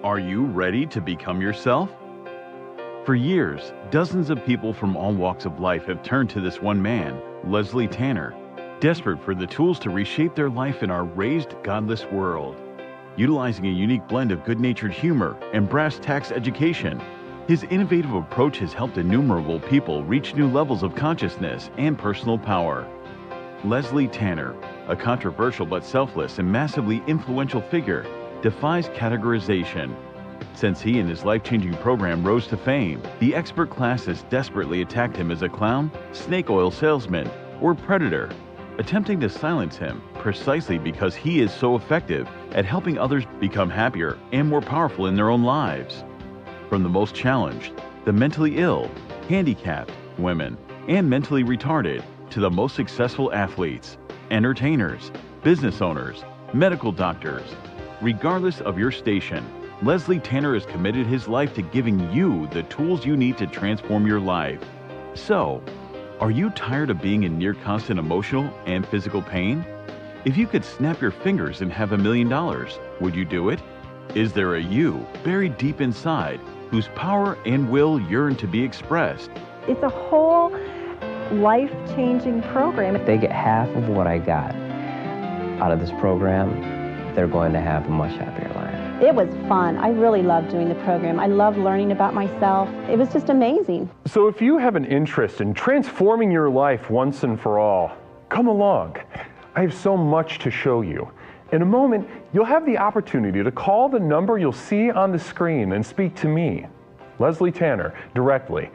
Are you ready to become yourself? For years, dozens of people from all walks of life have turned to this one man, Leslie Tanner, desperate for the tools to reshape their life in our raised, godless world. Utilizing a unique blend of good-natured humor and brass tacks education, his innovative approach has helped innumerable people reach new levels of consciousness and personal power. Leslie Tanner, a controversial but selfless and massively influential figure, defies categorization. Since he and his life-changing program rose to fame, the expert class has desperately attacked him as a clown, snake oil salesman, or predator, attempting to silence him precisely because he is so effective at helping others become happier and more powerful in their own lives. From the most challenged, the mentally ill, handicapped, women, and mentally retarded, to the most successful athletes, entertainers, business owners, medical doctors. Regardless of your station, Leslie Tanner has committed his life to giving you the tools you need to transform your life. So, are you tired of being in near constant emotional and physical pain? If you could snap your fingers and have $1 million, would you do it? Is there a you buried deep inside whose power and will yearn to be expressed? It's a whole life-changing program. If they get half of what I got out of this program, they're going to have a much happier life. It was fun. I really loved doing the program. I loved learning about myself. It was just amazing. So if you have an interest in transforming your life once and for all, come along. I have so much to show you. In a moment, you'll have the opportunity to call the number you'll see on the screen and speak to me, Leslie Tanner, directly.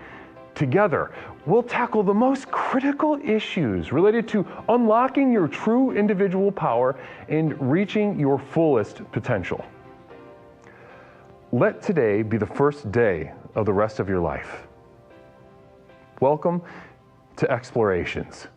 Together, we'll tackle the most critical issues related to unlocking your true individual power and reaching your fullest potential. Let today be the first day of the rest of your life. Welcome to Explorations.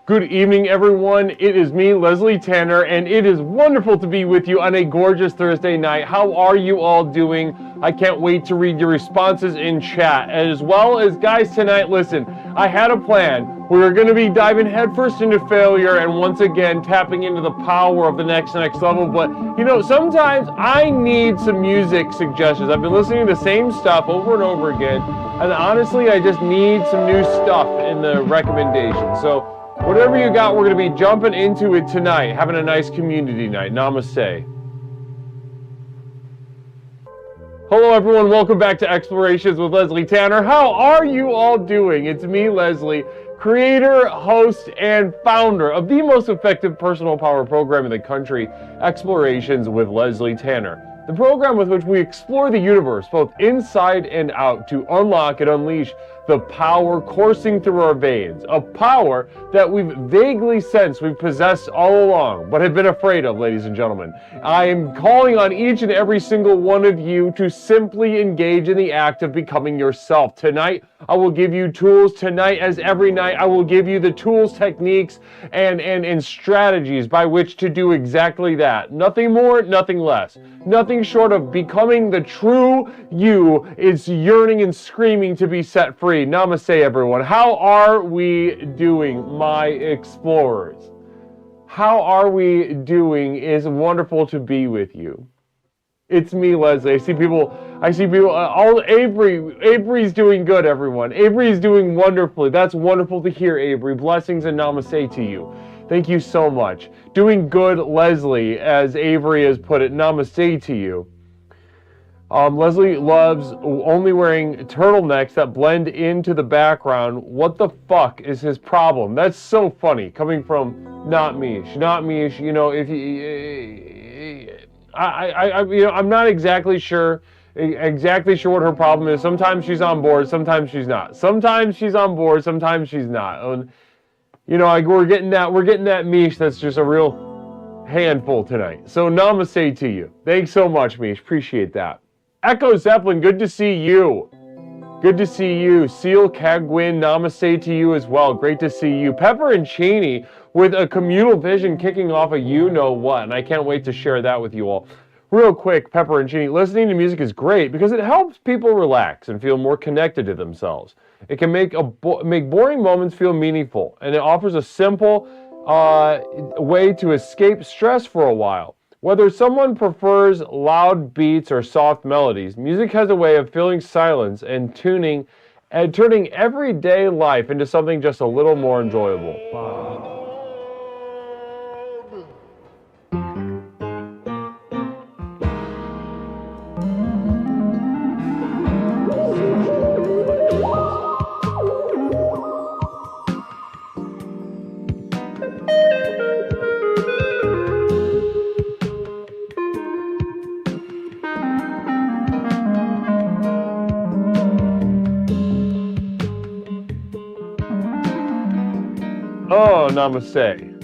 Good evening, everyone. It is me, Leslie Tanner, and it is wonderful to be with you on a gorgeous Thursday night. How are you all doing? I can't wait to read your responses in chat. As well as, guys, tonight, listen, I had a plan. We were going to be diving headfirst into failure and once again tapping into the power of the next level. But, you know, sometimes I need some music suggestions. I've been listening to the same stuff over and over again, and honestly, I just need some new stuff in the recommendations. So, whatever you got, we're going to be jumping into it tonight, having a nice community night. Namaste. Hello, everyone. Welcome back to Explorations with Leslie Tanner. How are you all doing? It's me, Leslie, creator, host, and founder of the most effective personal power program in the country, Explorations with Leslie Tanner. The program with which we explore the universe, both inside and out, to unlock and unleash the power coursing through our veins, a power that we've vaguely sensed we've possessed all along, but have been afraid of, ladies and gentlemen. I am calling on each and every single one of you to simply engage in the act of becoming yourself. Tonight, I will give you tools. Tonight, as every night, I will give you the tools, techniques, and strategies by which to do exactly that. Nothing more, nothing less. Nothing short of becoming the true you is yearning and screaming to be set free. Namaste, everyone. How are we doing, my explorers? How are we doing? It's wonderful to be with you. It's me, Leslie. I see people, Avery's doing good, everyone. Avery's doing wonderfully. That's wonderful to hear, Avery. Blessings and namaste to you. Thank you so much. Doing good, Leslie, as Avery has put it. Namaste to you. Leslie loves only wearing turtlenecks that blend into the background. What the fuck is his problem? That's so funny, coming from not Mish. Not Mish, you know, if you... I'm not exactly sure what her problem is. Sometimes she's on board, sometimes she's not. Sometimes she's on board, sometimes she's not. And, you know, we're getting that Mish that's just a real handful tonight. So namaste to you. Thanks so much, Mish. Appreciate that. Echo Zeppelin, good to see you. Good to see you. Seal Kagwin, namaste to you as well. Great to see you. Pepper and Cheney with a communal vision kicking off a you-know-what, and I can't wait to share that with you all. Real quick, Pepper and Cheney, listening to music is great because it helps people relax and feel more connected to themselves. It can make boring moments feel meaningful, and it offers a simple way to escape stress for a while. Whether someone prefers loud beats or soft melodies, music has a way of filling silence and turning everyday life into something just a little more enjoyable. Oh, namaste.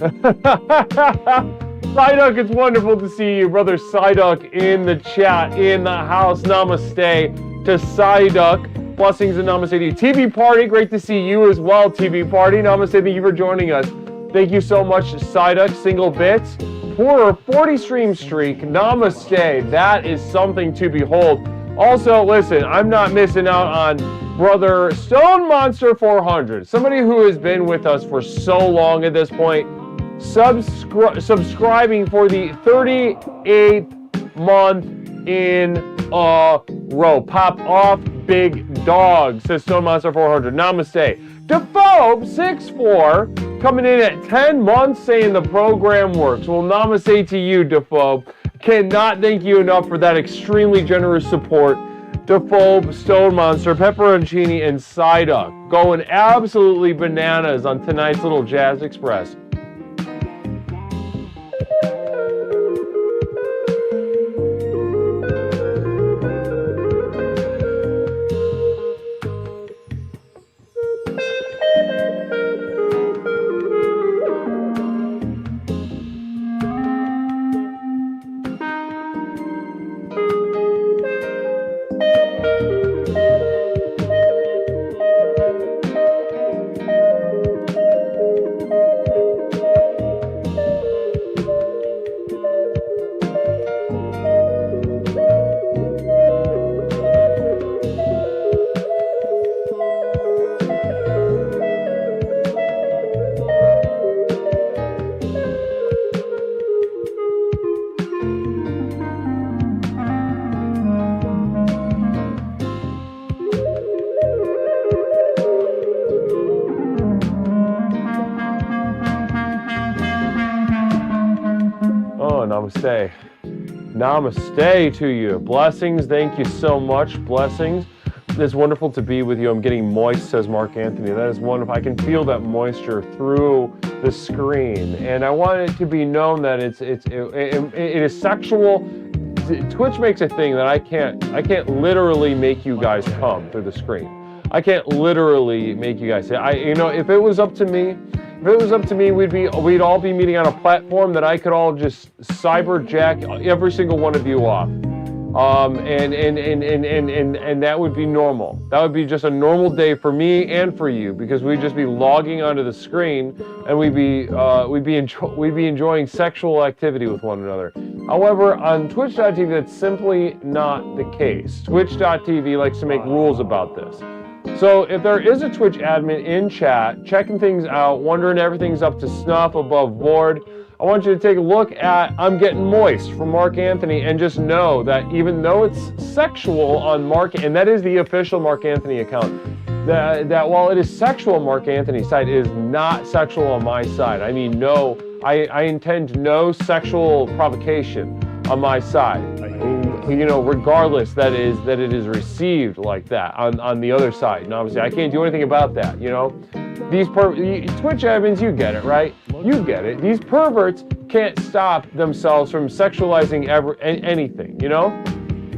Psyduck, it's wonderful to see you. Brother Psyduck in the chat, in the house. Namaste to Psyduck. Blessings and namaste to you. TV Party, great to see you as well, TV Party. Namaste, thank you for joining us. Thank you so much, Psyduck. Single bits. For a 40 stream streak, namaste. That is something to behold. Also, listen, I'm not missing out on Brother Stone Monster 400, somebody who has been with us for so long at this point, subscribing for the 38th month in a row. Pop off, big dog, says Stone Monster 400. Namaste. Dephobe64 coming in at 10 months saying the program works. Well, namaste to you, Dephobe. Cannot thank you enough for that extremely generous support. Dephobe, Stone Monster, Pepperoncini, and Psyduck going absolutely bananas on tonight's little Jazz Express. Namaste. Namaste to you. Blessings. Thank you so much. Blessings. It's wonderful to be with you. I'm getting moist, says Mark Anthony. That is wonderful. I can feel that moisture through the screen, and I want it to be known that it is sexual. Twitch makes a thing that I can't literally make you guys come through the screen. I can't literally make you guys say. If it was up to me, we'd all be meeting on a platform that I could all just cyberjack every single one of you off. And that would be normal. That would be just a normal day for me and for you, because we'd just be logging onto the screen and we'd be enjoying sexual activity with one another. However, on Twitch.tv, that's simply not the case. Twitch.tv likes to make rules about this. So if there is a Twitch admin in chat, checking things out, wondering everything's up to snuff, above board, I want you to take a look at I'm Getting Moist from Mark Anthony, and just know that even though it's sexual on Mark, and that is the official Mark Anthony account, that while it is sexual on Mark Anthony's side, it is not sexual on my side. I mean, I intend no sexual provocation on my side. Regardless that it is received like that on the other side. And obviously I can't do anything about that, These Twitch admins, you get it, right? You get it. These perverts can't stop themselves from sexualizing anything,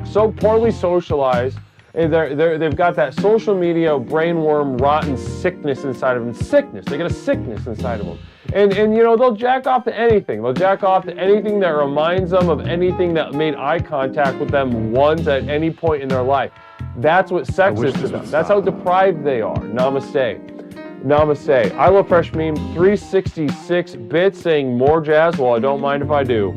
So poorly socialized, and they've got that social media brainworm rotten sickness inside of them. Sickness. They got a sickness inside of them. And they'll jack off to anything. They'll jack off to anything that reminds them of anything that made eye contact with them once at any point in their life. That's what sex is to them. That's how deprived they are. Namaste. Namaste. I love Fresh Meme 366 bits saying more jazz. Well, I don't mind if I do.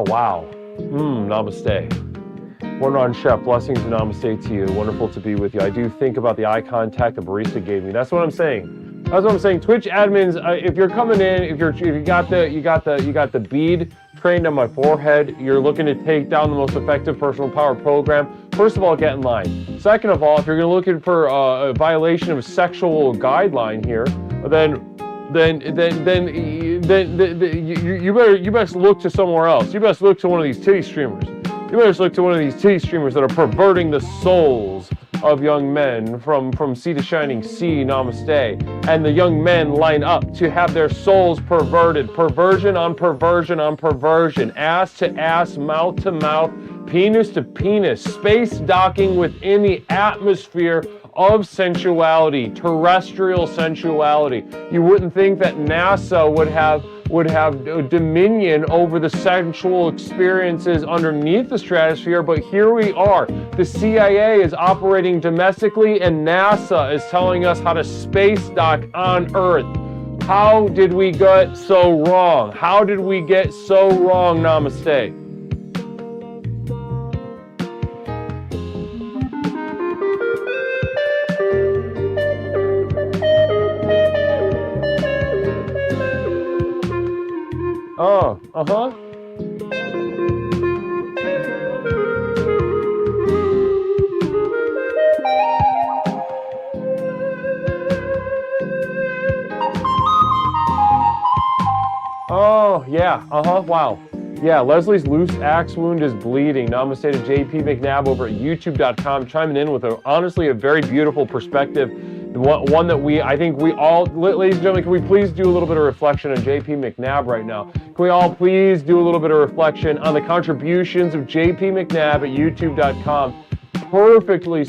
wow. Namaste. One on Chef, blessings and namaste to you. Wonderful to be with you. I do think about the eye contact the barista gave me. That's what I'm saying. That's what I'm saying. Twitch admins, if you're coming in, if you got the bead trained on my forehead, you're looking to take down the most effective personal power program. First of all, get in line. Second of all, if you're looking for a violation of sexual guideline here, then you best look to somewhere else. You best look to one of these titty streamers. You better look to one of these titty streamers that are perverting the souls of young men from sea to shining sea, namaste. And the young men line up to have their souls perverted. Perversion on perversion on perversion. Ass to ass, mouth to mouth, penis to penis. Space docking within the atmosphere of sensuality, terrestrial sensuality. You wouldn't think that NASA would have dominion over the sexual experiences underneath the stratosphere, but here we are. The CIA is operating domestically and NASA is telling us how to space dock on Earth. How did we get so wrong? How did we get so wrong? Namaste. Oh, uh-huh. Oh, yeah, uh-huh, wow. Yeah, Leslie's loose axe wound is bleeding. Namaste to JP McNabb over at youtube.com, chiming in with honestly a very beautiful perspective. One that I think we all, ladies and gentlemen, can we please do a little bit of reflection on JP McNabb right now? Can we all please do a little bit of reflection on the contributions of JP McNabb at youtube.com? Perfectly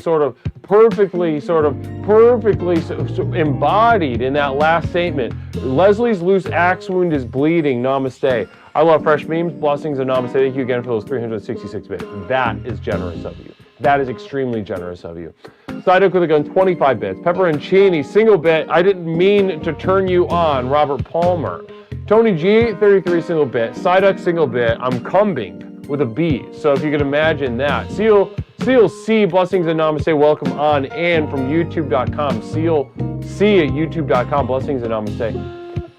embodied in that last statement. Leslie's loose axe wound is bleeding. Namaste. I love fresh memes. Blessings and namaste. Thank you again for those 366 bits. That is generous of you. That is extremely generous of you. Sidehook with a gun, 25 bits. Pepperoncini, single bit. I didn't mean to turn you on. Robert Palmer. Tony G, 33 single bit. Sidehook, single bit. I'm cumbing with a B. So if you can imagine that. Seal C, blessings and namaste. Welcome on and from youtube.com. Seal C at youtube.com. Blessings and namaste.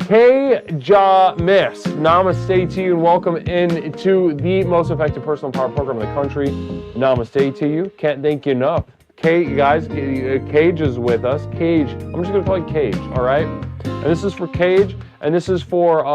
K-Ja Miss, namaste to you and welcome into the most effective personal power program in the country. Namaste to you. Can't thank you enough. Guys, Cage is with us. Cage, I'm just gonna call it Cage, all right? And this is for Cage, and this is for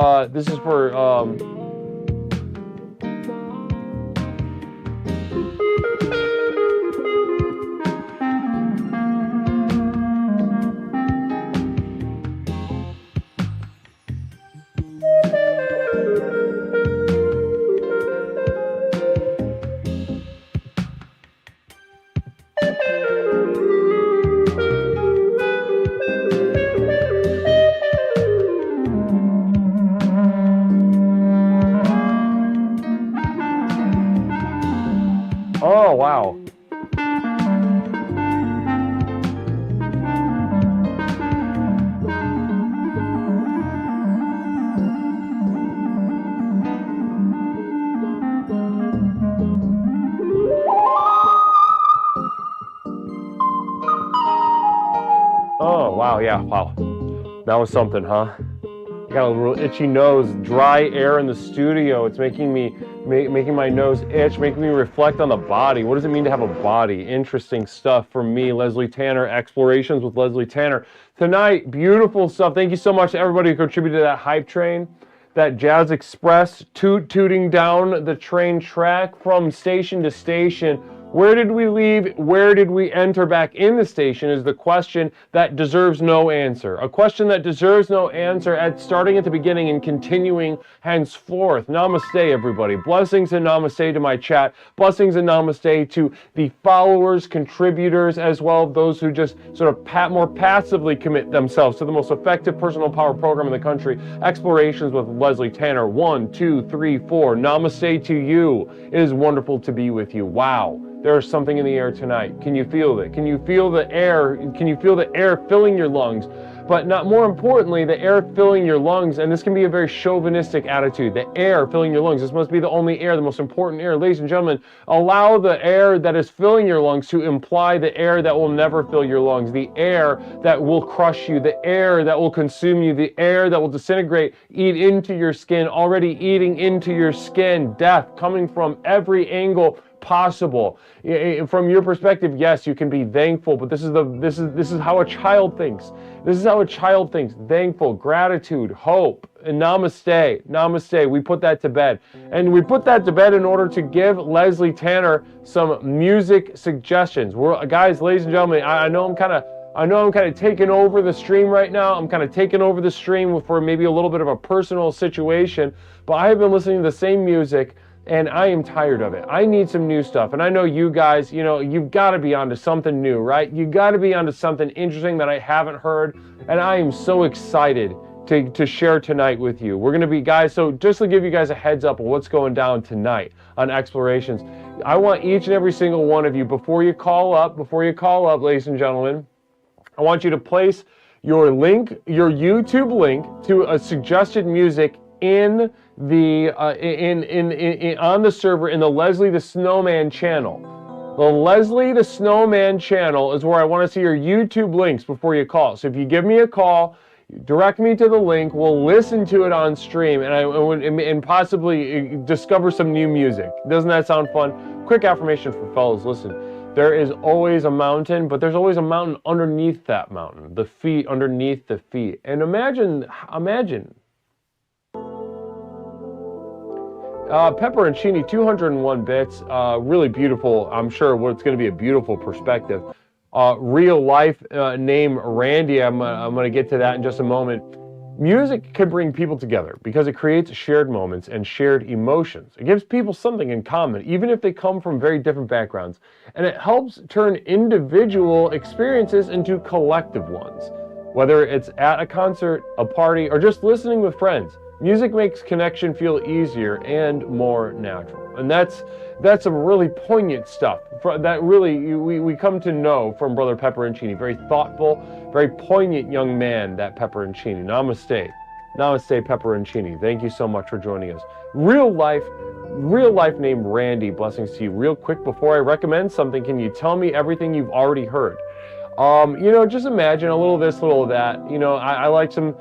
oh, wow. Oh, wow, yeah, wow. That was something, huh? I got a little itchy nose, dry air in the studio. It's making my nose itch, making me reflect on the body. What does it mean to have a body? Interesting stuff for me, Leslie Tanner, Explorations with Leslie Tanner. Tonight, beautiful stuff. Thank you so much to everybody who contributed to that hype train, that Jazz Express tooting down the train track from station to station. Where did we leave? Where did we enter back in the station is the question that deserves no answer. A question that deserves no answer starting at the beginning and continuing henceforth. Namaste, everybody. Blessings and namaste to my chat. Blessings and namaste to the followers, contributors, as well as those who just sort of more passively commit themselves to the most effective personal power program in the country. Explorations with Leslie Tanner. 1, 2, 3, 4. Namaste to you. It is wonderful to be with you. Wow. There is something in the air tonight. Can you feel it? Can you feel the air? Can you feel the air filling your lungs? but not more importantly, the air filling your lungs, and this can be a very chauvinistic attitude, the air filling your lungs, this must be the only air, the most important air. Ladies and gentlemen, allow the air that is filling your lungs to imply the air that will never fill your lungs, the air that will crush you, the air that will consume you, the air that will disintegrate, eat into your skin, already eating into your skin, death coming from every angle possible. From your perspective, yes, you can be thankful, but this is how a child thinks. This is how a child thinks. Thankful, gratitude, hope, and namaste. Namaste. We put that to bed. And we put that to bed in order to give Leslie Tanner some music suggestions. Guys, ladies and gentlemen, I know I'm kind of taking over the stream right now. I'm kind of taking over the stream for maybe a little bit of a personal situation, but I have been listening to the same music and I am tired of it. I need some new stuff. And I know you guys, you've got to be onto something new, right? You got to be onto something interesting that I haven't heard. And I am so excited to share tonight with you. We're going to be, guys, so just to give you guys a heads up of what's going down tonight on Explorations, I want each and every single one of you, before you call up, ladies and gentlemen, I want you to place your link, your YouTube link to a suggested music in the on the server in the Leslie the Snowman channel. The Leslie the Snowman channel is where I want to see your YouTube links before you call. So if you give me a call, direct me to the link, we'll listen to it on stream and possibly discover some new music. Doesn't that sound fun? Quick affirmation for fellas, listen. There is always a mountain, but there's always a mountain underneath that mountain. The feet underneath the feet. And imagine Pepperoncini, 201 bits, really beautiful. I'm sure it's going to be a beautiful perspective. Real life name Randy, I'm going to get to that in just a moment. Music can bring people together because it creates shared moments and shared emotions. It gives people something in common, even if they come from very different backgrounds. And it helps turn individual experiences into collective ones. Whether it's at a concert, a party, or just listening with friends, music makes connection feel easier and more natural. And that's some really poignant stuff that really we come to know from Brother Pepperoncini. Very thoughtful, very poignant young man, that Pepperoncini. Namaste. Namaste, Pepperoncini. Thank you so much for joining us. Real life name Randy. Blessings to you. Real quick, before I recommend something, can you tell me everything you've already heard? Just imagine a little this, little that. I like some,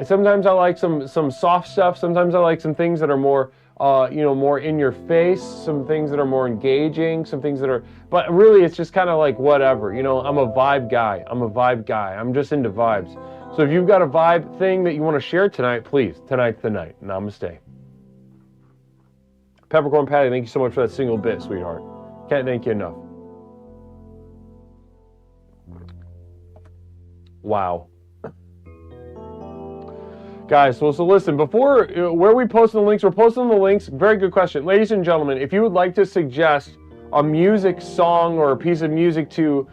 sometimes I like some soft stuff. Sometimes I like some things that are more, more in your face, some things that are more engaging, some things that are, but really it's just kind of like whatever. I'm a vibe guy. I'm just into vibes. So if you've got a vibe thing that you want to share tonight, please, tonight's the night. Namaste. Peppercorn Patty, thank you so much for that single bit, sweetheart. Can't thank you enough. Wow. Guys, so listen, before, where are we posting the links? We're posting the links. Very good question. Ladies and gentlemen, if you would like to suggest a music song or a piece of music to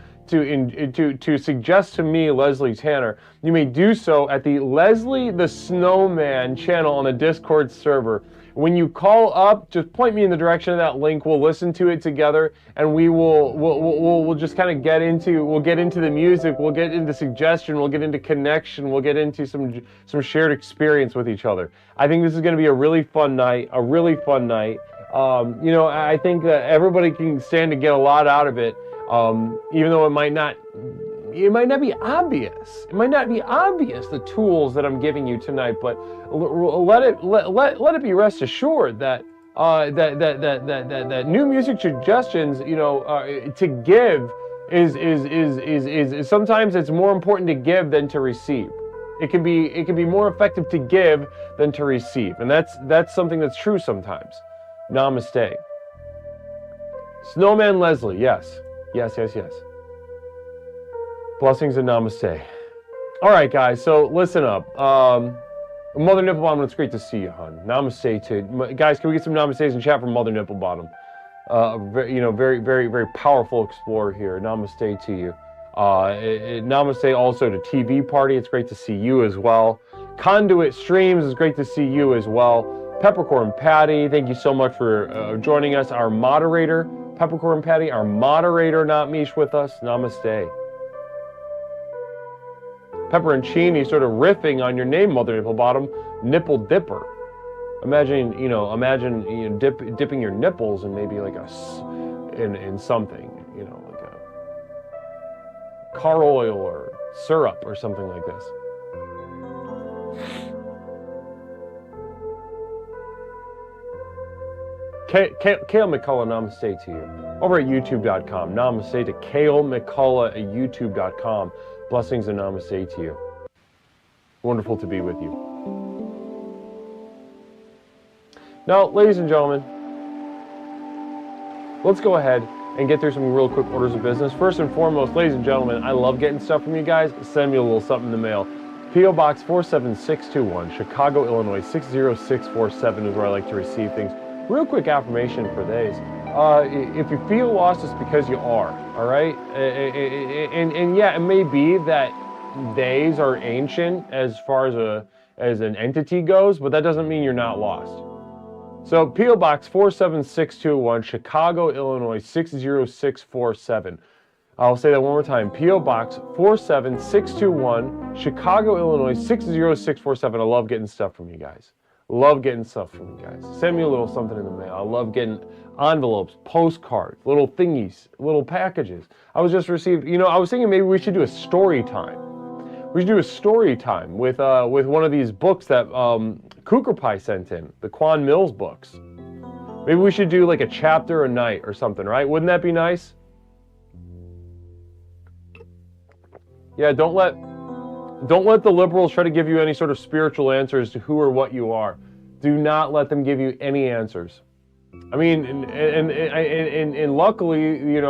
suggest to me, Leslie Tanner, you may do so at the Leslie the Snowman channel on the Discord server. When you call up, just point me in the direction of that link. We'll listen to it together, and we'll just kind of get into the music. We'll get into suggestion. We'll get into connection. We'll get into some shared experience with each other. I think this is going to be a really fun night. I think that everybody can stand to get a lot out of it, even though it might not be obvious. It might not be obvious, the tools that I'm giving you tonight, but let it be rest assured that that new music suggestions, to give is sometimes it's more important to give than to receive. It can be more effective to give than to receive, and that's something that's true sometimes. Namaste. Snowman Leslie, yes. Blessings and namaste. All right, guys, so listen up. Mother Nipplebottom, it's great to see you, hon. Namaste to guys. Can we get some namaste in chat from Mother Nipplebottom? Very, very, very powerful explorer here. Namaste to you. Namaste also to TV Party. It's great to see you as well. Conduit Streams, it's great to see you as well. Peppercorn Patty, thank you so much for joining us. Our moderator, Peppercorn Patty, our moderator, not Mish, with us. Namaste. pepperoncini sort of riffing on your name, Mother Nipple Bottom, Nipple Dipper. Imagine dipping your nipples in maybe like in something, like a car oil or syrup or something like this. Kale McCullough, namaste to you. Over at youtube.com. Namaste to Kale McCullough at youtube.com. Blessings and namaste to you. Wonderful to be with you. Now, ladies and gentlemen, let's go ahead and get through some real quick orders of business. First and foremost, ladies and gentlemen, I love getting stuff from you guys. Send me a little something in the mail. P.O. Box 47621, Chicago, Illinois 60647 is where I like to receive things. Real quick affirmation for days. If you feel lost, it's because you are, all right? And yeah, it may be that days are ancient as far as an entity goes, but that doesn't mean you're not lost. So P.O. Box 47621, Chicago, Illinois 60647. I'll say that one more time. P.O. Box 47621, Chicago, Illinois 60647. I love getting stuff from you guys. Love getting stuff from you guys. Send me a little something in the mail. I love getting envelopes, postcards, little thingies, little packages. I was just received, I was thinking maybe we should do a story time. We should do a story time with one of these books that Cougar Pie sent in, the Quan Mills books. Maybe we should do like a chapter a night or something, right? Wouldn't that be nice? Yeah, don't let the liberals try to give you any sort of spiritual answers to who or what you are. Do not let them give you any answers. I mean, and luckily,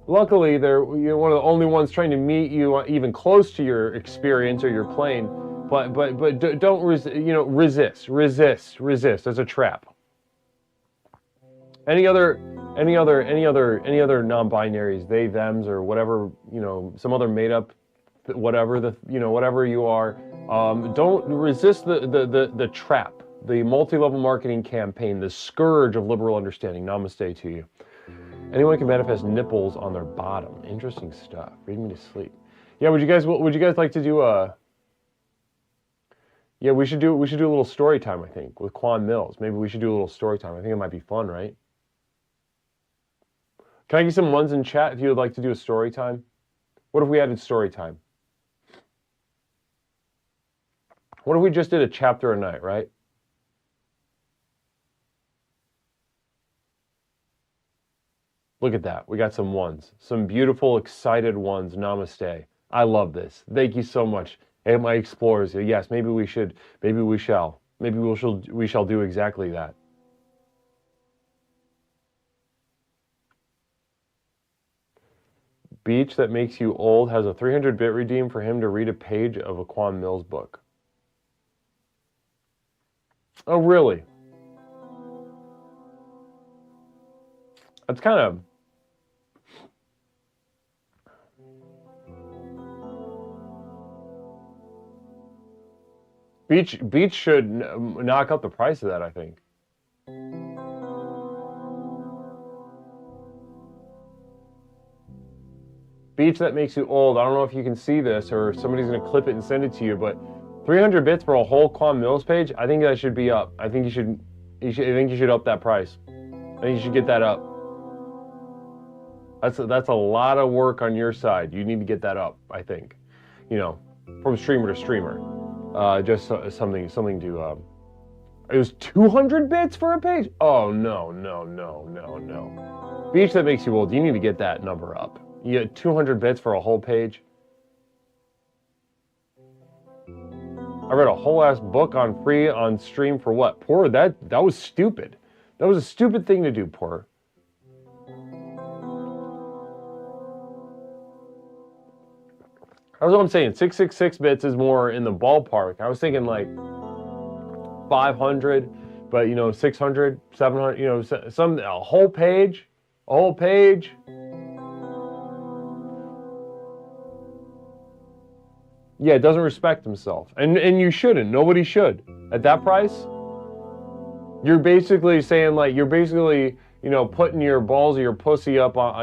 luckily they're one of the only ones trying to meet you even close to your experience or your plane. But don't resist. That's a trap. Any other non-binaries, they, thems, or whatever, some other made up, whatever you are, don't resist the trap, the multi-level marketing campaign, the scourge of liberal understanding. Namaste to you. Anyone can manifest nipples on their bottom. Interesting stuff. Read me to sleep. Yeah, would you guys like to do a? Yeah, we should do a little story time, I think, with Quan Mills. Maybe we should do a little story time. I think it might be fun, right? Can I get some ones in chat if you would like to do a story time? What if we added story time? What if we just did a chapter a night, right? Look at that. We got some ones. Some beautiful, excited ones. Namaste. I love this. Thank you so much. Hey, my explorers. Yes, maybe we should. Maybe we shall. Maybe we shall do exactly that. Beach that makes you old has a 300-bit redeem for him to read a page of a Quan Mills book. Oh, really? That's kind of... Beach should knock up the price of that, I think. Beach that makes you old. I don't know if you can see this or somebody's going to clip it and send it to you, but 300 bits for a whole Quan Mills page, I think that should be up. I think you should up that price. I think you should get that up. That's a lot of work on your side. You need to get that up, I think. From streamer to streamer. Just something to it was 200 bits for a page? Oh, no. Beach that makes you old, you need to get that number up. You get 200 bits for a whole page. I read a whole ass book on free on stream for what? Poor, that was stupid. That was a stupid thing to do, poor. That's what I'm saying. 666 bits is more in the ballpark. I was thinking like 500, but 600, 700, a whole page. Yeah, it doesn't respect himself. And you shouldn't. Nobody should. At that price, you're basically saying like, putting your balls of your pussy up on,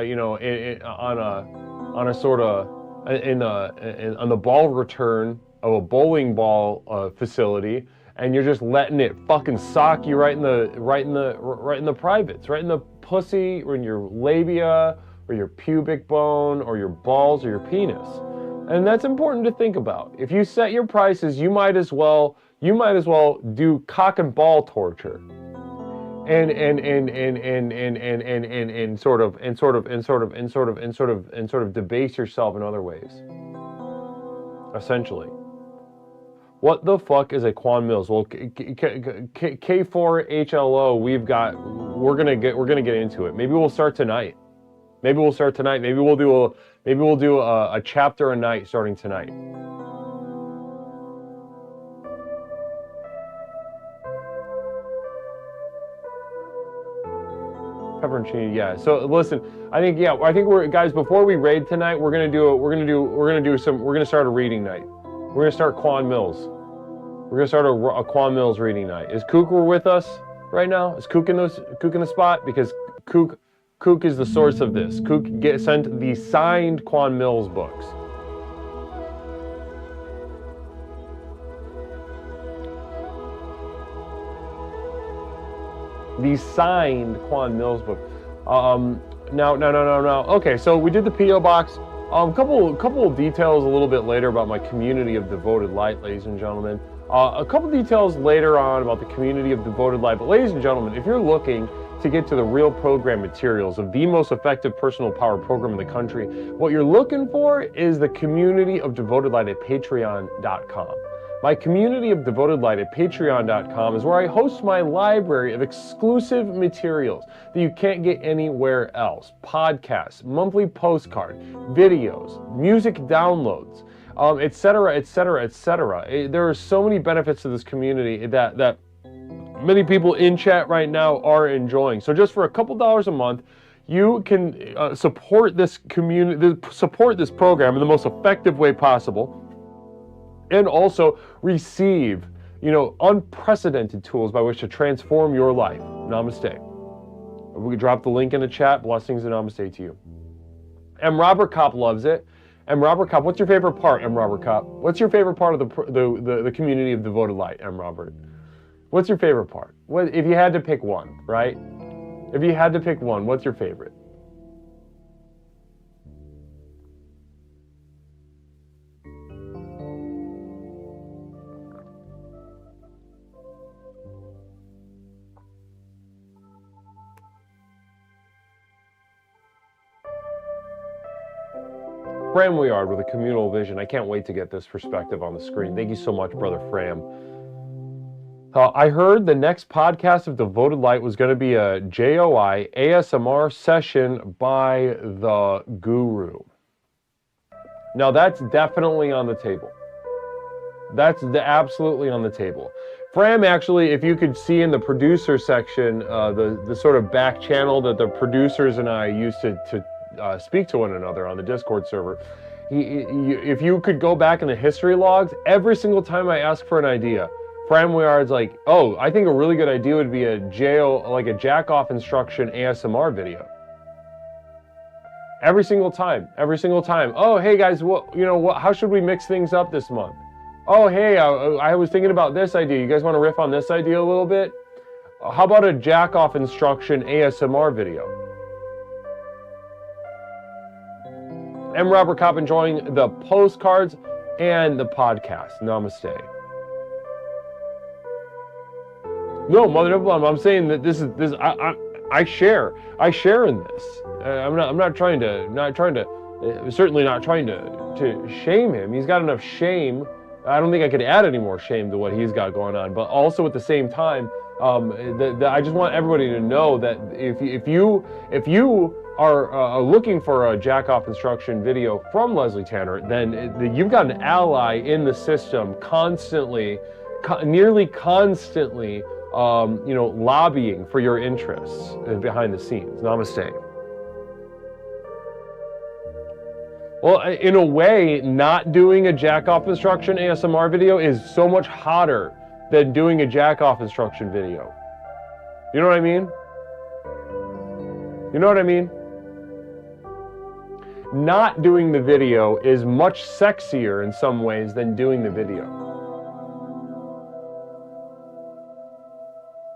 on a sort of on the ball return of a bowling ball facility, and you're just letting it fucking sock you right in the privates, right in the pussy, or in your labia, or your pubic bone, or your balls, or your penis. And that's important to think about. If you set your prices, you might as well do cock and ball torture. And sort of debase yourself in other ways. Essentially. What the fuck is a Quan Mills? Well, K4HLO, we're gonna get into it. Maybe we'll start tonight. Maybe we'll do a chapter a night starting tonight. Pepperoncini, yeah. So listen, I think we're guys. Before we raid tonight, we're gonna start a reading night. We're gonna start Quan Mills. We're gonna start a Quan Mills reading night. Is Kook with us right now? Is Kook in the spot? Because Kook is the source of this. Kook sent the signed Quan Mills books. The signed Quan Mills book. No. Okay, so we did the P.O. box. Couple of details a little bit later about my community of devoted light, ladies and gentlemen. A couple details later on about the community of devoted light. But ladies and gentlemen, if you're looking to get to the real program materials of the most effective personal power program in the country, what you're looking for is the community of devoted light at patreon.com. My community of devoted light at patreon.com is where I host my library of exclusive materials that you can't get anywhere else. Podcasts, monthly postcard, videos, music downloads, etc., etc., etc. There are so many benefits to this community that many people in chat right now are enjoying. So just for a couple dollars a month, you can support this community, support this program in the most effective way possible, and also receive, unprecedented tools by which to transform your life. Namaste. We can drop the link in the chat. Blessings and namaste to you. M. Robert Kopp loves it. M. Robert Kopp, what's your favorite part, M. Robert Kopp? What's your favorite part of the community of devoted light, M. Robert? What's your favorite part? What, if you had to pick one, right? If you had to pick one, what's your favorite? Fram Weard with a communal vision. I can't wait to get this perspective on the screen. Thank you so much, Brother Fram. I heard the next podcast of Devoted Light was going to be a JOI ASMR session by the Guru. Now that's definitely on the table. That's absolutely on the table. Fram, actually, if you could see in the producer section, the sort of back channel that the producers and I used to speak to one another on the Discord server. If you could go back in the history logs, every single time I ask for an idea, Fram Weard's like, oh, I think a really good idea would be a jack-off instruction ASMR video. Every single time. Oh, hey guys, how should we mix things up this month? Oh, hey, I was thinking about this idea. You guys want to riff on this idea a little bit? How about a jack-off instruction ASMR video? M. Robert Kopp enjoying the postcards and the podcast. Namaste. No, Mother of Blum, I'm saying that this. I share in this. I'm not trying to, certainly not trying to shame him. He's got enough shame. I don't think I could add any more shame to what he's got going on. But also at the same time, I just want everybody to know that if you are looking for a jack-off instruction video from Leslie Tanner, then you've got an ally in the system constantly, nearly constantly, lobbying for your interests behind the scenes. Namaste. Well, in a way, not doing a jack-off instruction ASMR video is so much hotter than doing a jack-off instruction video. You know what I mean? You know what I mean? not doing the video is much sexier in some ways than doing the video.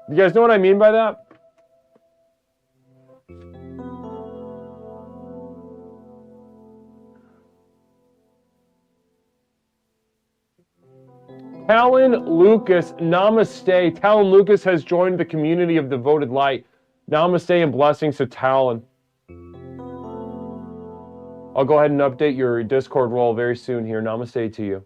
You guys know what I mean by that? Talon Lucas, namaste. Talon Lucas has joined the community of devoted light. Namaste and blessings to Talon. I'll go ahead and update your Discord role very soon here. Namaste to you.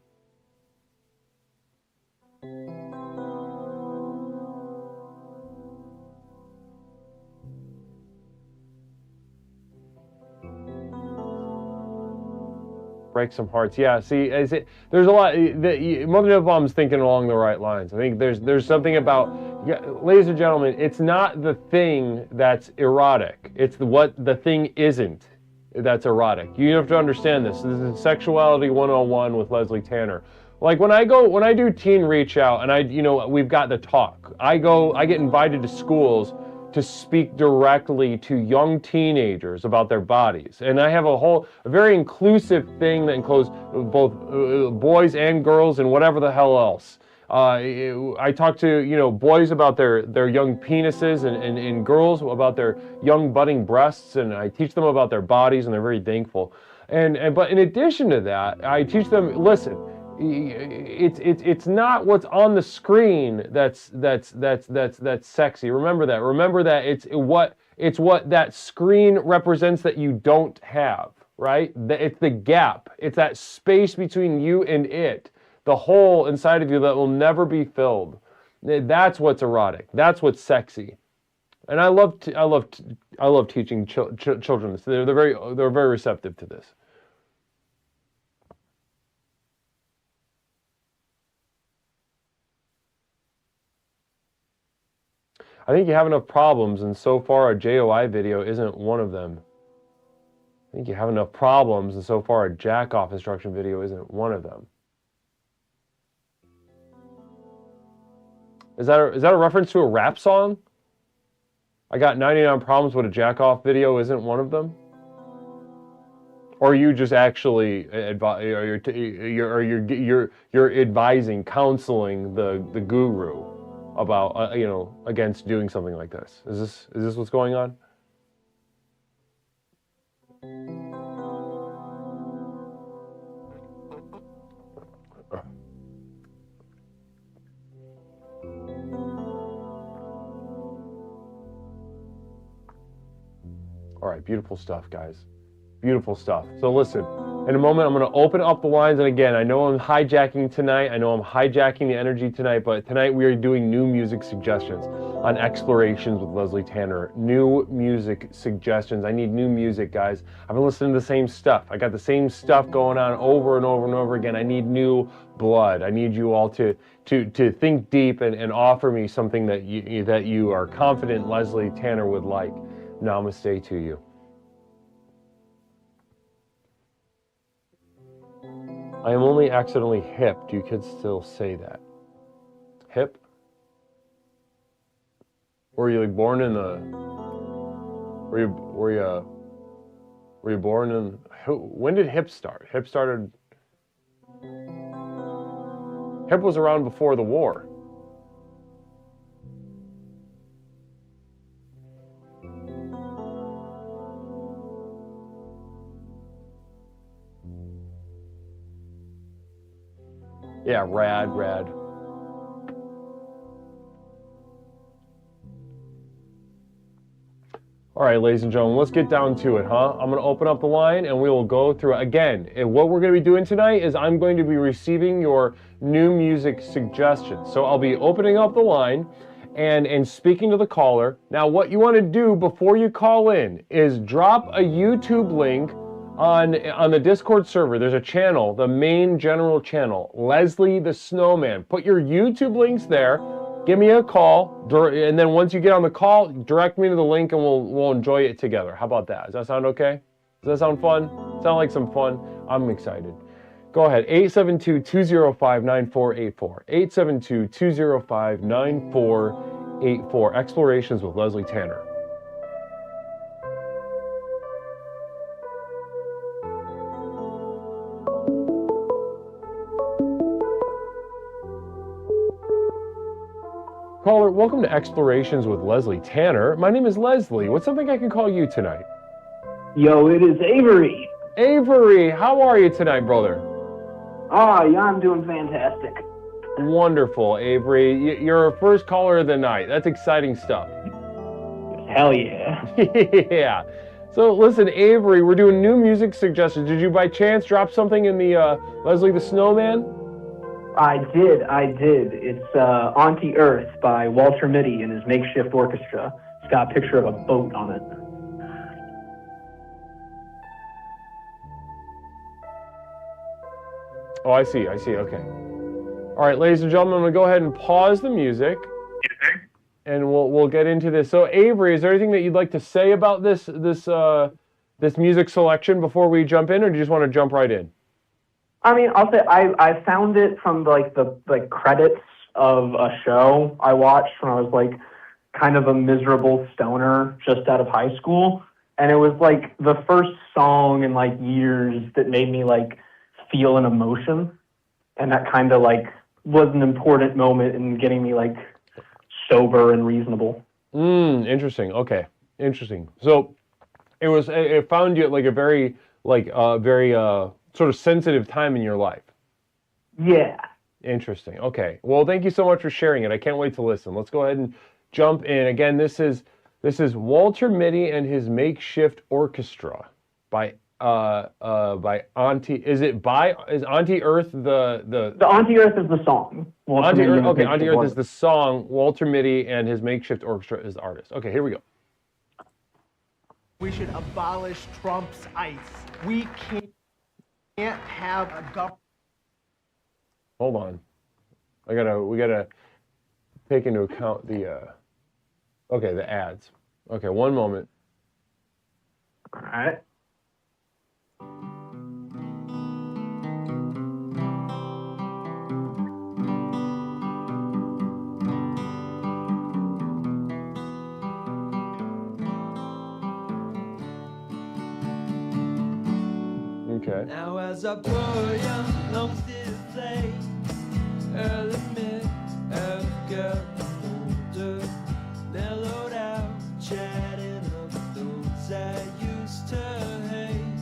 Break some hearts. Yeah, see, there's a lot. Mother Nibom's thinking along the right lines. I think there's something about, ladies and gentlemen, it's not the thing that's erotic. It's what the thing isn't that's erotic. You have to understand this. This is Sexuality 101 with Leslie Tanner. Like when I do teen reach out and we've got the talk. I get invited to schools to speak directly to young teenagers about their bodies. And I have a very inclusive thing that includes both boys and girls and whatever the hell else. I talk to, boys about their young penises and girls about their young budding breasts, and I teach them about their bodies, and they're very thankful. But in addition to that, I teach them, listen, it's not what's on the screen that's sexy. Remember that. Remember that it's what that screen represents that you don't have, right? It's the gap. It's that space between you and it, the hole inside of you that will never be filled. That's what's erotic. That's what's sexy. And I love teaching children this. They're very receptive to this. I think you have enough problems, and so far a JOI video isn't one of them. I think you have enough problems, and so far a jack-off instruction video isn't one of them. Is that a reference to a rap song? I got 99 problems, but a jack-off video isn't one of them? Or are you just actually you're advising, counseling the guru about against doing something like this? Is this what's going on? All right, beautiful stuff, guys. Beautiful stuff. So listen, in a moment, I'm going to open up the lines. And again, I know I'm hijacking tonight. I know I'm hijacking the energy tonight. But tonight we are doing new music suggestions on Explorations with Leslie Tanner. New music suggestions. I need new music, guys. I've been listening to the same stuff. I got the same stuff going on over and over and over again. I need new blood. I need you all to think deep and offer me something that you are confident Leslie Tanner would like. Namaste to you. I am only accidentally hipped. You could still say that. Hip? Were you like born in the? Were you born in? When did hip start? Hip started. Hip was around before the war. Yeah, rad. All right, ladies and gentlemen, let's get down to it, huh? I'm going to open up the line and we will go through it. Again, what we're going to be doing tonight is I'm going to be receiving your new music suggestions. So I'll be opening up the line and speaking to the caller. Now, what you want to do before you call in is drop a YouTube link on the Discord server. There's a channel, the main general channel, Leslie the Snowman. Put your YouTube links there. Give me a call, and then once you get on the call, direct me to the link, and we'll enjoy it together. How about that? Does that sound okay? Does that sound fun? Sound like some fun? I'm excited. Go ahead. 872-205-9484. 872-205-9484. Explorations with Leslie Tanner. Caller, welcome to Explorations with Leslie Tanner. My name is Leslie. What's something I can call you tonight? Yo, it is Avery. Avery, how are you tonight, brother? Yeah, I'm doing fantastic. Wonderful, Avery. You're our first caller of the night. That's exciting stuff. Hell yeah. Yeah. So listen, Avery, we're doing new music suggestions. Did you by chance drop something in the Leslie the Snowman? I did. It's Auntie Earth by Walter Mitty and his makeshift orchestra. It's got a picture of a boat on it. Oh, I see, okay. All right, ladies and gentlemen, I'm gonna go ahead and pause the music. And we'll get into this. So Avery, is there anything that you'd like to say about this music selection before we jump in, or do you just want to jump right in? I mean, I'll say I found it from the credits of a show I watched when I was like kind of a miserable stoner just out of high school, and it was like the first song in like years that made me like feel an emotion, and that kind of like was an important moment in getting me like sober and reasonable. Interesting. Okay, interesting. So it found you at like a very sort of sensitive time in your life. Yeah. Interesting. Okay. Well, thank you so much for sharing it. I can't wait to listen. Let's go ahead and jump in. Again, this is Walter Mitty and his makeshift orchestra by Auntie. Is Auntie Earth the Auntie Earth is the song. Auntie Earth, okay, Auntie Earth is the song. Walter Mitty and his makeshift orchestra is the artist. Okay, here we go. We should abolish Trump's ICE. We can't have a government. Hold on. We gotta take into account the the ads. Okay, one moment. All right. Okay. Now as I pour young lungs to play, early mid I've got older, mellowed out, chatting up those I used to hate.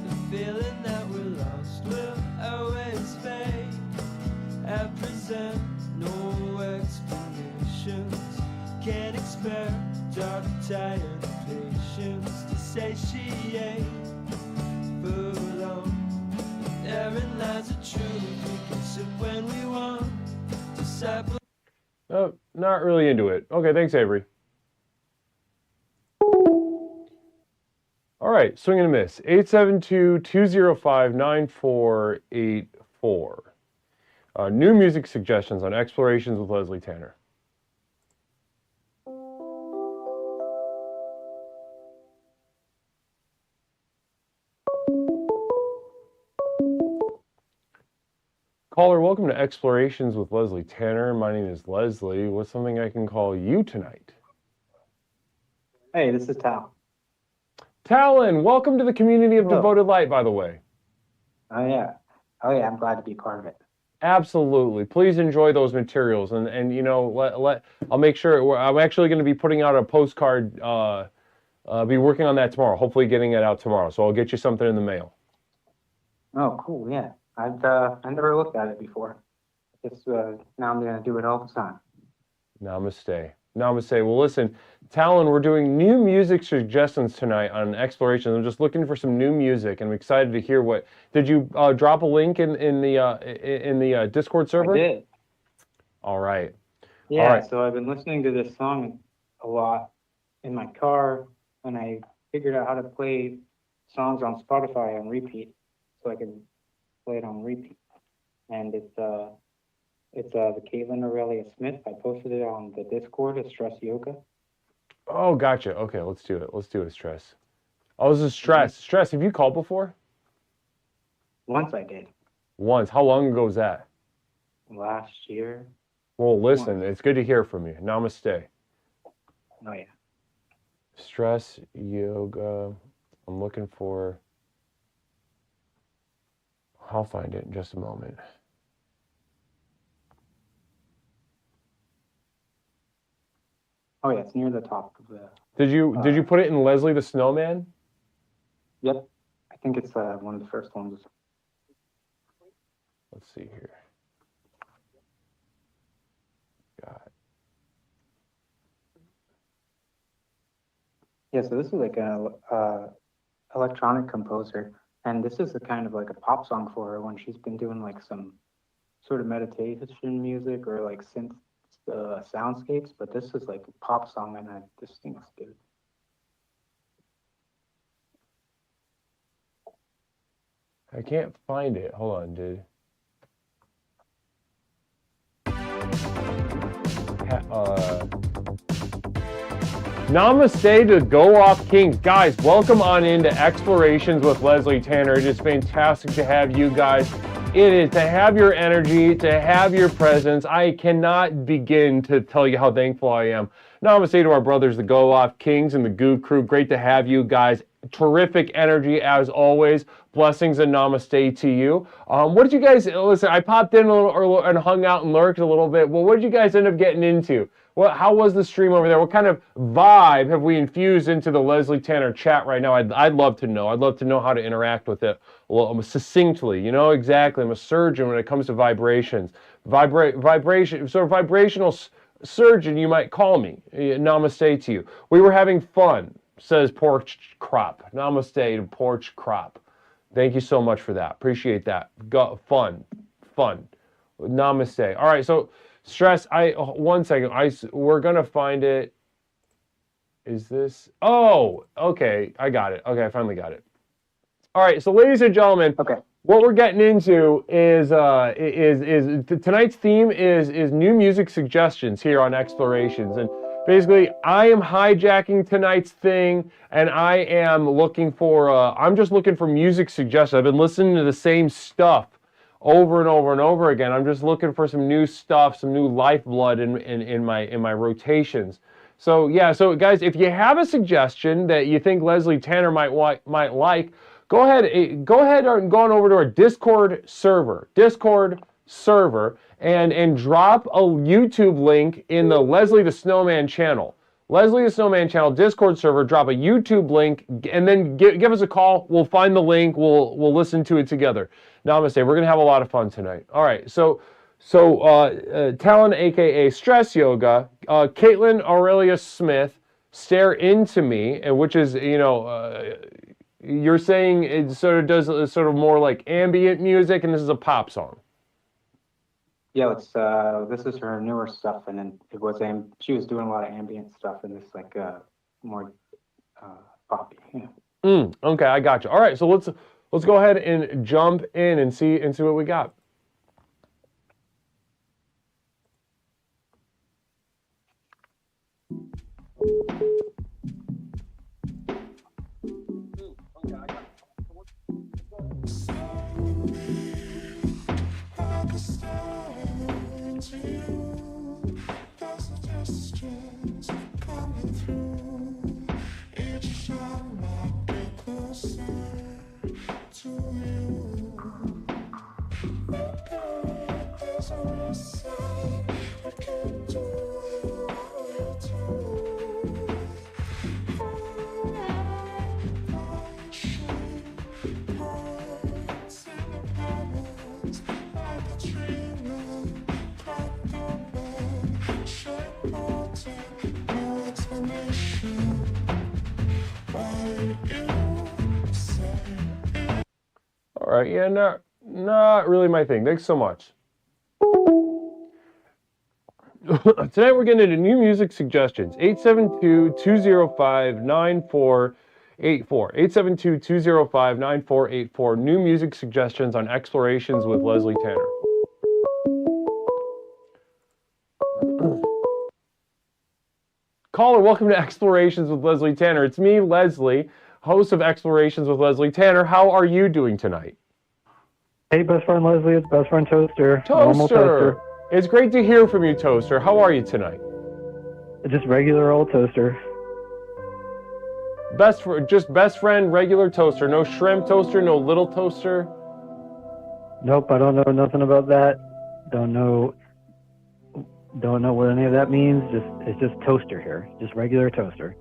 The feeling that we're lost will always fade. At present, no explanations. Can't expect our tired patience to satiate for long. Therein lies a truth we can sip when we want. Disciple. Oh, not really into it. Okay, thanks, Avery. All right, swing and a miss. 872-205-9484. New music suggestions on Explorations with Leslie Tanner. Caller, welcome to Explorations with Leslie Tanner. My name is Leslie. What's something I can call you tonight? Hey, this is Tal. Talon, welcome to the community of Hello. Devoted Light, by the way. Oh yeah, I'm glad to be part of it. Absolutely. Please enjoy those materials, and you know, I'll make sure. I'm actually going to be putting out a postcard. Be working on that tomorrow. Hopefully, getting it out tomorrow. So I'll get you something in the mail. Oh, cool. Yeah, I never looked at it before. Just now I'm gonna do it all the time. Namaste. Namaste. Well, listen, Talon, we're doing new music suggestions tonight on Explorations. I'm just looking for some new music, and I'm excited to hear what. Did you drop a link in the Discord server? I did. All right. Yeah. All right. So I've been listening to this song a lot in my car, and I figured out how to play songs on Spotify on repeat, so I can play it on repeat. And it's the Caitlin Aurelia Smith. I posted it on the Discord of Stress Yoga. Oh, gotcha. Okay, let's do it. Let's do it, Stress. Oh, this is Stress. Stress, have you called before? Once I did. Once. How long ago was that? Last year. Well, listen, it's good to hear from you. Namaste. Oh yeah. Stress Yoga. I'm looking for. I'll find it in just a moment. Oh yeah, it's near the top of the. Did you put it in Leslie the Snowman? Yep, I think it's one of the first ones. Let's see here. Got it. Yeah, so this is like a electronic composer, and this is a kind of like a pop song for her when she's been doing like some sort of meditation music or like synth soundscapes. But this is like a pop song, and this thing is good. I can't find it. Hold on, dude. Namaste to Go Off Kings. Guys, welcome on into Explorations with Leslie Tanner. It is fantastic to have you guys. It is to have your energy, to have your presence. I cannot begin to tell you how thankful I am. Namaste to our brothers, the Go Off Kings and the Goo Crew. Great to have you guys. Terrific energy as always. Blessings and namaste to you. What did you guys, listen, I popped in a little and hung out and lurked a little bit. Well, what did you guys end up getting into? How was the stream over there? What kind of vibe have we infused into the Leslie Tanner chat right now? I'd love to know. I'd love to know how to interact with it succinctly. You know, exactly. I'm a surgeon when it comes to vibrations. Vibration, sort of vibrational surgeon, you might call me. Namaste to you. We were having fun, says Porch Crop. Namaste to Porch Crop. Thank you so much for that. Appreciate that. Fun. Namaste. All right, so stress. One second. We're gonna find it. Is this? Oh, okay. I got it. Okay, I finally got it. All right, so ladies and gentlemen. Okay. What we're getting into is tonight's theme is new music suggestions here on Explorations. And basically, I am hijacking tonight's thing, and I am looking for, I'm just looking for music suggestions. I've been listening to the same stuff over and over and over again. I'm just looking for some new stuff, some new lifeblood in my rotations. So yeah, so guys, if you have a suggestion that you think Leslie Tanner might like, go ahead and go on over to our Discord server, and drop a YouTube link in the Leslie the Snowman channel. Leslie the Snowman channel, Discord server, drop a YouTube link, and then give us a call. We'll find the link. We'll listen to it together. Namaste. We're gonna have a lot of fun tonight. All right. So Talon, aka Stress Yoga, Caitlin Aurelia Smith, Stare Into Me, which is you're saying it sort of does sort of more like ambient music, and this is a pop song. Yeah, it's this is her newer stuff, and then she was doing a lot of ambient stuff, and this like more poppy. Yeah. Okay, I got you. All right, so let's go ahead and jump in and see what we got. All right, yeah, not really my thing. Thanks so much. Tonight we're getting into new music suggestions. 872-205-9484. 872-205-9484. New music suggestions on Explorations with Leslie Tanner. Caller, welcome to Explorations with Leslie Tanner. It's me, Leslie, host of Explorations with Leslie Tanner. How are you doing tonight? Hey, best friend Leslie, it's best friend Toaster. Normal Toaster. It's great to hear from you, Toaster. How are you tonight? Just regular old Toaster. Best friend, regular Toaster. No shrimp Toaster, no little Toaster? Nope, I don't know nothing about that. Don't know Don't know what any of that means. It's just toaster here, just regular toaster.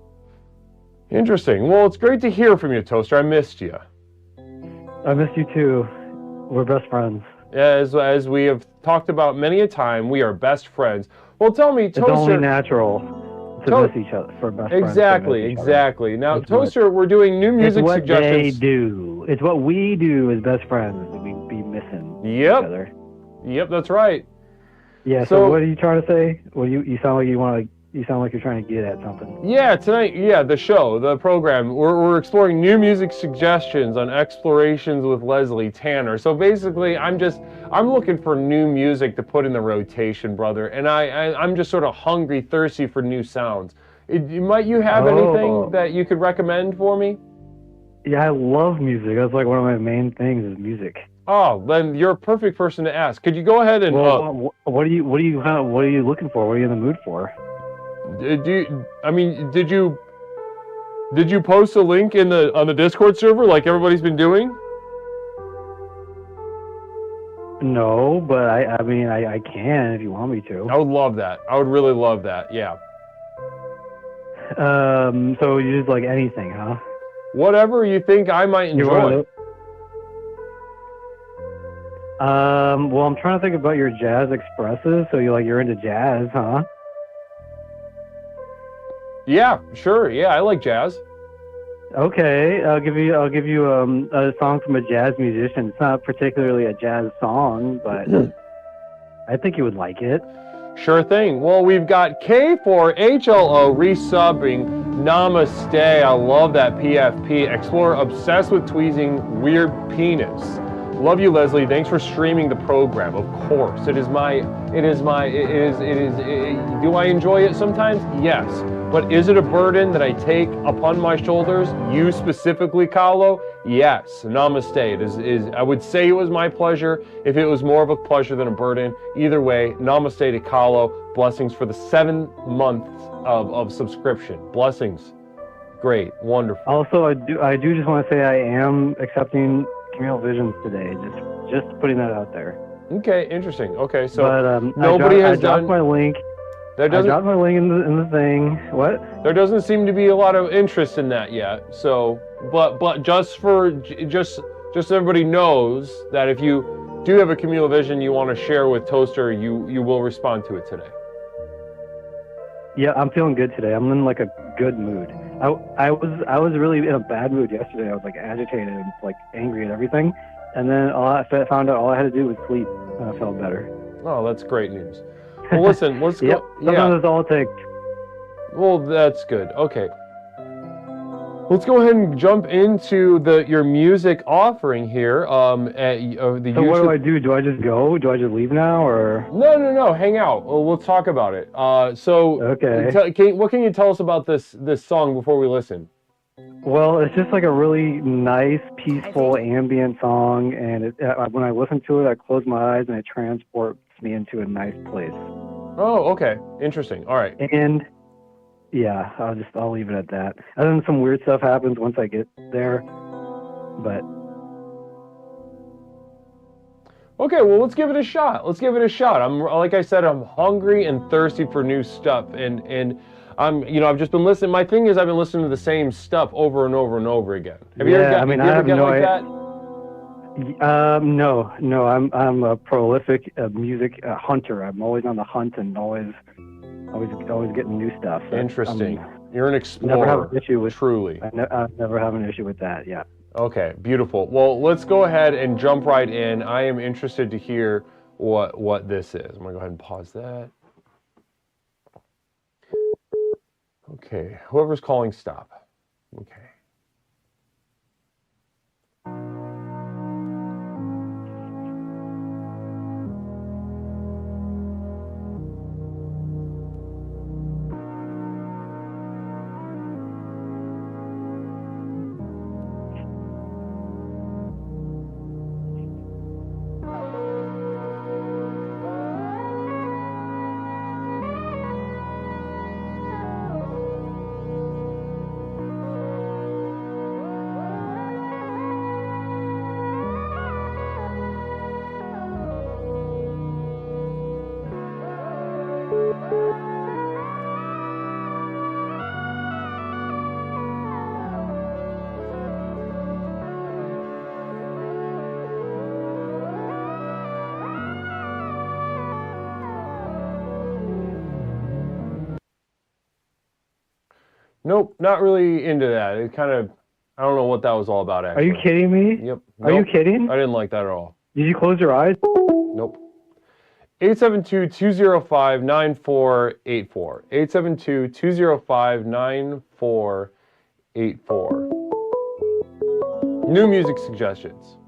Interesting. Well, it's great to hear from you, Toaster. I missed you. I missed you too. We're best friends. As we have talked about many a time, we are best friends. Well, tell me, Toaster. It's only natural to miss each other for best friends. Exactly. Now, Toaster, we're doing new music suggestions. It's what they do. It's what we do as best friends. We be missing each other. Yep, that's right. Yeah. So what are you trying to say? Well, you sound like you sound like you're trying to get at something. Yeah, tonight, the show, the program, we're exploring new music suggestions on Explorations with Leslie Tanner. So basically, I'm looking for new music to put in the rotation, brother, and I'm just sort of hungry, thirsty for new sounds. Might you have anything that you could recommend for me? Yeah, I love music. That's like one of my main things is music. Oh, then you're a perfect person to ask. Could you go ahead and? Well, what are you looking for? What are you in the mood for? Did you post a link on the Discord server like everybody's been doing? No, but I mean I can if you want me to. I would love that. I would really love that. Yeah. So you just like anything, huh? Whatever you think I might enjoy. Well, I'm trying to think about your jazz expresses. So you're into jazz, huh? Yeah, sure. Yeah, I like jazz. Okay, I'll give you a song from a jazz musician. It's not particularly a jazz song, but I think you would like it. Sure thing. Well, we've got K4HLO resubbing Namaste. I love that PFP. Explorer obsessed with tweezing weird penis. Love you, Leslie. Thanks for streaming the program. Of course. Do I enjoy it sometimes? Yes. But is it a burden that I take upon my shoulders? You specifically, Kahlo? Yes. Namaste. It is. I would say it was my pleasure if it was more of a pleasure than a burden. Either way, namaste to Kahlo. Blessings for the 7 months of subscription. Blessings. Great. Wonderful. Also, I do just want to say I am accepting communal visions today. Just putting that out there. Okay. Interesting. Okay. So but, nobody has done. I dropped my link. I dropped my link in the thing. What? There doesn't seem to be a lot of interest in that yet. So, but just so everybody knows that if you do have a communal vision you want to share with Toaster, you will respond to it today. Yeah, I'm feeling good today. I'm in like a good mood. I was really in a bad mood yesterday. I was like agitated and like angry at everything, and then I found out all I had to do was sleep, and I felt better. Oh, that's great news. Well, listen, let's go. Sometimes that's all it takes. Well, that's good. Okay. Let's go ahead and jump into your music offering here. At the So what do I do? Do I just go? Do I just leave now, or? No. Hang out. We'll talk about it. Okay. What can you tell us about this song before we listen? Well, it's just like a really nice, peaceful, ambient song, and when I listen to it, I close my eyes and it transports me into a nice place. Oh, okay. Interesting. All right. And yeah, I'll leave it at that. And then some weird stuff happens once I get there, but. Okay, well, let's give it a shot. Like I said, I'm hungry and thirsty for new stuff, and I've just been listening. My thing is, I've been listening to the same stuff over and over and over again. Have you ever get like that? No. I'm a prolific music hunter. I'm always on the hunt and always getting new stuff. So interesting. You're an explorer. Never have an issue with. Truly. I never have an issue with that. Yeah. Okay, beautiful. Well, let's go ahead and jump right in. I am interested to hear what this is. I'm gonna go ahead and pause that. Okay, whoever's calling, stop. Okay. Nope, not really into that. It kind of, I don't know what that was all about, actually. Are you kidding me? Yep. Are you kidding? I didn't like that at all. Did you close your eyes? Nope. 872-205-9484. 872-205-9484. New music suggestions.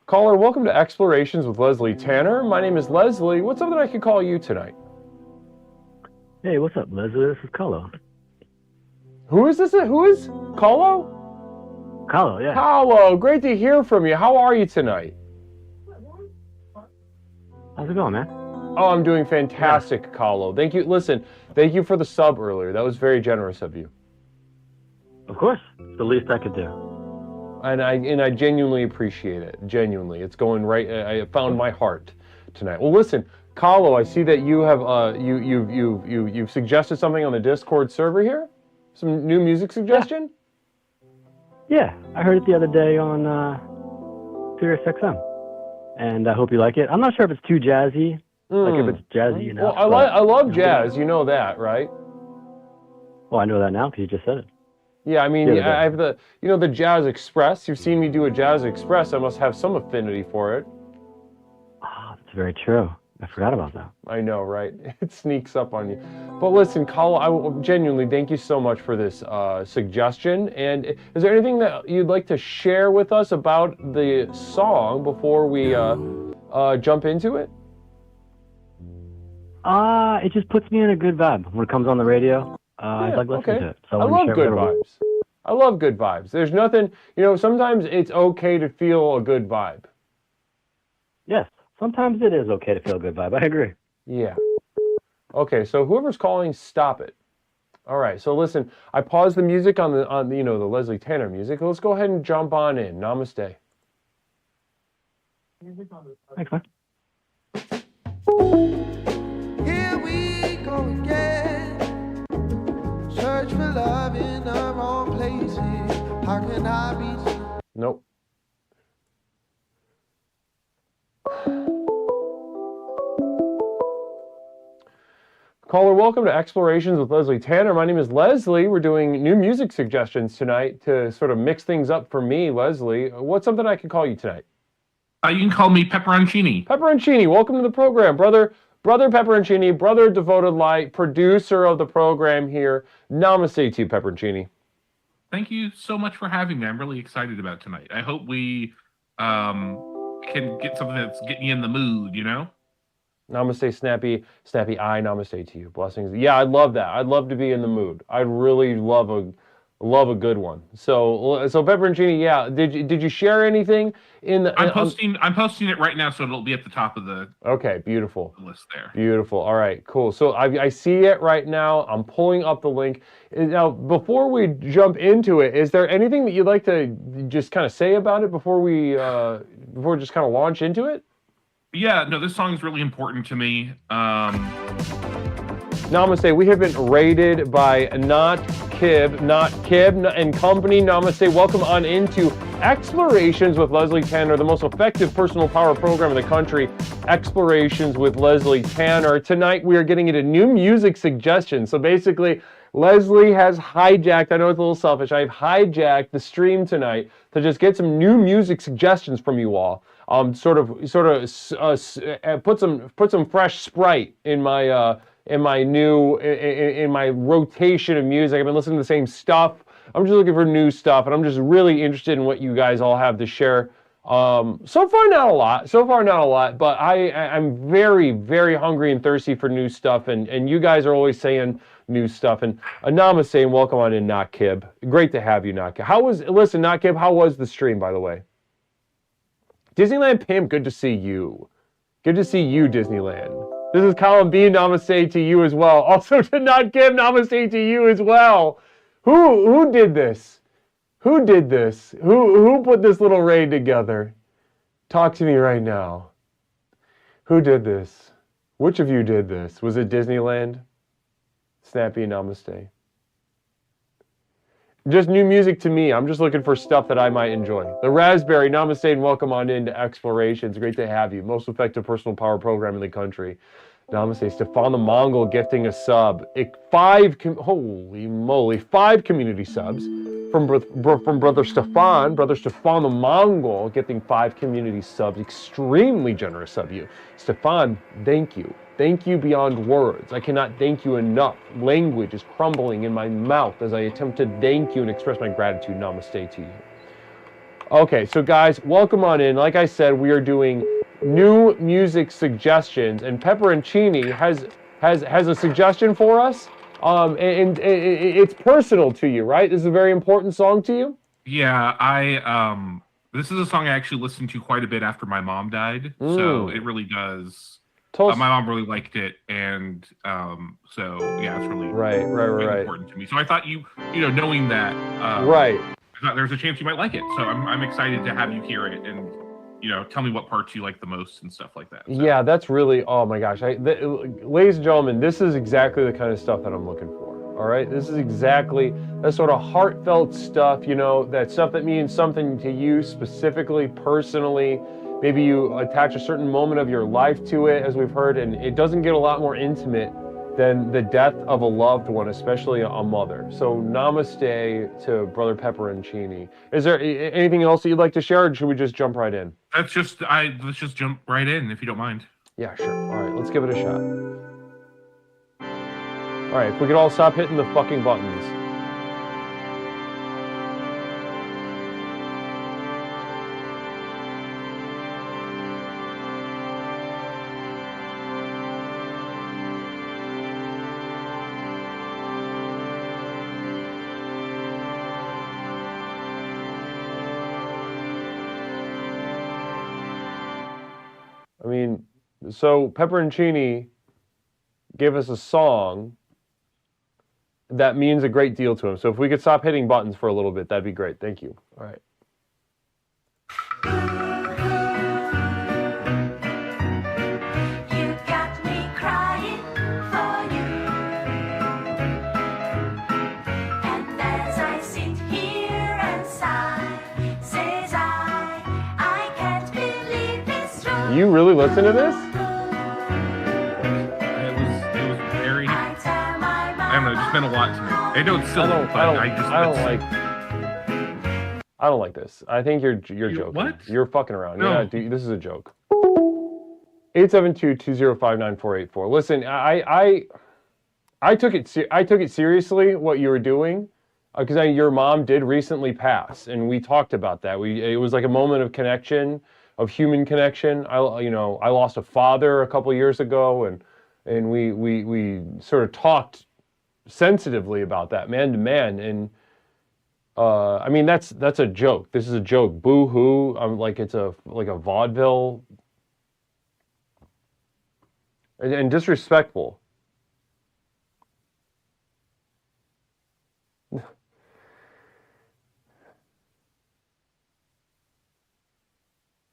Caller, welcome to Explorations with Leslie Tanner. My name is Leslie. What's something I could call you tonight? Hey, what's up, Leslie? This is Carlo. Who is this? Who is? Carlo? Carlo, yeah. Carlo, great to hear from you. How are you tonight? How's it going, man? Oh, I'm doing fantastic, Carlo. Thank you. Listen, thank you for the sub earlier. That was very generous of you. Of course. It's the least I could do. And I genuinely appreciate it. Genuinely. It's going right. I found my heart tonight. Well, listen, Carlo, I see that you have you've suggested something on the Discord server here. Some new music suggestion? Yeah, I heard it the other day on Sirius XM, and I hope you like it. I'm not sure if it's too jazzy, like if it's jazzy enough. Well, I love jazz. You know that, right? Well, I know that now because you just said it. Yeah, I mean, I have the the Jazz Express. You've seen me do a Jazz Express. I must have some affinity for it. Oh, that's very true. I forgot about that. I know, right? It sneaks up on you. But listen, Carlo, I genuinely thank you so much for this suggestion. And is there anything that you'd like to share with us about the song before we jump into it? It just puts me in a good vibe when it comes on the radio. I like listening to it. So I love good vibes. I love good vibes. There's nothing, sometimes it's okay to feel a good vibe. Yes. Sometimes it is okay to feel a good vibe. I agree. Yeah. Okay, so whoever's calling, stop it. All right, so listen, I paused the music on the Leslie Tanner music. Let's go ahead and jump on in. Namaste. Thanks, man. Here we go again. Search for love in the wrong places. How can I be? Nope. Caller, welcome to Explorations with Leslie Tanner. My name is Leslie. We're doing new music suggestions tonight to sort of mix things up for me, Leslie. What's something I can call you tonight? You can call me Pepperoncini. Pepperoncini, welcome to the program. Brother Pepperoncini, brother Devoted Light, producer of the program here. Namaste to you, Pepperoncini. Thank you so much for having me. I'm really excited about tonight. I hope we can get something that's getting you in the mood, Namaste, Snappy Eye, namaste to you. Blessings. Yeah, I'd love that. I'd love to be in the mood. I'd really love a good one. So Pepperoncini, yeah. Did you share anything in the? I'm posting it right now, so it'll be at the top of the. Okay, beautiful. List there. Beautiful. All right, cool. So I see it right now. I'm pulling up the link. Now, before we jump into it, is there anything that you'd like to just kind of say about it before we just kind of launch into it? Yeah, no, this song is really important to me. Namaste. We have been raided by Not Kib and company. Namaste. Welcome on into Explorations with Leslie Tanner, the most effective personal power program in the country. Explorations with Leslie Tanner. Tonight we are getting into new music suggestions. So basically, Leslie has hijacked, I know it's a little selfish, I've hijacked the stream tonight to just get some new music suggestions from you all. Put some fresh Sprite in my rotation of music. I've been listening to the same stuff. I'm just looking for new stuff, and I'm just really interested in what you guys all have to share. So far not a lot, but I'm very, very hungry and thirsty for new stuff, and you guys are always saying new stuff. And namaste and welcome on in, Not Kib. Great to have you, Not Kib. Not Kib, how was the stream, by the way? Disneyland Pimp, good to see you. Good to see you, Disneyland. This is Colin B. Namaste to you as well. Also to Not Kib, namaste to you as well. Who did this? Who did this? Who put this little raid together? Talk to me right now. Who did this? Which of you did this? Was it Disneyland? Snappy Namaste. Just new music to me. I'm just looking for stuff that I might enjoy. The Raspberry, Namaste, and welcome on into Explorations. Great to have you. Most effective personal power program in the country. Namaste. Stefan the Mongol gifting a sub. Holy moly, 5 community subs from Brother Stefan. Brother Stefan the Mongol gifting 5 community subs. Extremely generous of you. Stefan, thank you. Thank you beyond words. I cannot thank you enough. Language is crumbling in my mouth as I attempt to thank you and express my gratitude. Namaste to you. Okay, so guys, welcome on in. Like I said, we are doing new music suggestions, and Pepperoncini has a suggestion for us. And it's personal to you, right? This is a very important song to you. Yeah, this is a song I actually listened to quite a bit after my mom died, so it really does. My mom really liked it, and so yeah, it's really really important to me. So I thought you know, knowing that, I thought there's a chance you might like it. So I'm excited to have you hear it and, you know, tell me what parts you like the most and stuff like that. So. Yeah, that's really, oh my gosh. Ladies and gentlemen, this is exactly the kind of stuff that I'm looking for. All right, this is exactly that sort of heartfelt stuff, you know, that stuff that means something to you specifically, personally. Maybe you attach a certain moment of your life to it, as we've heard, and it doesn't get a lot more intimate than the death of a loved one, especially a mother. So namaste to Brother Pepperoncini. Is there anything else that you'd like to share, or should we just jump right in? Let's just jump right in, if you don't mind. Yeah, sure. All right, let's give it a shot. All right, if we could all stop hitting the fucking buttons. I mean, so Pepperoncini gave us a song that means a great deal to him. So if we could stop hitting buttons for a little bit, that'd be great. Thank you. All right. You got me crying for you. And as I sit here and sigh, says I can't believe it's true. You really listen to this? It was very. I don't know. It just meant a lot to me. I know it's silly, but I don't like this. I think you're joking. What? You're fucking around. No. Yeah, dude, this is a joke. 872-205-9484. Listen, I took it seriously what you were doing, because your mom did recently pass, and we talked about that. It was like a moment of connection, of human connection. I lost a father a couple years ago, and we sort of talked sensitively about that, man to man, and I mean that's a joke. This is a joke. Boo hoo. Like it's like a vaudeville and disrespectful.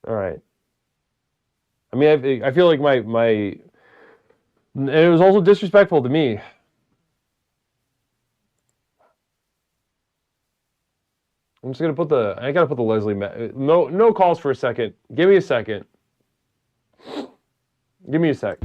All right. I mean, I feel like and it was also disrespectful to me. I'm just gonna I gotta put the Leslie, no calls for a second. Give me a second. Give me a sec.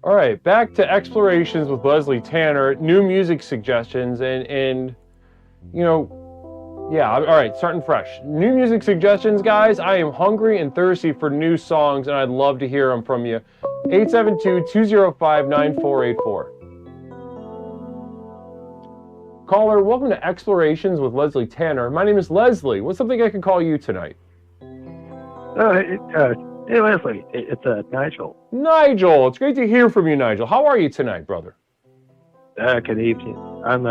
All right, back to Explorations with Leslie Tanner, new music suggestions, and you know, yeah, all right, starting fresh. New music suggestions, guys. I am hungry and thirsty for new songs, and I'd love to hear them from you. 872-205-9484. Caller, welcome to Explorations with Leslie Tanner. My name is Leslie. What's something I can call you tonight? Hey, Leslie. It's Nigel. Nigel, it's great to hear from you, Nigel. How are you tonight, brother? Good evening. I'm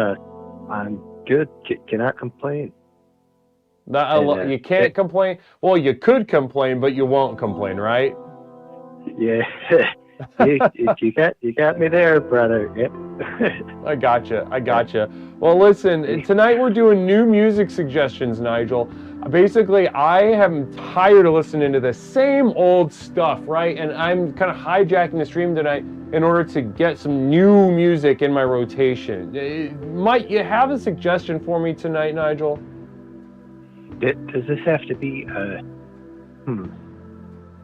good. Cannot complain. You can't complain? Well, you could complain, but you won't complain, right? Yeah. you got me there, brother. Yep. I gotcha. Well, listen, tonight we're doing new music suggestions, Nigel. Basically, I am tired of listening to the same old stuff, right? And I'm kind of hijacking the stream tonight in order to get some new music in my rotation. Might you have a suggestion for me tonight, Nigel? Does this have to be,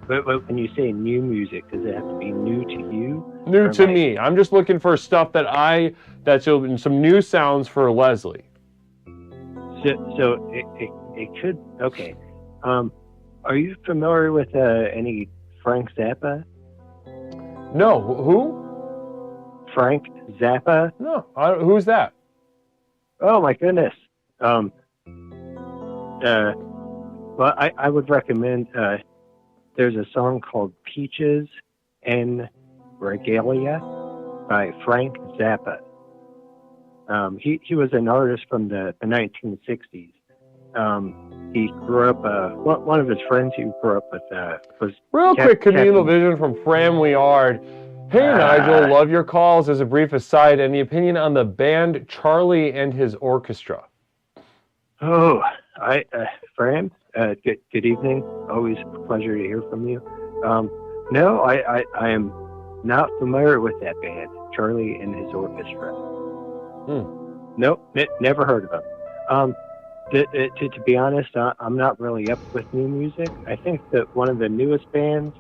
But when you say new music, does it have to be new to you? New to me. I'm just looking for stuff that's some new sounds for Leslie. So it could, okay. Are you familiar with any Frank Zappa? No. Who? Frank Zappa? No. Who's that? Oh my goodness. Well, I would recommend, there's a song called Peaches and Regalia by Frank Zappa. He was an artist from the 1960s. He grew up, one of his friends he grew up with was... Real quick communal vision from Fram Weard. Hey Nigel, love your calls. As a brief aside, any opinion on the band Charlie and his orchestra? Oh, Fram, good evening. Always a pleasure to hear from you. No, I am not familiar with that band, Charlie and his orchestra. Nope, never heard of them. To be honest, I'm not really up with new music. I think that one of the newest bands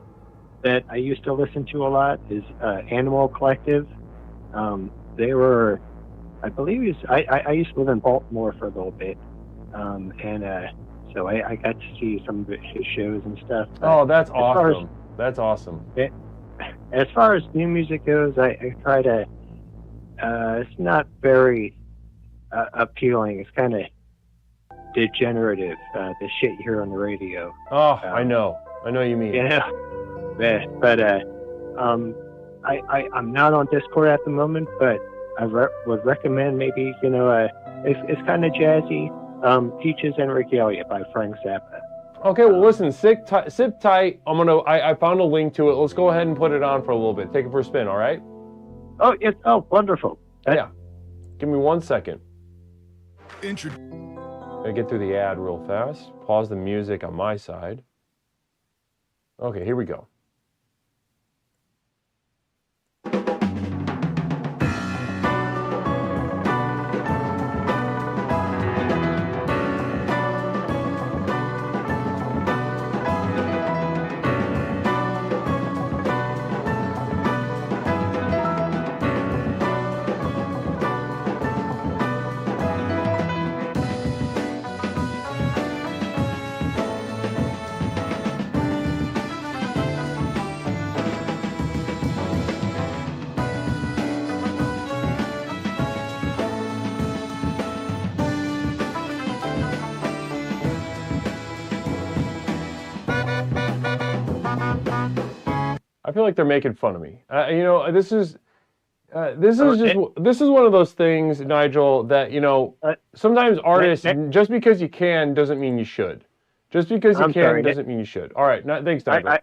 that I used to listen to a lot is Animal Collective. They were, I believe, I used to live in Baltimore for a little bit, so I got to see some of his shows and stuff. Oh, that's awesome. That's awesome. As far as new music goes, I try to, it's not very appealing. It's kind of degenerative, the shit you hear on the radio. Oh, I know you mean. Yeah, but I'm not on Discord at the moment, but I would recommend maybe, it's kind of jazzy, Peaches and Regalia by Frank Zappa. Okay, well listen, sit tight. I found a link to it. Let's go ahead and put it on for a little bit. Take it for a spin, all right? Oh, yes. Oh, wonderful. Yeah. Give me 1 second. Gotta get through the ad real fast. Pause the music on my side. Okay, here we go. I feel like they're making fun of me. This is one of those things, Nigel, that sometimes artists, just because you can doesn't mean you should. Just because you can doesn't mean you should. All right, thanks, Nigel.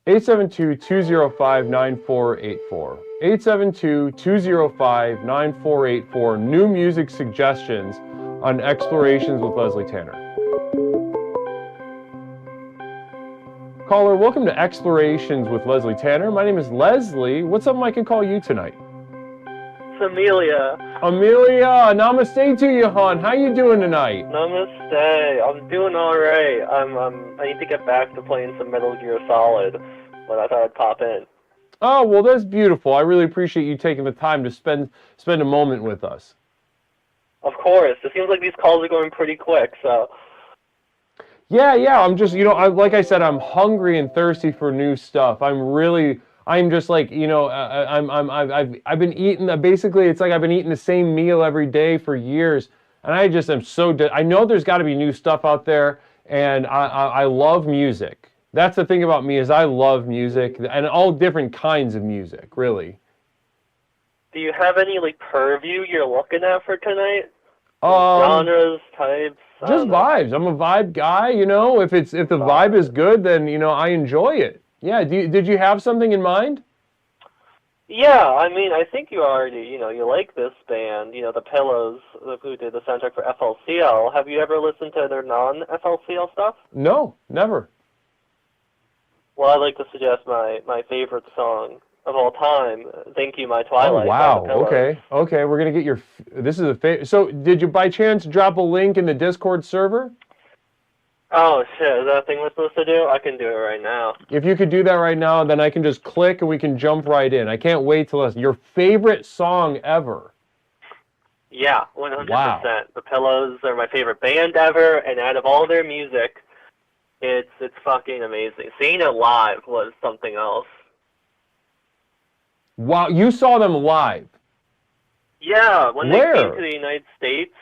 872-205-9484. 872-205-9484. New music suggestions on Explorations with Leslie Tanner. Caller, welcome to Explorations with Leslie Tanner. My name is Leslie. What's up, I can call you tonight? It's Amelia. Amelia, namaste to you, hon. How you doing tonight? Namaste. I'm doing all right. I need to get back to playing some Metal Gear Solid, but I thought I'd pop in. Oh, well, that's beautiful. I really appreciate you taking the time to spend a moment with us. Of course. It seems like these calls are going pretty quick, so. Yeah. I'm just, like I said, I'm hungry and thirsty for new stuff. I'm just like, I've been eating. Basically, it's like I've been eating the same meal every day for years, and I just am I know there's got to be new stuff out there, and I love music. That's the thing about me is I love music and all different kinds of music, really. Do you have any like purview you're looking at for tonight? Genres, types? Just vibes. I'm a vibe guy, If the vibe is good, then I enjoy it. Yeah. Did you have something in mind? Yeah, I mean, I think you already, you like this band, the Pillows, who did the soundtrack for FLCL. Have you ever listened to their non-FLCL stuff? No, never. Well, I'd like to suggest my favorite song of all time, Thank You, My Twilight. Oh, wow. Okay. We're going to get this is a favorite. So, did you by chance drop a link in the Discord server? Oh, shit. Is that a thing we're supposed to do? I can do it right now. If you could do that right now, then I can just click and we can jump right in. I can't wait to listen. Your favorite song ever? Yeah, 100%. Wow. The Pillows are my favorite band ever, and out of all their music, it's fucking amazing. Seeing it live was something else. Wow, you saw them live? Yeah, when Where? they came to the United States,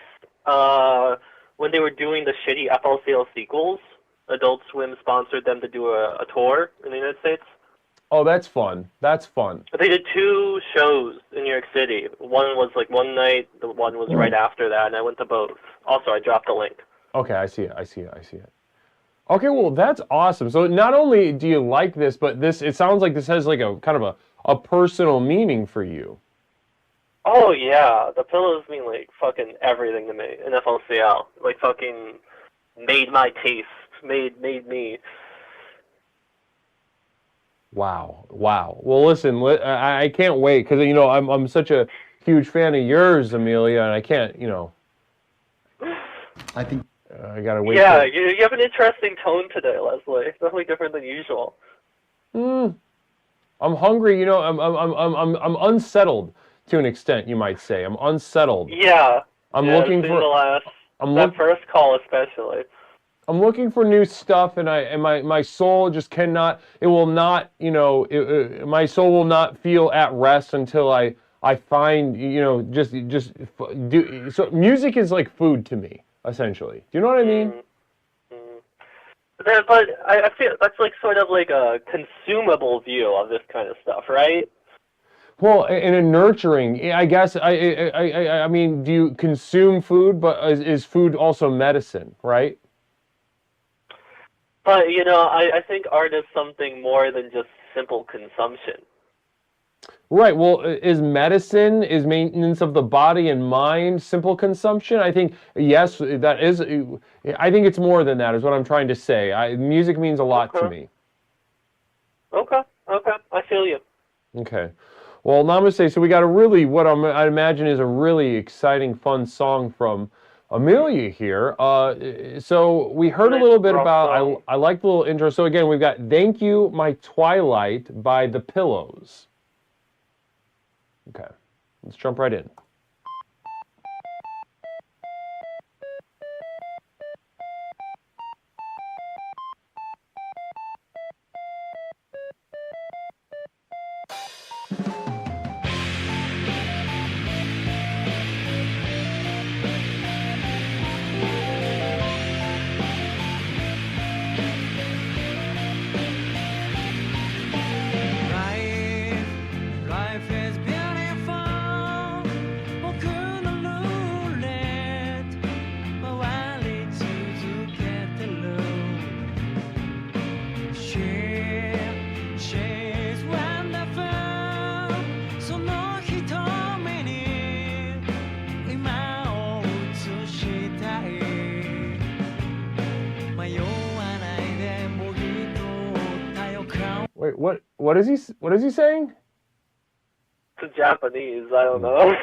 when they were doing the shitty FLCL sequels, Adult Swim sponsored them to do a tour in the United States. Oh, that's fun. That's fun. But they did 2 shows in New York City. One was like one night, the one was right after that, and I went to both. Also, I dropped a link. Okay, I see it. Okay, well, that's awesome. So not only do you like this, but it sounds like this has like a kind of a personal meaning for you. Oh, yeah. The Pillows mean, like, fucking everything to me in FLCL. Like, fucking made my taste. Made me. Wow. Well, listen, I can't wait, because, I'm such a huge fan of yours, Amelia, and I can't, I think I gotta wait. Yeah, you have an interesting tone today, Leslie. It's definitely different than usual. I'm hungry, I'm unsettled to an extent, you might say. I'm unsettled. Yeah. I'm looking for that first call especially. I'm looking for new stuff, and my soul just cannot. It will not. My soul will not feel at rest until I find. Just do. So music is like food to me, essentially. Do you know what I mean? But I feel that's like sort of like a consumable view of this kind of stuff, right? Well, in a nurturing, I guess. I mean, do you consume food? But is food also medicine, right? But, I think art is something more than just simple consumption. Right. Well, is medicine, is maintenance of the body and mind simple consumption? I think, yes, that is. I think it's more than that, is what I'm trying to say. Music means a lot to me. Okay. I feel you. Okay. Well, namaste. So we got what I imagine is a really exciting, fun song from Amelia here. So we heard a little bit about, I like the little intro. So again, we've got Thank You, My Twilight by The Pillows. Okay, let's jump right in. Wait, what is he saying? It's Japanese, I don't know.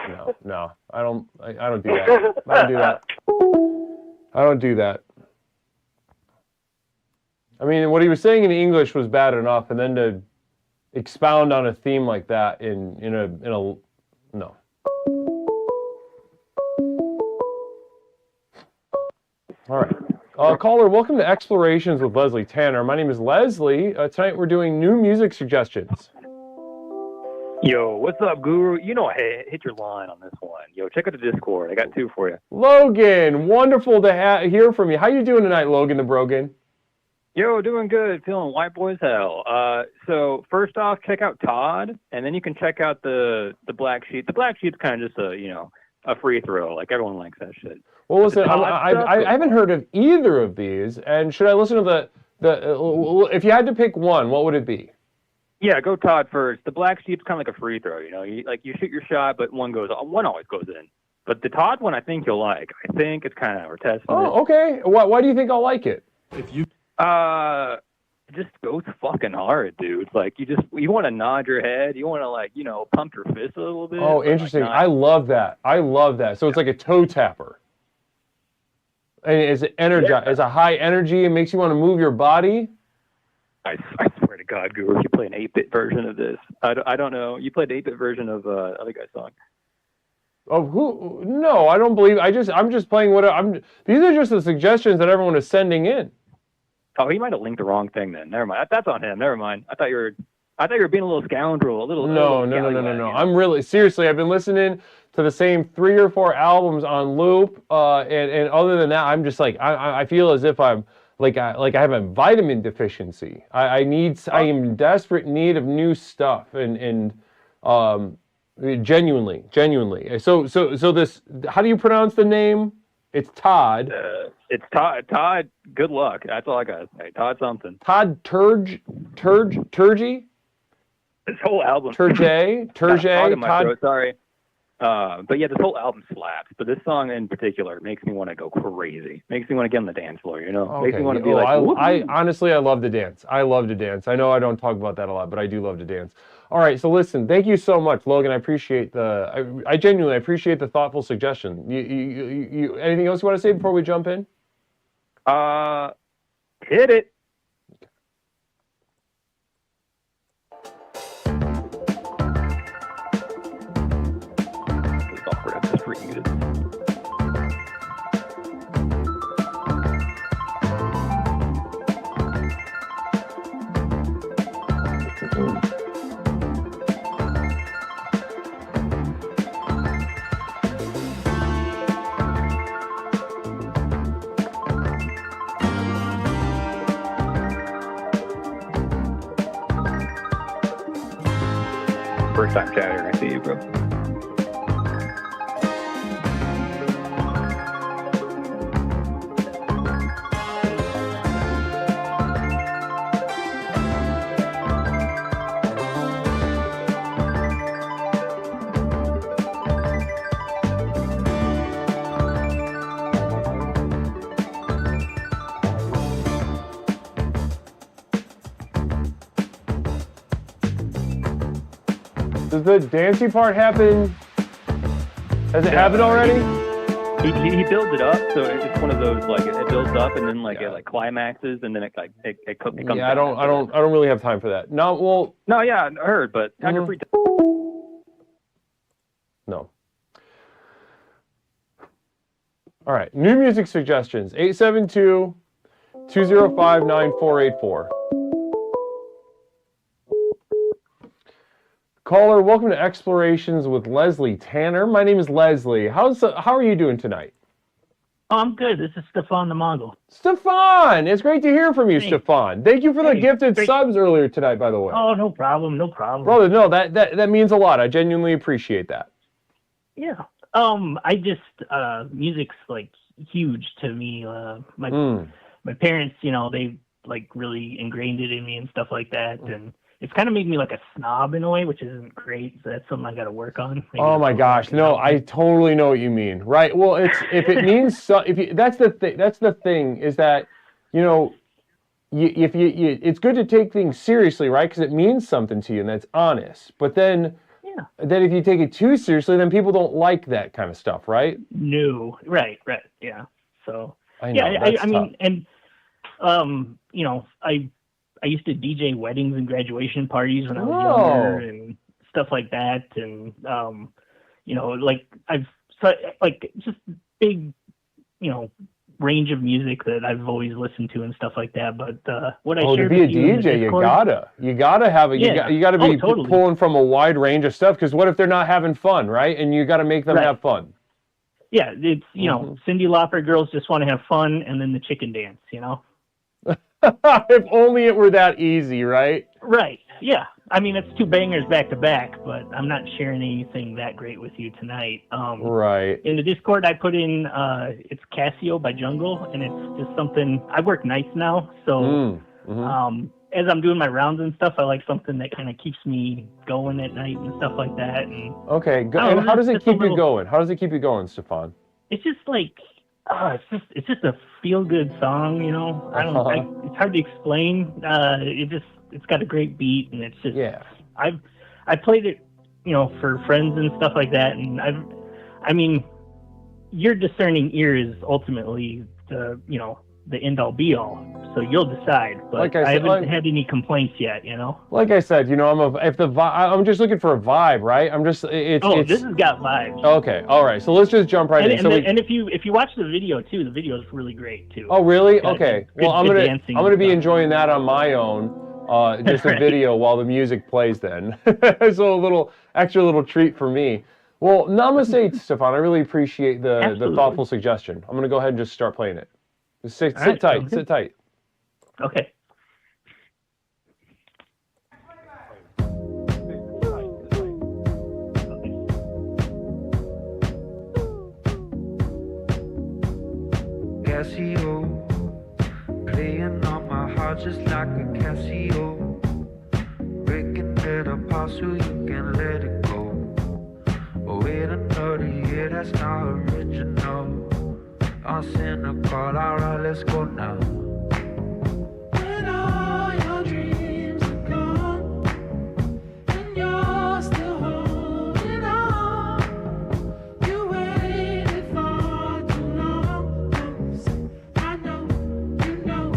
No, I don't do that. I don't do that. I mean, what he was saying in English was bad enough, and then to expound on a theme like that in a no. All right. Caller, welcome to Explorations with Leslie Tanner. My name is Leslie. Tonight we're doing new music suggestions. Yo, what's up, Guru? You know I hit your line on this one. Yo, check out the Discord. I got 2 for you. Logan, wonderful to hear from you. How you doing tonight, Logan the Brogan? Yo, doing good. Feeling white boy as hell. So first off, check out Todd, and then you can check out the Black Sheep. The Black Sheep's kind of just a free throw. Like, everyone likes that shit. Well, listen, I haven't heard of either of these, and should I listen to if you had to pick one, what would it be? Yeah, go Todd first. The Black Sheep's kind of like a free throw, you shoot your shot, but one always goes in. But the Todd one, I think you'll like. I think it's kind of, we're testing it. Okay. Why do you think I'll like it? It just goes fucking hard, dude. Like, you want to nod your head, you want to pump your fist a little bit. Oh, interesting. I love that. So it's like a toe tapper. And it's energized. It's a high energy. It makes you want to move your body. I swear to God, Guru, you play an 8-bit version of this. I don't know. You played the 8-bit version of other guy's song. Of who? No, I don't believe. I'm just playing these are just the suggestions that everyone is sending in. Oh, he might have linked the wrong thing then. Never mind. That's on him. Never mind. I thought you were being a little scoundrel. No. I'm really seriously. I've been listening to the same 3 or 4 albums on loop, and other than that, I'm just like I feel as if I'm like I have a vitamin deficiency. I am in desperate need of new stuff, and genuinely. So this. How do you pronounce the name? It's Todd. It's Todd. Todd, good luck. That's all I got to say. Todd something. Todd Turgy? This whole album. Turge? Todd. Sorry. But yeah, this whole album slaps. But this song in particular makes me want to go crazy. Makes me want to get on the dance floor, Okay. Makes me want to be I honestly, I love to dance. I know I don't talk about that a lot, but I do love to dance. All right, so listen, thank you so much, Logan. I appreciate I genuinely appreciate the thoughtful suggestion. You anything else you want to say before we jump in? Hit it. It's awkward. I'm just remuted. First time chatter, I see you, bro. Does the dancing part happen? Has it happened already? He builds it up, so it's one of those it builds up and then it climaxes and then it comes. Yeah, I don't really have time for that. No, yeah, I heard, but on your free time. No. All right, new music suggestions 872-205-9484. Caller, welcome to Explorations with Leslie Tanner. My name is Leslie. How are you doing tonight? Oh, I'm good. This is Stefan the Mongol. Stefan! It's great to hear from you, Stefan. Thank you for the gifted subs earlier tonight, by the way. Oh, no problem. Brother, no, that means a lot. I genuinely appreciate that. Yeah. I just, music's huge to me. My parents, they really ingrained it in me and stuff like that. And it's kind of made me like a snob in a way, which isn't great. So that's something I got to work on. Oh my gosh, no, I totally know what you mean. Right? Well, if it means that's the thing is that it's good to take things seriously, right? Because it means something to you and that's honest. But then if you take it too seriously, then people don't like that kind of stuff, right? No, right, yeah. So I know, I mean, and I used to DJ weddings and graduation parties when I was younger and stuff like that. And, you know, like just big, you know, range of music that I've always listened to and stuff like that. But what I shared to be a with you in the DJ, Discord, you gotta have it. Yeah. You gotta be Totally. pulling from a wide range of stuff. Because what if they're not having fun, right? And you got to make them Right. have fun. Yeah, it's, you know, Cyndi Lauper, Girls Just Want to Have Fun, and then the chicken dance, you know? If only it were that easy, right? Right, yeah. I mean, it's two bangers back to back, but I'm not sharing anything that great with you tonight. Right. In the Discord, I put in, it's Casio by Jungle, and it's just something, I work nights now, so as I'm doing my rounds and stuff, I like something that kind of keeps me going at night and stuff like that. And Okay, good. And how does it keep you going? How does it keep you going, Stefan? it's just like, it's just a feel good song, you know. It's hard to explain. It's got a great beat, and it's just I played it, you know, for friends and stuff like that, and I mean, your discerning ear is ultimately the, you know, the end all be all. So you'll decide. But Like I said, I haven't had any complaints yet, you know. Like I said, you know, I'm just looking for a vibe, right? This has got vibes. Okay, all right. So let's just jump right in. And if you watch the video too, the video is really great too. Oh, really? It's got Okay. good- Well, I'm good gonna dancing be and stuff. enjoying that on my own, just a Right. video while the music plays. Then, so a extra little treat for me. Well, namaste, Stefan. I really appreciate the thoughtful suggestion. I'm gonna go ahead and just start playing it. Just sit right, tight. sounds Sit good. tight. Okay. Casio, playing on my heart just like a Casio, breaking it apart so you can let it go. Oh, wait another year, that's not original. I'm cynical, alright, let's go now. When all your dreams are gone, and you're still holding on, you waited for too long. I know, you know,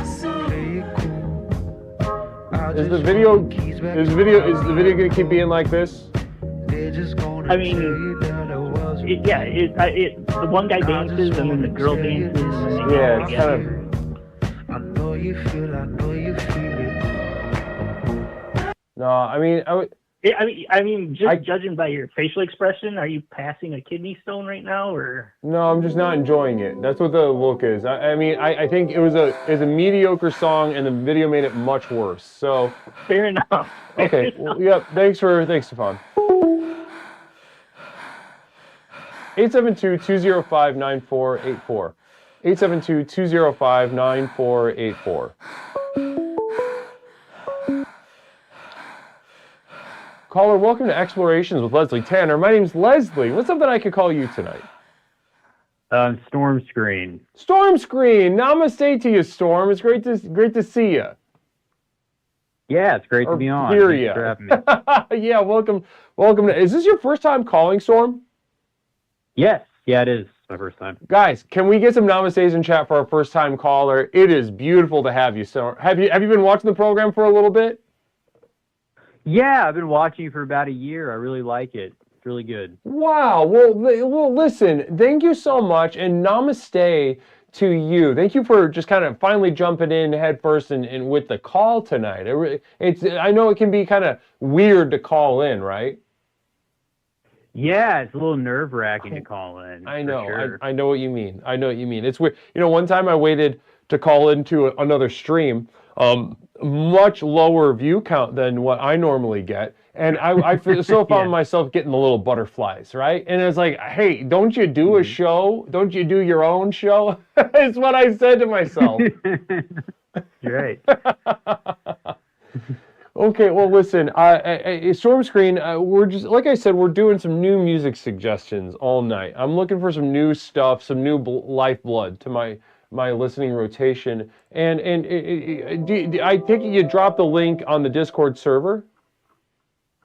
so play it cool. Is the video gonna keep being like this? I mean, the one guy dances and then the girl dances. And they Yeah, dance it's together. kind of. I know you feel it. No, I mean, I mean, just judging by your facial expression, are you passing a kidney stone right now, or? No, I'm just not enjoying it. That's what the look is. I mean, I think it was a mediocre song, and the video made it much worse. So. Fair enough. Okay. Well, yep. Thanks, Stefan. 872-205-9484. 872-205-9484. Caller, welcome to Explorations with Leslie Tanner. My name's Leslie. What's up that I could call you tonight? Storm Screen. Storm Screen. Namaste to you, Storm. It's great to see you. Yeah, it's great to be on. Hear Thanks ya. for having me. Yeah, welcome. Is this your first time calling, Storm? Yes. Yeah, it is my first time. Guys, can we get some namaste in chat for our first time caller? It is beautiful to have you. So, have you been watching the program for a little bit? Yeah, I've been watching for about a year. I really like it. It's really good. Wow. Well, listen. Thank you so much, and namaste to you. Thank you for just kind of finally jumping in head first and with the call tonight. I know it can be kind of weird to call in, right? Yeah, it's a little nerve-wracking to call in. I know. For sure. I know what you mean. It's weird. You know, one time I waited to call into another stream, much lower view count than what I normally get, and I found myself getting the little butterflies, right? And it's like, hey, don't you do a show? Don't you do your own show? It's what I said to myself. You're right. Okay, well, listen, Storm Screen, we're just, like I said, we're doing some new music suggestions all night. I'm looking for some new stuff, some new lifeblood to my listening rotation. And I think you dropped the link on the Discord server?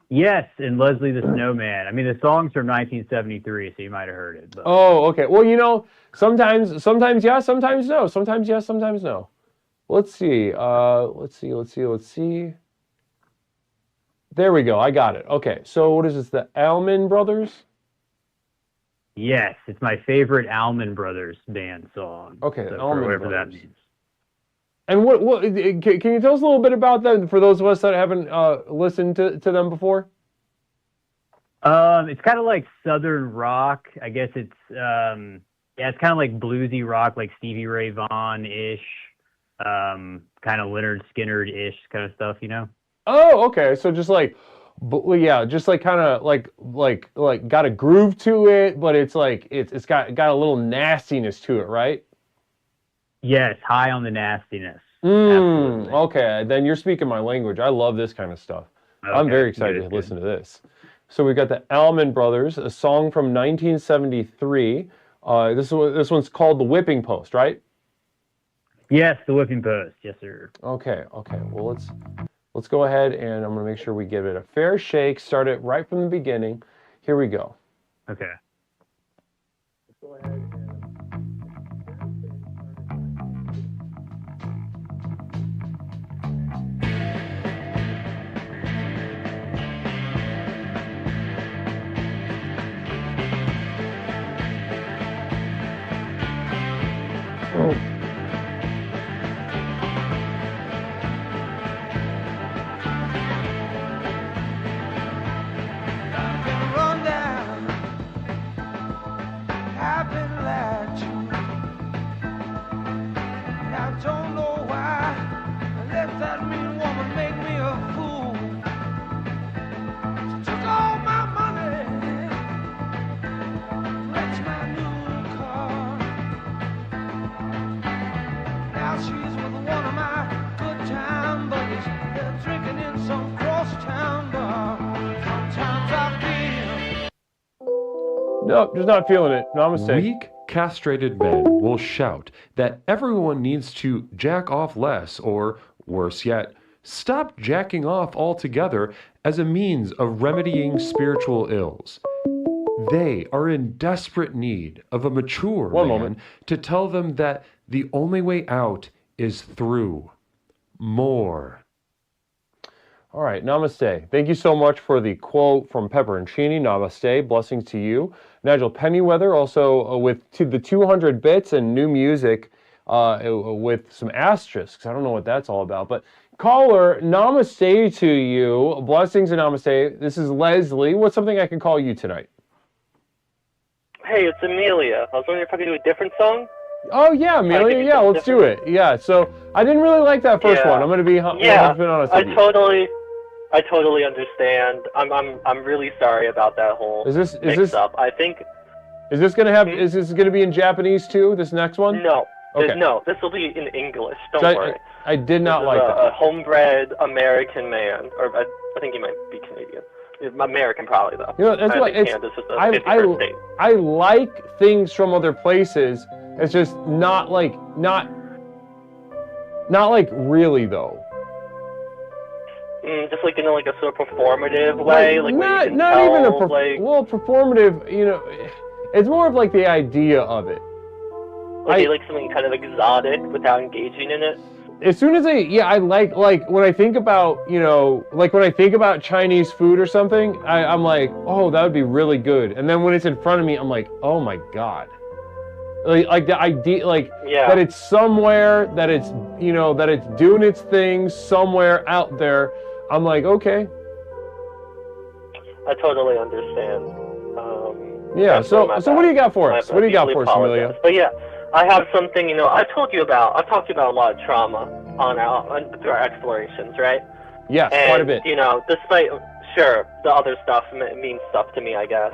Yes, and Leslie the Snowman. I mean, the song's from 1973, so you might have heard it. But. Oh, okay. Well, you know, sometimes yes, sometimes no. Sometimes yes, sometimes no. Let's see. Let's see. There we go. I got it. Okay. So what is this? The Allman Brothers? Yes, it's my favorite Allman Brothers band song. Okay, so Allman whatever Brothers. that means. And what can you tell us a little bit about them for those of us that haven't listened to them before? It's kind of like Southern rock. I guess it's it's kind of like bluesy rock, like Stevie Ray Vaughan-ish, kind of Leonard Skinner-ish kind of stuff, you know? Oh, okay. So just like, just like kind of like got a groove to it, but it's like it's got a little nastiness to it, right? Yes, high on the nastiness. Okay, then you're speaking my language. I love this kind of stuff. Okay, I'm very excited to listen to this. So we've got the Allman Brothers, a song from 1973. This one's called "The Whipping Post," right? Yes, The Whipping Post. Yes, sir. Okay. Well, let's go ahead and I'm gonna make sure we give it a fair shake. Start it right from the beginning. Here we go. Okay. Let's go ahead and. Nope, just not feeling it. Namaste. Weak, castrated men will shout that everyone needs to jack off less, or worse yet, stop jacking off altogether as a means of remedying spiritual ills. They are in desperate need of a mature man to tell them that the only way out is through more. All right, namaste. Thank you so much for the quote from Pepperoncini. Namaste. Blessings to you. Nigel Pennyweather, also with the 200 bits and new music with some asterisks. I don't know what that's all about. But caller, namaste to you. Blessings and namaste. This is Leslie. What's something I can call you tonight? Hey, it's Amelia. I was wondering if I could do a different song? Oh, yeah, Amelia. Yeah, let's do it. Yeah, so I didn't really like that first one. I'm going to be 100% honest with you. I totally understand. I'm really sorry about that whole mix-up. I think. Is this gonna have? Is this gonna be in Japanese too? This next one? No. Okay. No. This will be in English. Don't worry. I did not like that. A homebred American man, or I think he might be Canadian. American probably though. You know, that's why Canada's just a 51st state. I like things from other places. It's just not not really though. Just like in like a sort of performative way, like not even performative. You know, it's more of like the idea of it. Like like something kind of exotic without engaging in it. As soon as I like when I think about when I think about Chinese food or something, I'm like, oh, that would be really good. And then when it's in front of me, I'm like, oh my god. Like the idea, that it's somewhere, that it's that it's doing its thing somewhere out there. I'm like, okay. I totally understand. Yeah. So what do you got for us? What do you got for us, Amelia? But yeah, I have something. I've talked to you about a lot of trauma through our explorations, right? Yes, and, quite a bit. Despite the other stuff means stuff to me, I guess.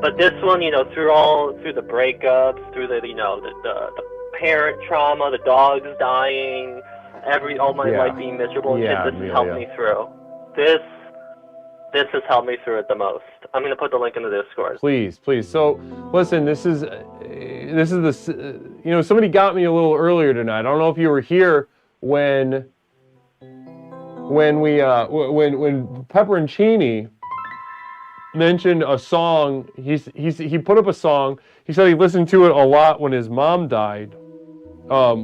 But this one, through the breakups, through the parent trauma, the dogs dying, all my life being miserable, this has helped me through. This has helped me through it the most. I'm gonna put the link in the Discord. Please. So listen, this is somebody got me a little earlier tonight. I don't know if you were here when Pepperoncini mentioned a song. He put up a song. He said he listened to it a lot when his mom died,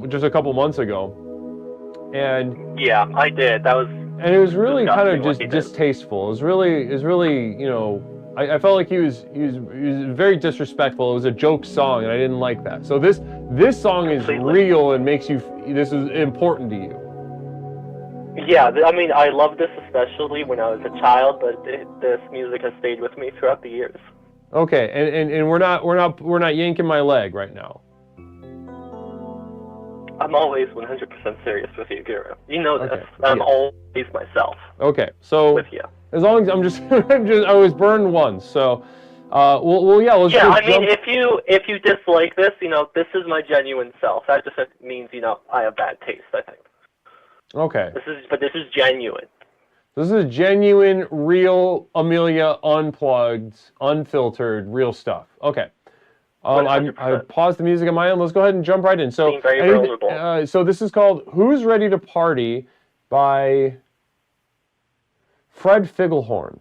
just a couple months ago. And yeah, I did. That was. And it was really kind of just distasteful. It was really, you know, I felt like he was very disrespectful. It was a joke song, and I didn't like that. So this song is real and makes you. This is important to you. Yeah, I mean, I love this especially when I was a child, but this music has stayed with me throughout the years. Okay, and we're not yanking my leg right now. I'm always 100% serious with you, Guru. You know this. I'm always myself. Okay, so with you. As long as I'm just, I was burned once, so, yeah, let's. Yeah, just I mean, jump. if you dislike this, you know, this is my genuine self. That just means, you know, I have bad taste, I think. Okay. This is genuine. This is genuine, real Amelia, unplugged, unfiltered, real stuff. Okay. I paused the music on my end. Let's go ahead and jump right in. So, Being very vulnerable. So this is called "Who's Ready to Party" by Fred Figglehorn.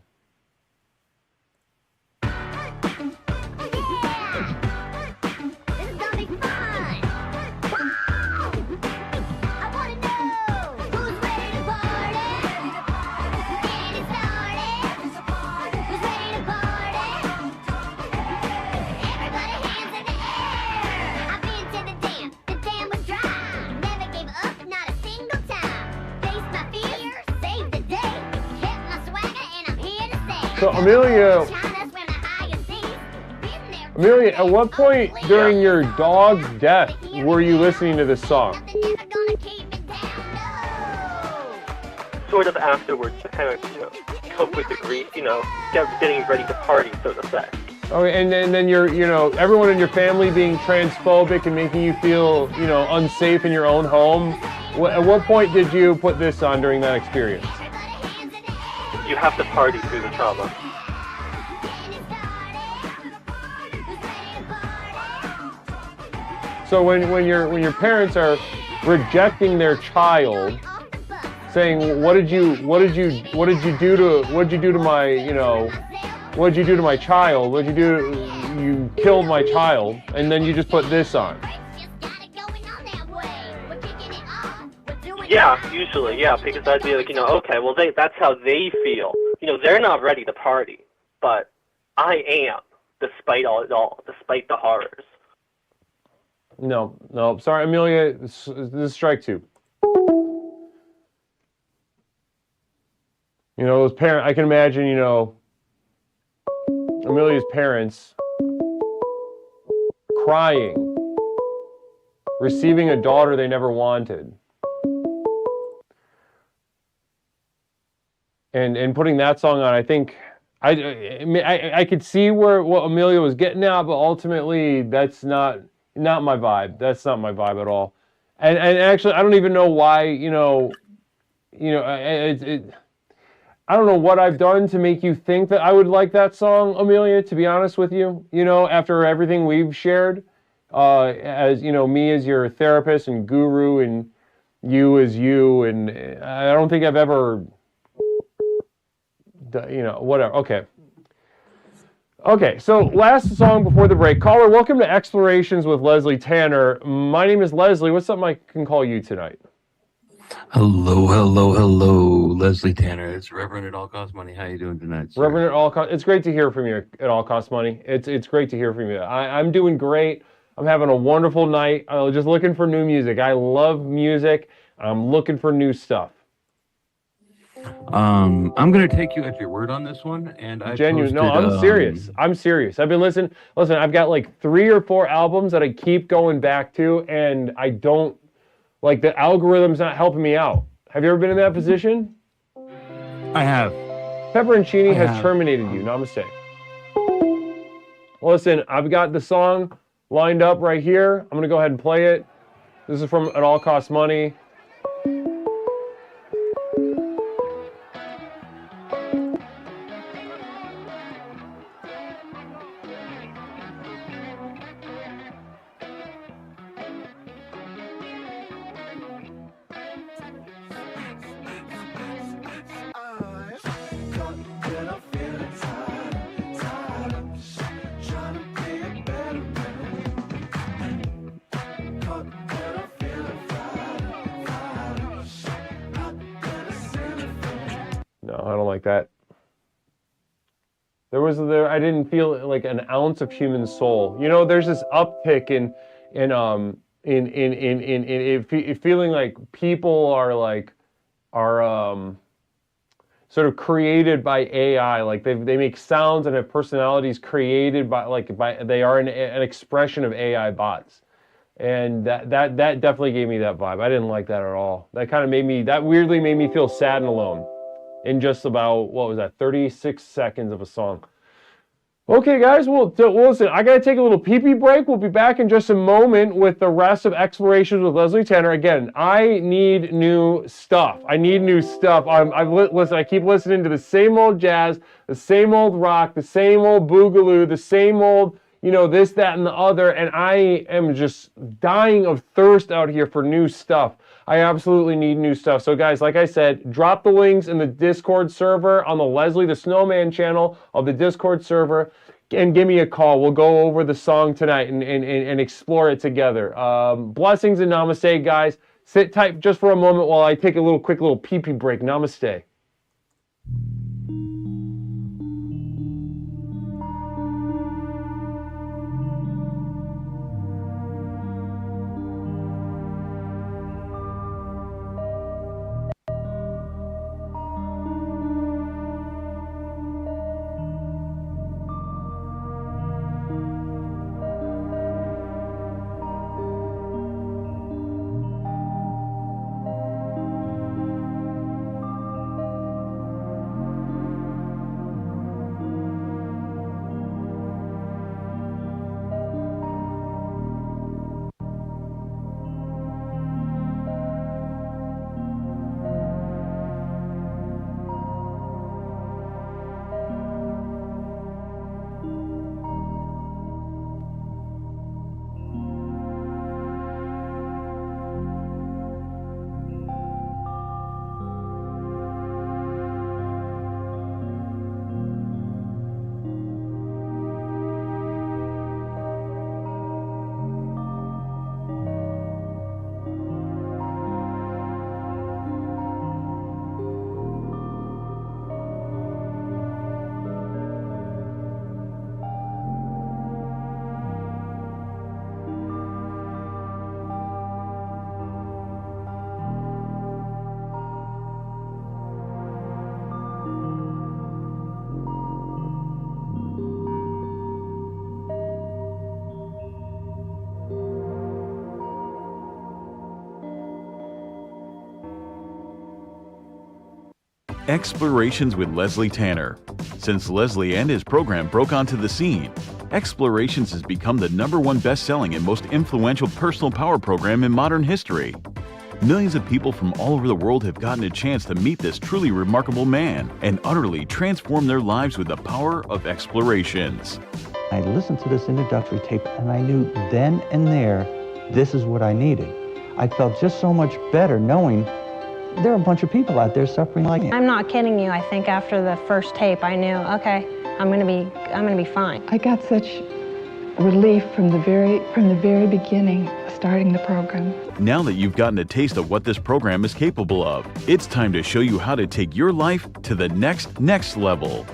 So Amelia, at what point during your dog's death were you listening to this song? Sort of afterwards to kind of, you know, cope with the grief, you know, getting ready to party, so to say. Okay, and then you're, you know, everyone in your family being transphobic and making you feel, you know, unsafe in your own home. At what point did you put this on during that experience? You have to party through the trauma. So when your parents are rejecting their child, saying what did you do to my, you know, what did you do to my child? What did you do? You killed my child, and then you just put this on. Yeah, usually, yeah, because I'd be like, you know, okay, well, that's how they feel. You know, they're not ready to party, but I am, despite despite the horrors. No, sorry, Amelia, this is strike two. You know, those parents, I can imagine, you know, Amelia's parents crying, receiving a daughter they never wanted. And putting that song on, I think, I could see what Amelia was getting at, but ultimately that's not my vibe. That's not my vibe at all. And actually, I don't even know why, I don't know what I've done to make you think that I would like that song, Amelia, to be honest with you. You know, after everything we've shared, as, you know, me as your therapist and guru and you as you, and I don't think I've ever, you know, whatever. Okay, so last song before the break. Caller, welcome to Explorations with Leslie Tanner. My name is Leslie. What's something I can call you tonight? Hello, Leslie Tanner. It's Reverend at All Cost Money. How you doing tonight, sir? Reverend at All Cost. It's great to hear from you at All Cost Money. It's great to hear from you. I'm doing great. I'm having a wonderful night. I'm just looking for new music. I love music. I'm looking for new stuff. I'm gonna take you at your word on this one, and I genuine. Posted, no, I'm serious. I'm serious. I've been listening. Listen, I've got like 3 or 4 albums that I keep going back to, and I don't like the algorithm's not helping me out. Have you ever been in that position? I have. Pepperoncini has terminated you. Namaste. Listen, I've got the song lined up right here. I'm gonna go ahead and play it. This is from At All Cost Money. I don't like that. I didn't feel like an ounce of human soul. You know, there's this uptick in feeling like people are sort of created by AI. Like they make sounds and have personalities created by they are an expression of AI bots. And that definitely gave me that vibe. I didn't like that at all. That weirdly made me feel sad and alone in just about, what was that, 36 seconds of a song. Okay, guys, well, listen, I got to take a little pee-pee break. We'll be back in just a moment with the rest of Explorations with Leslie Tanner. Again, I need new stuff. Listen, I keep listening to the same old jazz, the same old rock, the same old boogaloo, the same old, this, that, and the other, and I am just dying of thirst out here for new stuff. I absolutely need new stuff. So guys, like I said, drop the links in the Discord server on the Leslie the Snowman channel of the Discord server and give me a call. We'll go over the song tonight and explore it together. Blessings and namaste, guys. Sit tight just for a moment while I take a quick little pee-pee break. Namaste. Explorations with Leslie Tanner. Since Leslie and his program broke onto the scene, Explorations has become the #1 best-selling and most influential personal power program in modern history. Millions of people from all over the world have gotten a chance to meet this truly remarkable man and utterly transform their lives with the power of Explorations. I listened to this introductory tape and I knew then and there, this is what I needed. I felt just so much better knowing there are a bunch of people out there suffering like me. I'm not kidding you. I think after the first tape, I knew, okay, I'm gonna be fine. I got such relief from the very beginning, starting the program. Now that you've gotten a taste of what this program is capable of, it's time to show you how to take your life to the next level.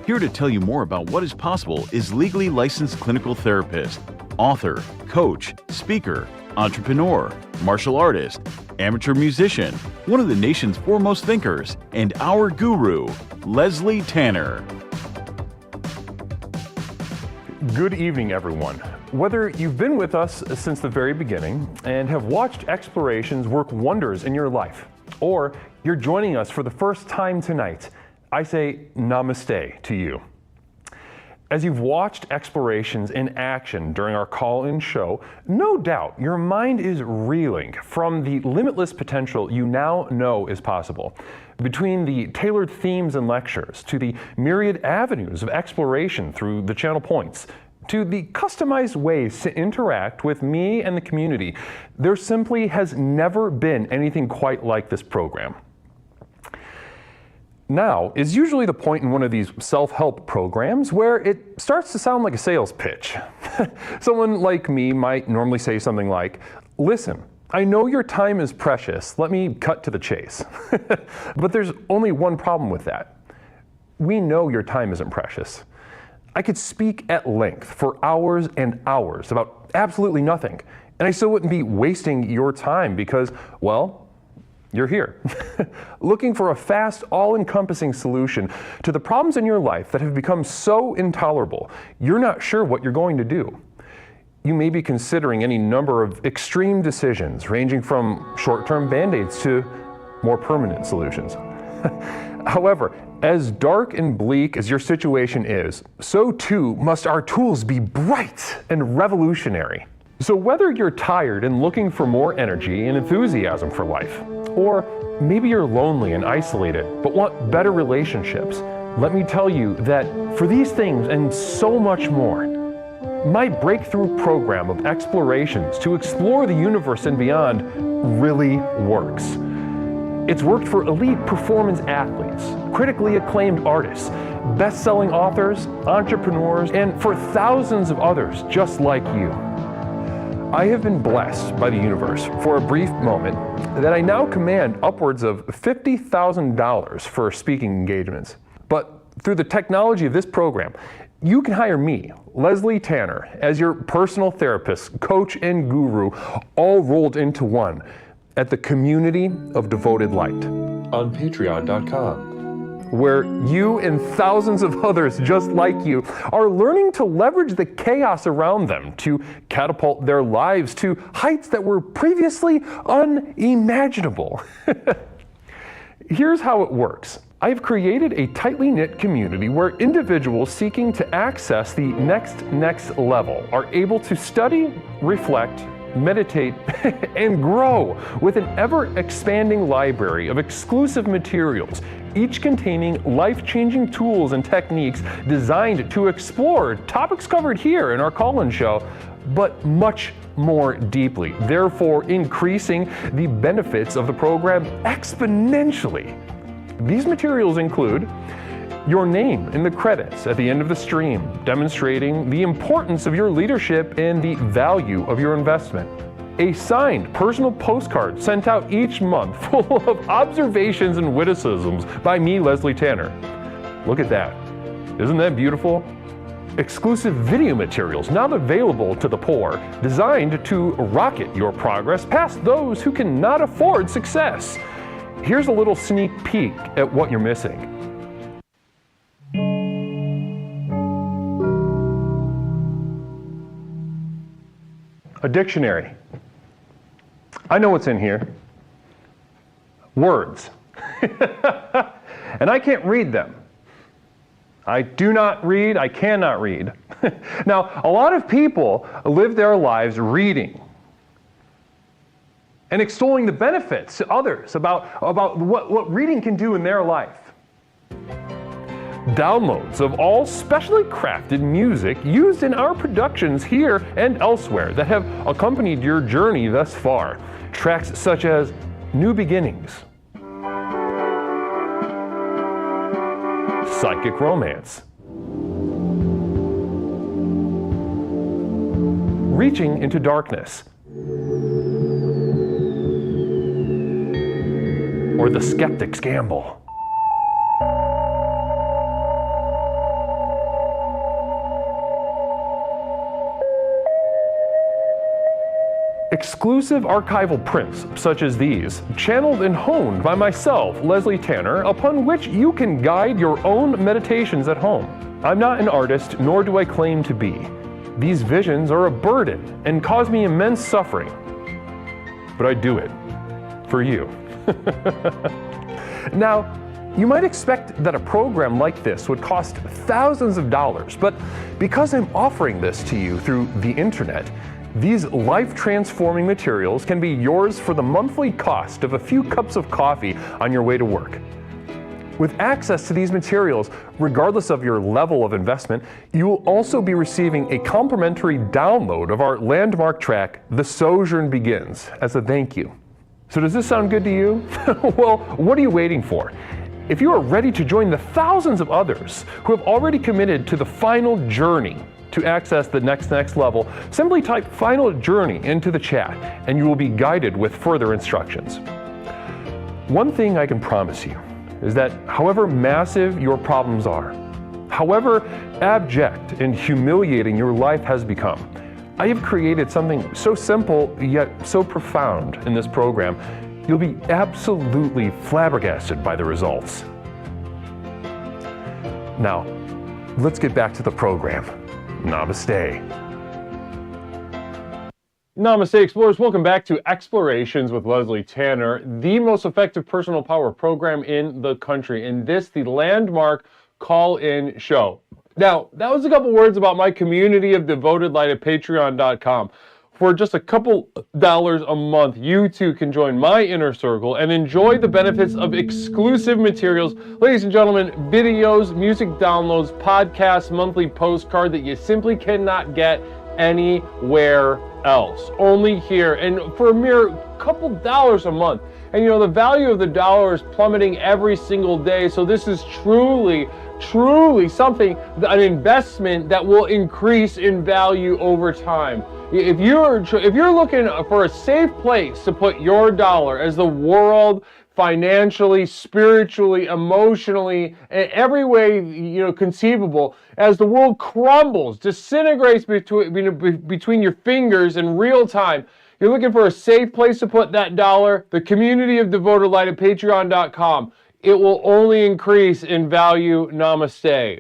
Here to tell you more about what is possible is legally licensed clinical therapist, author, coach, speaker, entrepreneur, martial artist, amateur musician, one of the nation's foremost thinkers, and our guru, Leslie Tanner. Good evening, everyone. Whether you've been with us since the very beginning and have watched Explorations work wonders in your life, or you're joining us for the first time tonight, I say namaste to you. As you've watched Explorations in action during our call-in show, no doubt your mind is reeling from the limitless potential you now know is possible. Between the tailored themes and lectures, to the myriad avenues of exploration through the channel points, to the customized ways to interact with me and the community, there simply has never been anything quite like this program. Now is usually the point in one of these self-help programs where it starts to sound like a sales pitch. Someone like me might normally say something like, listen, I know your time is precious. Let me cut to the chase. But there's only one problem with that. We know your time isn't precious. I could speak at length for hours and hours about absolutely nothing, and I still wouldn't be wasting your time because, well, you're here, looking for a fast, all-encompassing solution to the problems in your life that have become so intolerable, you're not sure what you're going to do. You may be considering any number of extreme decisions, ranging from short-term band-aids to more permanent solutions. However, as dark and bleak as your situation is, so too must our tools be bright and revolutionary. So whether you're tired and looking for more energy and enthusiasm for life, or maybe you're lonely and isolated but want better relationships, let me tell you that for these things and so much more, my breakthrough program of explorations to explore the universe and beyond really works. It's worked for elite performance athletes, critically acclaimed artists, best-selling authors, entrepreneurs, and for thousands of others just like you. I have been blessed by the universe for a brief moment that I now command upwards of $50,000 for speaking engagements. But through the technology of this program, you can hire me, Leslie Tanner, as your personal therapist, coach, and guru, all rolled into one at the Community of Devoted Light on patreon.com, where you and thousands of others just like you are learning to leverage the chaos around them to catapult their lives to heights that were previously unimaginable. Here's how it works. I've created a tightly knit community where individuals seeking to access the next level are able to study, reflect, meditate, and grow with an ever-expanding library of exclusive materials, each containing life-changing tools and techniques designed to explore topics covered here in our call-in show, but much more deeply, therefore increasing the benefits of the program exponentially. These materials include your name in the credits at the end of the stream, demonstrating the importance of your leadership and the value of your investment. A signed personal postcard sent out each month full of observations and witticisms by me, Leslie Tanner. Look at that. Isn't that beautiful? Exclusive video materials now available to the poor, designed to rocket your progress past those who cannot afford success. Here's a little sneak peek at what you're missing. A dictionary. I know what's in here. Words. And I can't read them. I do not read, I cannot read. Now, a lot of people live their lives reading and extolling the benefits to others about what reading can do in their life. Downloads of all specially crafted music used in our productions here and elsewhere that have accompanied your journey thus far. Tracks such as New Beginnings, Psychic Romance, Reaching into Darkness, or The Skeptic's Gamble. Exclusive archival prints such as these, channeled and honed by myself, Leslie Tanner, upon which you can guide your own meditations at home. I'm not an artist, nor do I claim to be. These visions are a burden and cause me immense suffering. But I do it for you. Now, you might expect that a program like this would cost thousands of dollars, but because I'm offering this to you through the internet, these life-transforming materials can be yours for the monthly cost of a few cups of coffee on your way to work. With access to these materials, regardless of your level of investment, you will also be receiving a complimentary download of our landmark track, The Sojourn Begins, as a thank you. So does this sound good to you? Well, what are you waiting for? If you are ready to join the thousands of others who have already committed to the final journey to to access the next level, simply type Final Journey into the chat and you will be guided with further instructions. One thing I can promise you is that however massive your problems are, however abject and humiliating your life has become, I have created something so simple yet so profound in this program, you'll be absolutely flabbergasted by the results. Now, let's get back to the program. Namaste. Namaste, Explorers. Welcome back to Explorations with Leslie Tanner, the most effective personal power program in the country, and this, the landmark call-in show. Now, that was a couple words about my community of devoted light at patreon.com. For just a couple dollars a month, you too can join my inner circle and enjoy the benefits of exclusive materials. Ladies and gentlemen, videos, music downloads, podcasts, monthly postcard that you simply cannot get anywhere else. Only here, and for a mere couple dollars a month. And you know, the value of the dollar is plummeting every single day, so this is truly something, an investment that will increase in value over time. If you're looking for a safe place to put your dollar as the world financially, spiritually, emotionally, in every way conceivable, as the world crumbles, disintegrates between your fingers in real time, you're looking for a safe place to put that dollar, the community of devoted light at patreon.com. It will only increase in value. Namaste.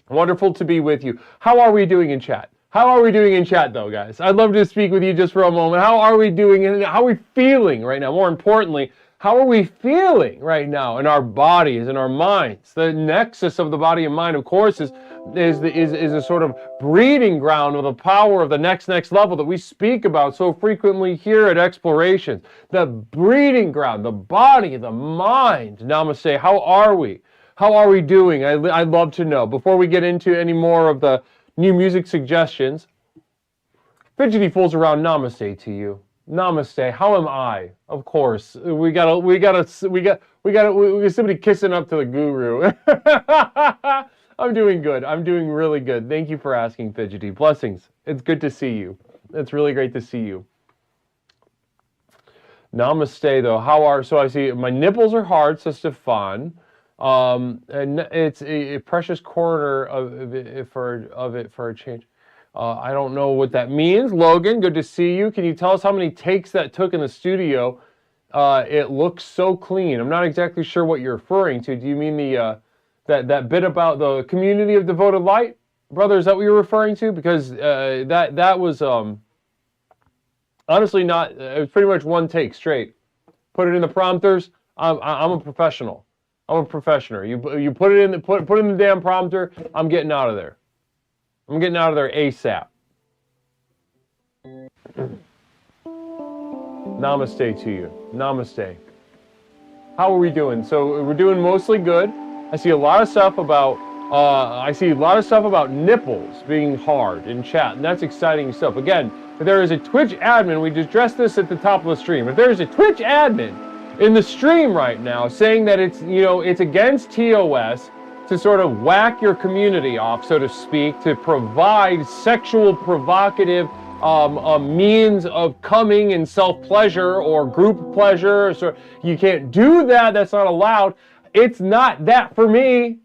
Wonderful to be with you. How are we doing in chat? How are we doing in chat, though, guys? I'd love to speak with you just for a moment. How are we doing, and how are we feeling right now? More importantly, how are we feeling right now in our bodies and our minds? The nexus of the body and mind, of course, is a sort of breeding ground of the power of the next level that we speak about so frequently here at Explorations. The breeding ground, the body, the mind. Namaste. How are we? How are we doing? I'd love to know. Before we get into any more of the new music suggestions, Fidgety Fools Around, namaste to you. Namaste. How am I? Of course. We got somebody kissing up to the guru. I'm doing good. I'm doing really good. Thank you for asking, Fidgety. Blessings. It's good to see you. It's really great to see you. Namaste, though. So I see my nipples are hard, says Stefan. And it's a precious corner of it for a change. I don't know what that means. Logan, good to see you. Can you tell us how many takes that took in the studio? It looks so clean. I'm not exactly sure what you're referring to. Do you mean the that bit about the community of devoted light, brother? Is that what you're referring to? Because that was honestly not. It was pretty much one take straight. Put it in the prompters. I'm a professional. I'm a professional. You put it in the damn prompter. I'm getting out of there. I'm getting out of there ASAP. Namaste to you. Namaste. How are we doing? So we're doing mostly good. I see a lot of stuff about nipples being hard in chat, and that's exciting stuff. Again, if there is a Twitch admin, we just addressed this at the top of the stream. If there is a Twitch admin in the stream right now saying that it's against TOS to sort of whack your community off, so to speak, to provide sexual provocative means of coming in self-pleasure or group pleasure, so you can't do that, that's not allowed. It's not that for me,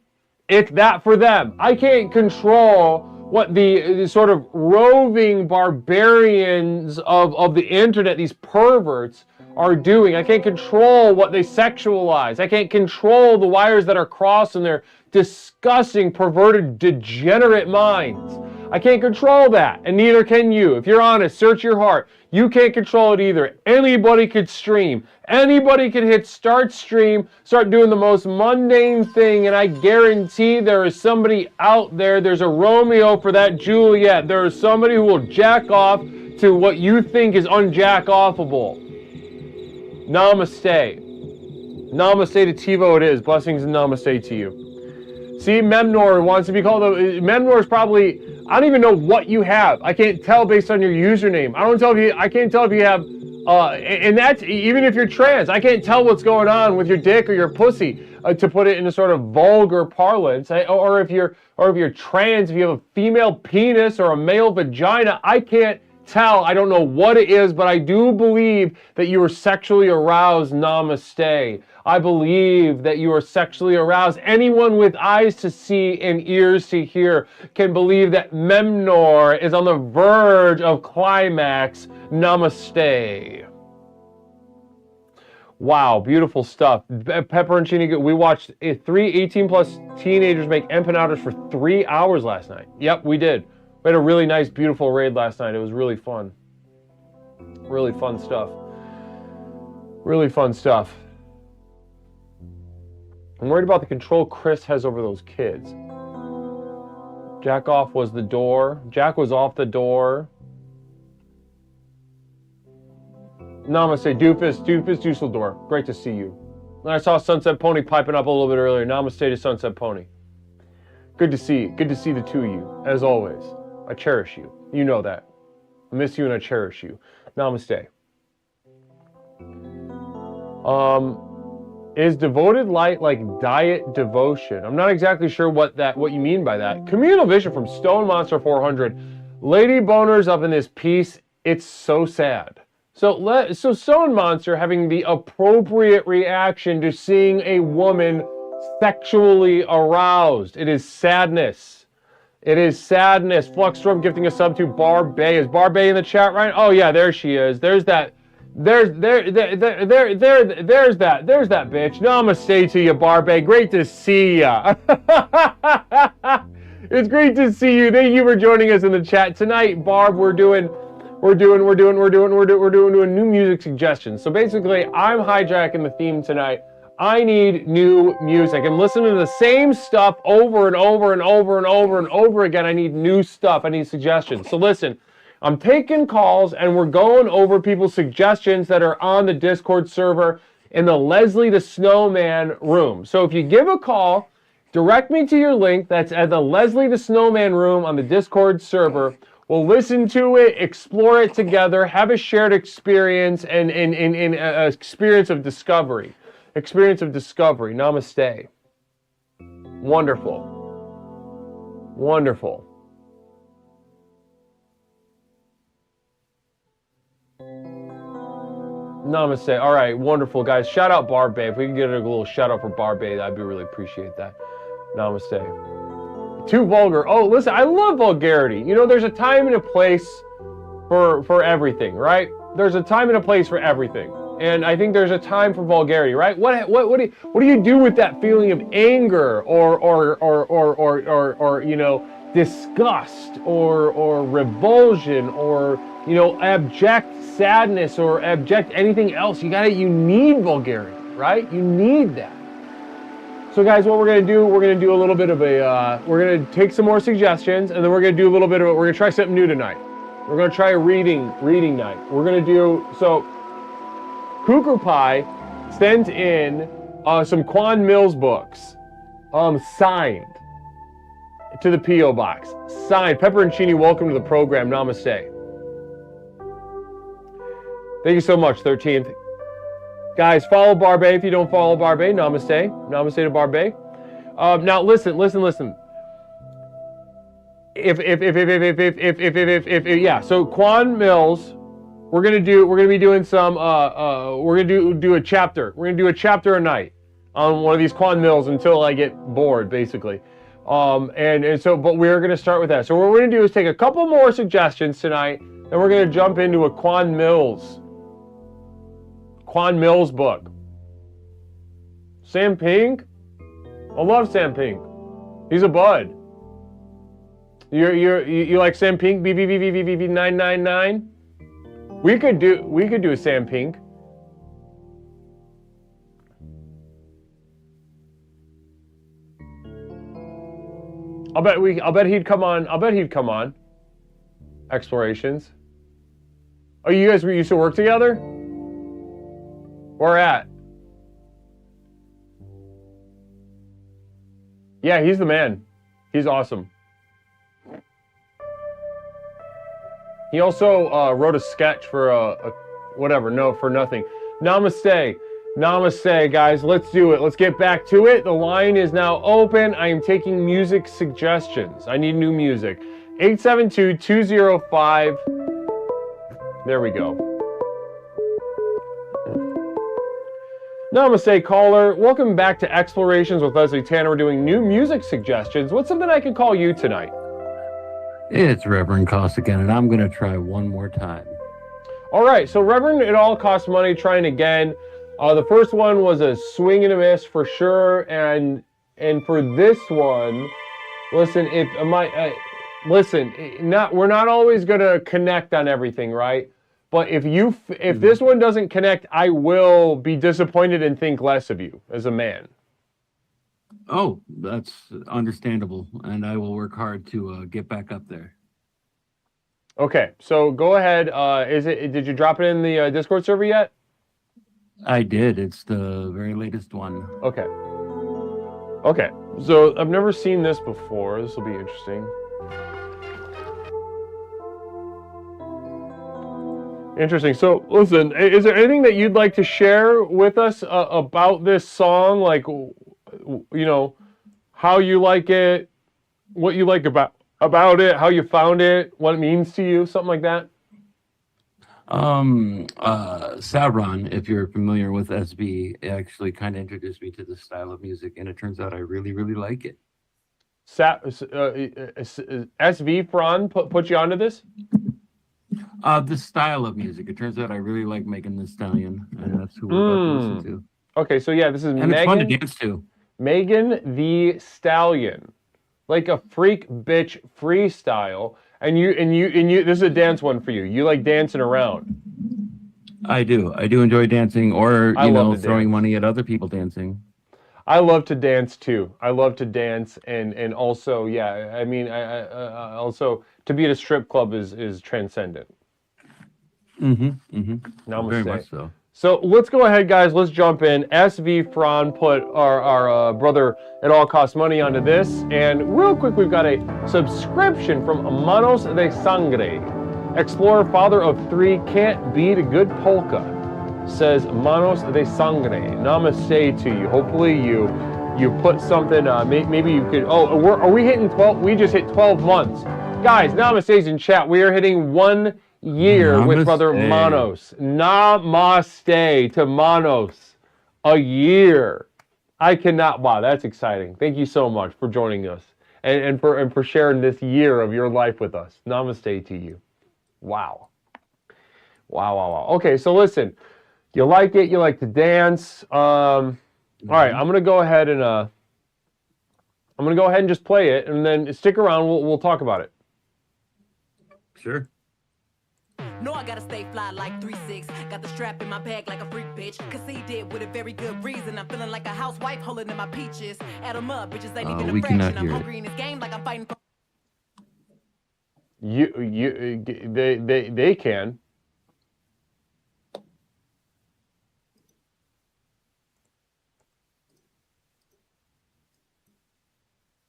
it's that for them. I can't control what the sort of roving barbarians of the internet, these perverts, are doing. I can't control what they sexualize. I can't control the wires that are crossed in their disgusting, perverted, degenerate minds. I can't control that, and neither can you. If you're honest, search your heart. You can't control it either. Anybody could stream. Anybody could hit start stream, start doing the most mundane thing, and I guarantee there is somebody out there, there's a Romeo for that Juliet. There is somebody who will jack off to what you think is unjack-offable. Namaste. Namaste to TiVo it is. Blessings and namaste to you. See, Memnor wants to be called. Memnor is probably, I don't even know what you have. I can't tell based on your username. I can't tell if you have, and that's even if you're trans. I can't tell what's going on with your dick or your pussy. to put it in a sort of vulgar parlance, or if you're trans, if you have a female penis or a male vagina, I can't tell. I don't know what it is, but I do believe that you are sexually aroused. Namaste. I believe that you are sexually aroused. Anyone with eyes to see and ears to hear can believe that Memnor is on the verge of climax. Namaste. Wow, beautiful stuff. Pepperoncini, we watched 3 18-plus teenagers make empanadas for 3 hours last night. Yep, we did. We had a really nice, beautiful raid last night. It was really fun. Really fun stuff. Really fun stuff. I'm worried about the control Chris has over those kids. Jack off was the door. Jack was off the door. Namaste, Doofus Dusseldorf. Great to see you. I saw Sunset Pony piping up a little bit earlier. Namaste to Sunset Pony. Good to see you. Good to see the two of you, as always. I cherish you. You know that. I miss you and I cherish you. Namaste. Is devoted light like diet devotion? I'm not exactly sure what you mean by that. Communal vision from Stone Monster 400. Lady Boner's up in this piece. It's so sad. So Stone Monster having the appropriate reaction to seeing a woman sexually aroused. It is sadness. It is sadness. Fluxstorm gifting a sub to Barbay. Is Barbay in the chat right? Oh yeah, there she is. There's that. There's that bitch. Namaste to you, Barbay. Great to see ya. It's great to see you. Thank you for joining us in the chat tonight, Barb. We're doing new music suggestions. So basically, I'm hijacking the theme tonight. I need new music. I'm listening to the same stuff over and over and over and over and over again. I need new stuff. I need suggestions. So listen, I'm taking calls and we're going over people's suggestions that are on the Discord server in the Leslie the Snowman room. So if you give a call, direct me to your link that's at the Leslie the Snowman room on the Discord server. We'll listen to it, explore it together, have a shared experience and experience of discovery. Experience of discovery. Namaste. Wonderful. Wonderful. Namaste. All right, wonderful, guys. Shout out Barbay. If we can get a little shout out for Barbay, I'd really appreciate that. Namaste. Too vulgar. Oh, listen, I love vulgarity. You know, there's a time and a place for everything, right? There's a time and a place for everything. And I think there's a time for vulgarity, right? What do you do with that feeling of anger or you know, disgust or revulsion or, you know, abject sadness or abject anything else? You need vulgarity, right? You need that. So guys, what we're gonna do a little bit of we're gonna take some more suggestions and then we're gonna do a little bit of we're gonna try something new tonight. We're gonna try a reading night. We're gonna do Cougar Pie sent in some Quan Mills books, signed to the P.O. Box. Signed. Pepperoncini, welcome to the program. Namaste. Thank you so much, 13th. Guys, follow Barbay if you don't follow Barbay. Namaste. Namaste to Barbay. Now listen. Yeah, so Quan Mills, we're gonna be doing some we're gonna do a chapter. We're gonna do a chapter a night on one of these Quan Mills until I get bored, basically. But we're gonna start with that. So what we're gonna do is take a couple more suggestions tonight, and we're gonna jump into a Quan Mills book. Sam Pink? I love Sam Pink. He's a bud. You like Sam Pink? BBBBBB999? We could do a Sam Pink. I'll bet he'd come on. Explorations. Oh, you guys used to work together? Where at? Yeah, he's the man. He's awesome. He also wrote a sketch for for nothing. Namaste. Namaste, guys. Let's do it. Let's get back to it. The line is now open. I am taking music suggestions. I need new music. 872-205. There we go. Namaste, caller. Welcome back to Explorations with Leslie Tanner. We're doing new music suggestions. What's something I can call you tonight? It's Reverend Cost again, and I'm going to try one more time. All right, so Reverend, it all costs money. Trying again. The first one was a swing and a miss for sure, and for this one, listen, we're not always gonna connect on everything, right? But if this one doesn't connect, I will be disappointed and think less of you as a man. Oh, that's understandable, and I will work hard to get back up there. Okay, so go ahead. Did you drop it in the Discord server yet? I did. It's the very latest one. Okay. Okay. So I've never seen this before. This will be interesting. Interesting. So listen, is there anything that you'd like to share with us about this song? Like, you know, how you like it, what you like about it, how you found it, what it means to you, something like that? Sauron, if you're familiar with SB, actually kind of introduced me to this style of music, and it turns out I really, really like it. SV Fran put you onto this? This style of music. It turns out I really like Megan Thee Stallion, and that's who we're about to listen to. Okay, so yeah, this is and it's fun to dance to. Megan Thee Stallion, like a freak bitch freestyle. And you, this is a dance one for you. You like dancing around. I do enjoy dancing, or throwing money at other people dancing. I love to dance too. I love to dance, and also, yeah. I mean, I also to be at a strip club is transcendent. Namaste. Very much so. So let's go ahead, guys. Let's jump in. SV Fran put our brother It All Costs Money onto this. And real quick, we've got a subscription from Manos de Sangre. Explorer, father of three, can't beat a good polka. Says Manos de Sangre. Namaste to you. Hopefully you put something, maybe you could, are we hitting 12? We just hit 12 months. Guys, namaste's in chat. We are hitting 1 year with brother Manos. Namaste to Manos. A year. I cannot. Wow, that's exciting. Thank you so much for joining us and for sharing this year of your life with us. Namaste to you. Wow. Wow. Okay, so listen. You like it. You like to dance. All right, I'm gonna go ahead and just play it, and then stick around. We'll talk about it. Sure. No, I gotta stay fly like 3-6. Got the strap in my bag like a freak bitch. Conceded with a very good reason. I'm feeling like a housewife holding in my peaches. Add 'em up, bitches ain't even a fraction. I'm hungry in this game like I'm fighting for. They can.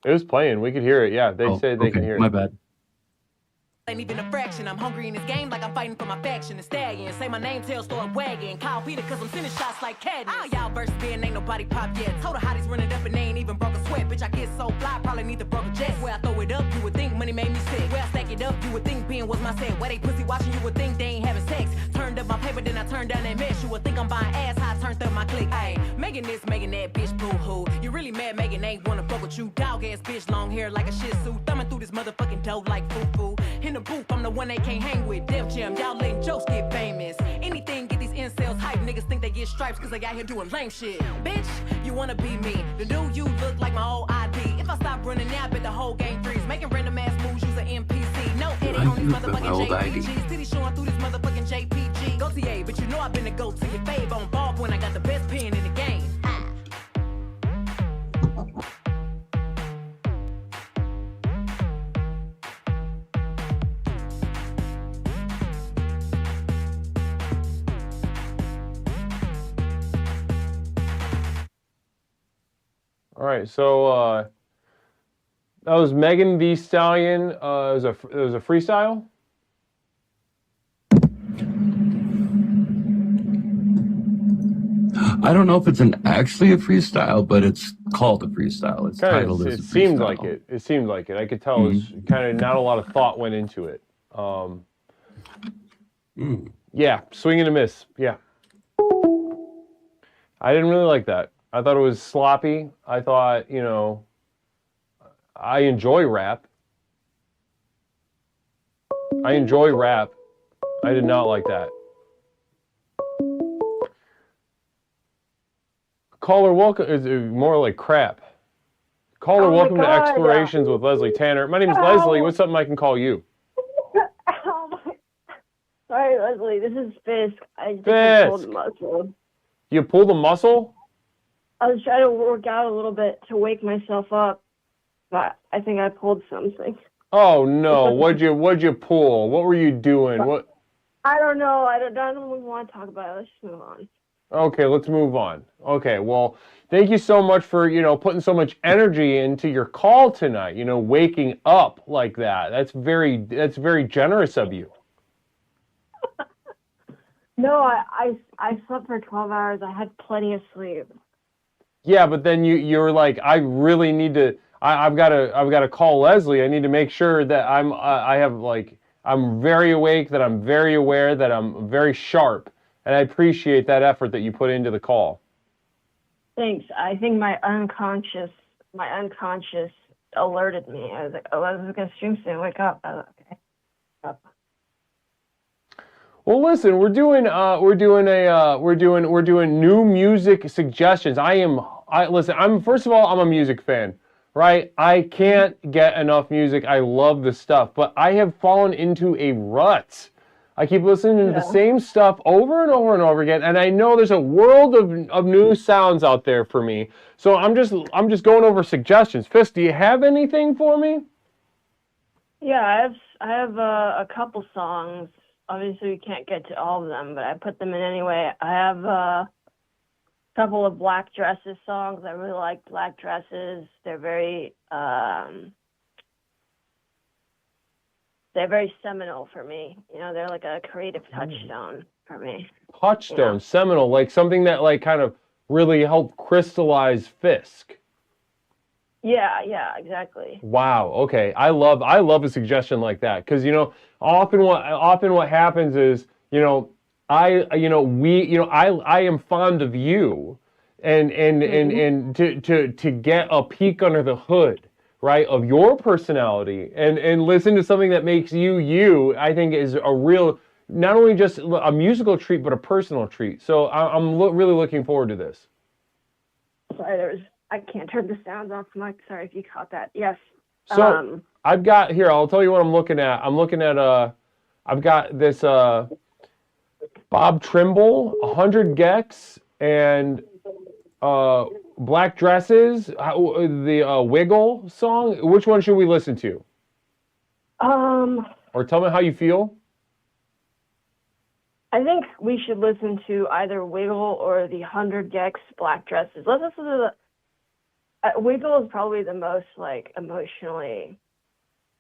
It was playing. We could hear it. Yeah, they say they can hear it. My bad. Ain't even a fraction. I'm hungry in this game like I'm fighting for my faction. The stallion. Say my name, tail start wagging. Kyle Peter, cause I'm sending shots like Cadmus. Y'all versus being ain't nobody pop yet. Told her how these running up and they ain't even broke a sweat. Bitch, I get so fly, probably need to broke a jet. Where I throw it up, you would think money made me sick. Where I stack it up, you would think being was my set. Where they pussy watching, you would think they ain't having sex. Turned up my paper, then I turned down that mess. You would think I'm buying ass, how I turned up my click. Ayy, making this, making that, bitch, boo-hoo. You really mad, Megan ain't wanna fuck with you. Dog ass bitch, long hair like a shih tzu. Thumbing through this motherfucking dough like foo-foo. In the booth, I'm the one they can't hang with. Def Jam, y'all letting jokes get famous. Anything get these incels hype. Niggas think they get stripes cause they out here doing lame shit. Bitch, you wanna be me. The dude you look like my old ID. If I stop running now, I bet the whole game freeze. Making random ass moves, use an NPC. No edit on these motherfucking JPGs. Titty showing through this motherfucking JPG. Go TA, but you know I've been to go to your fave on Bob when I got the best pen in the game. All right, so that was Megan Thee Stallion. It was a freestyle. I don't know if it's actually a freestyle, but it's called a freestyle. It's Kinda, titled as it a seemed freestyle. like it. It seemed like it. I could tell it's kind of not a lot of thought went into it. Yeah, swing and a miss. Yeah. I didn't really like that. I thought it was sloppy. I thought, you know, I enjoy rap. I enjoy rap. I did not like that. Caller, welcome. Is more like crap. Caller, welcome to Explorations with Leslie Tanner. My name is Leslie. What's something I can call you? Sorry, Leslie. This is Fisk. I think Fisk. I pulled a muscle. You pulled a muscle? I was trying to work out a little bit to wake myself up, but I think I pulled something. Oh no! What'd you pull? What were you doing? What? I don't know. I don't want to talk about it. Let's just move on. Okay, let's move on. Okay, well, thank you so much for, you know, putting so much energy into your call tonight. You know, waking up like that. That's very generous of you. No, I slept for 12 hours. I had plenty of sleep. Yeah, but then you're like, I really need to. I've got to call Leslie. I need to make sure that I'm very awake, that I'm very aware, that I'm very sharp, and I appreciate that effort that you put into the call. Thanks. I think my unconscious alerted me. I was like, oh, I was gonna stream soon. Wake up. I was like, okay. Up. Well, listen, we're doing new music suggestions. First of all, I'm a music fan, right? I can't get enough music. I love the stuff, but I have fallen into a rut. I keep listening to the same stuff over and over and over again, and I know there's a world of new sounds out there for me. So I'm just going over suggestions. Fisk, do you have anything for me? Yeah, I have a couple songs. Obviously, we can't get to all of them, but I put them in anyway. I have a couple of Black Dresses songs. I really like Black Dresses. They're very seminal for me. You know, they're like a creative touchstone for me. Touchstone, seminal, like something that like kind of really helped crystallize Fisk. Yeah, exactly. Wow. Okay. I love a suggestion like that because often what happens is I am fond of you, and to get a peek under the hood, right, of your personality and listen to something that makes you, I think is a real, not only just a musical treat but a personal treat. So I'm really looking forward to this. Sorry, I can't turn the sounds off, Mike. Sorry if you caught that. Yes. So I've got here. I'll tell you what I'm looking at. I've got this Bob Trimble, 100 Gex, and Black Dresses. The Wiggle song. Which one should we listen to? Or tell me how you feel. I think we should listen to either Wiggle or the 100 Gex Black Dresses. Let's listen to the. Wiggle is probably the most like emotionally,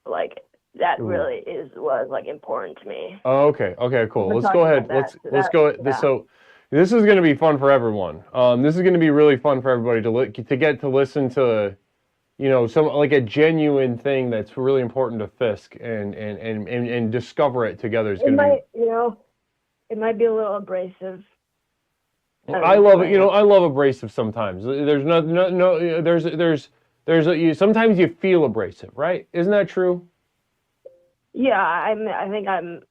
like that really was like important to me. Oh, okay, cool. Let's go ahead. Let's go. Yeah. So this is going to be fun for everyone. This is going to be really fun for everybody to get to listen to, some like a genuine thing that's really important to Fisk and discover it together. It might be a little abrasive. I love it. I love abrasive sometimes. Sometimes you feel abrasive, right? Isn't that true? Yeah, I think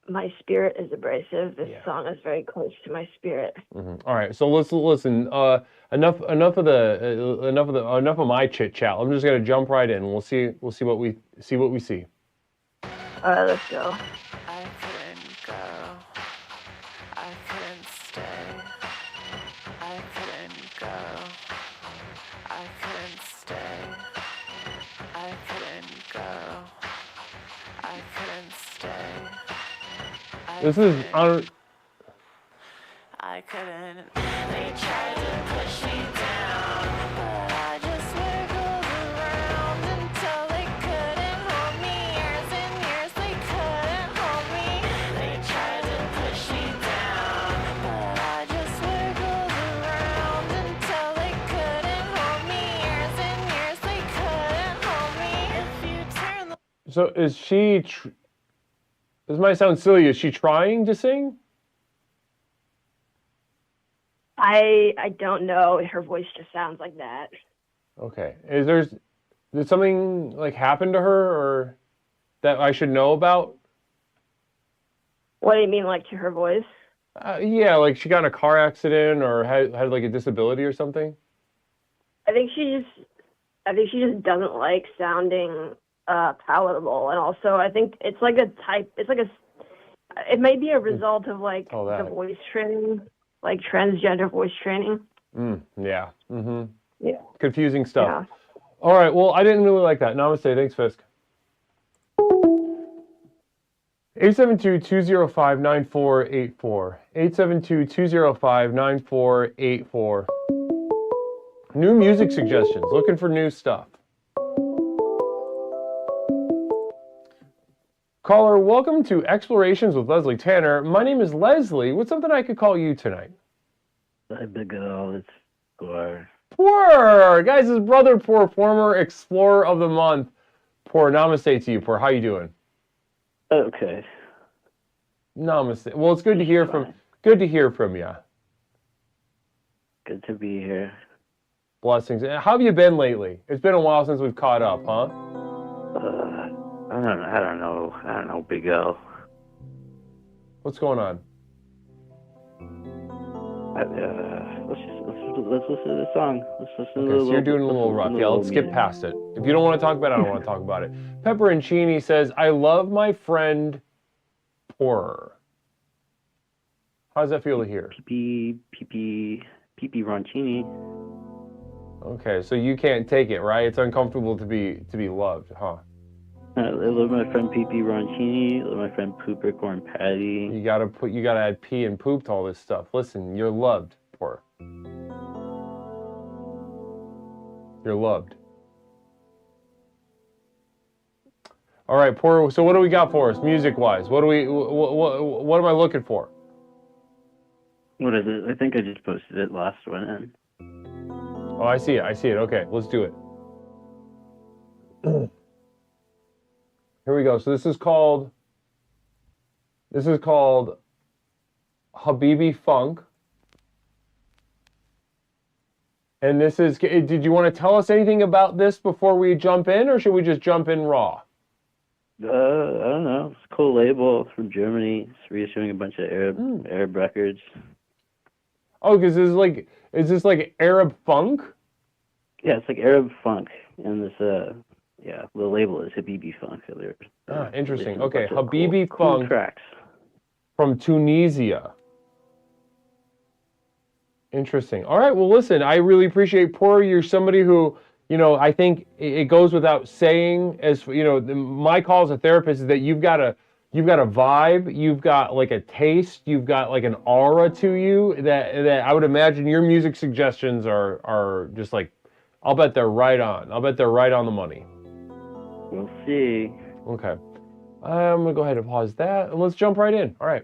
my spirit is abrasive. This song is very close to my spirit. Mm-hmm. All right, so let's listen. Enough of my chit chat. I'm just gonna jump right in. We'll see what we see. All right, let's go. This is on. I couldn't. They tried to push me down, but I just wiggled around until they couldn't hold me. Years and years they couldn't hold me. They tried to push me down, but I just wiggled around So is she? This might sound silly. Is she trying to sing? I don't know. Her voice just sounds like that. Okay. Did something like happen to her or that I should know about? What do you mean, like to her voice? Yeah, like she got in a car accident or had like a disability or something. I think she just doesn't like sounding palatable, and also I think it's like it may be a result of like the voice training, like transgender voice training. Yeah. Mm-hmm. Yeah. Confusing stuff. Yeah. All right. Well, I didn't really like that. Namaste. Thanks, Fisk. 872-205-9484. 872-205-9484. New music suggestions. Looking for new stuff. Caller, welcome to Explorations with Leslie Tanner. My name is Leslie. What's something I could call you tonight? Hi, big girl. It's Gore. Poor! Guys, his brother, Poor, former Explorer of the Month. Poor, namaste to you, Poor. How you doing? Okay. Namaste. Well, it's good to hear from you. Good to be here. Blessings. How have you been lately? It's been a while since we've caught up, huh? I don't know, big girl. What's going on? Let's listen to the song. Let's listen to Okay, so you're doing a little rough. Yeah, let's skip past it. If you don't want to talk about it, I don't want to talk about it. Pepper and Chini says, I love my friend Poorer. How does that feel to hear? Pee Roncini. Okay, so you can't take it, right? It's uncomfortable to be loved, huh? I love my friend Pee Roncini. I love my friend Pooper Corn Patty. You gotta add pee and poop to all this stuff. Listen, you're loved, Poorer. You're loved. All right, Poorer. So what do we got for us, music-wise? What am I looking for? What is it? I think I just posted it last one. Oh, I see it. Okay, let's do it. Here we go. So this is called Habibi Funk. And this is, did you want to tell us anything about this before we jump in, or should we just jump in raw? I don't know. It's a cool label. It's from Germany. It's reissuing a bunch of Arab records. Oh, because is this like Arab funk? Yeah, it's like Arab funk, and this the label is Habibi Funk. So Interesting. Okay, Habibi cool Funk tracks from Tunisia. Interesting. All right. Well, listen, I really appreciate Poor. You're somebody who, I think it goes without saying, as my call as a therapist is that you've got a vibe, you've got like a taste, you've got like an aura to you that I would imagine your music suggestions are just like, I'll bet they're right on. I'll bet they're right on the money. We'll see. Okay. I'm gonna go ahead and pause that and let's jump right in. All right.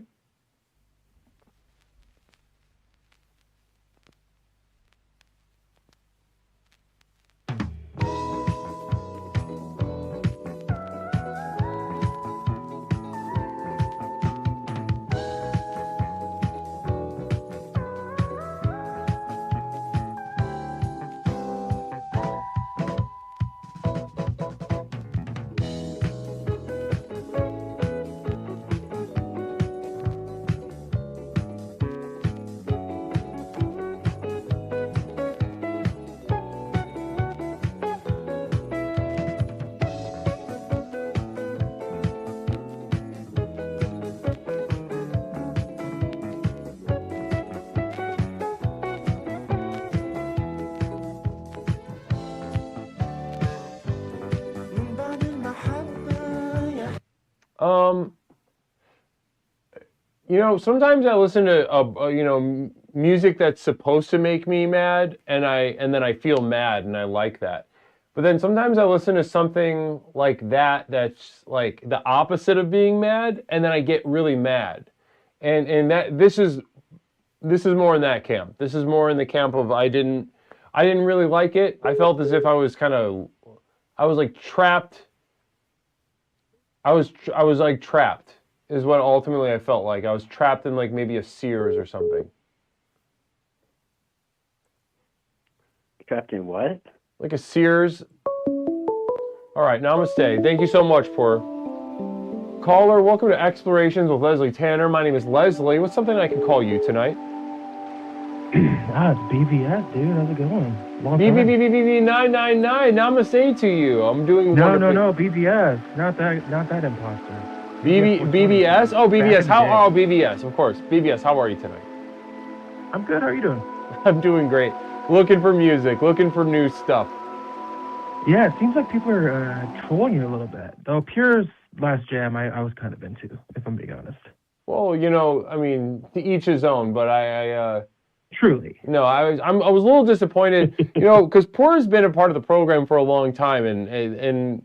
Sometimes I listen to music that's supposed to make me mad, and then I feel mad, and I like that. But then sometimes I listen to something like that's like the opposite of being mad, and then I get really mad. And that this is more in that camp. This is more in the camp of I didn't really like it. I felt as if I was like trapped I was like trapped, is what ultimately I felt like. I was trapped in like maybe a Sears or something. Trapped in what? Like a Sears. All right, namaste. Thank you so much for caller. Welcome to Explorations with Leslie Tanner. My name is Leslie. What's something I can call you tonight? It's BBS, dude. How's it going? Long time. BBBBB999. Namaste to you. I'm doing wonderfully. No, BBS. Not that imposter. BBS? Oh, BBS. Back in the Oh, BBS, of course. BBS, how are you tonight? I'm good. How are you doing? I'm doing great. Looking for music, looking for new stuff. Yeah, it seems like people are trolling you a little bit. Though Pure's last jam, I was kind of into, if I'm being honest. Well, you know, I mean, to each his own, but I Truly. No, I was a little disappointed, you know, because Pure's been a part of the program for a long time, and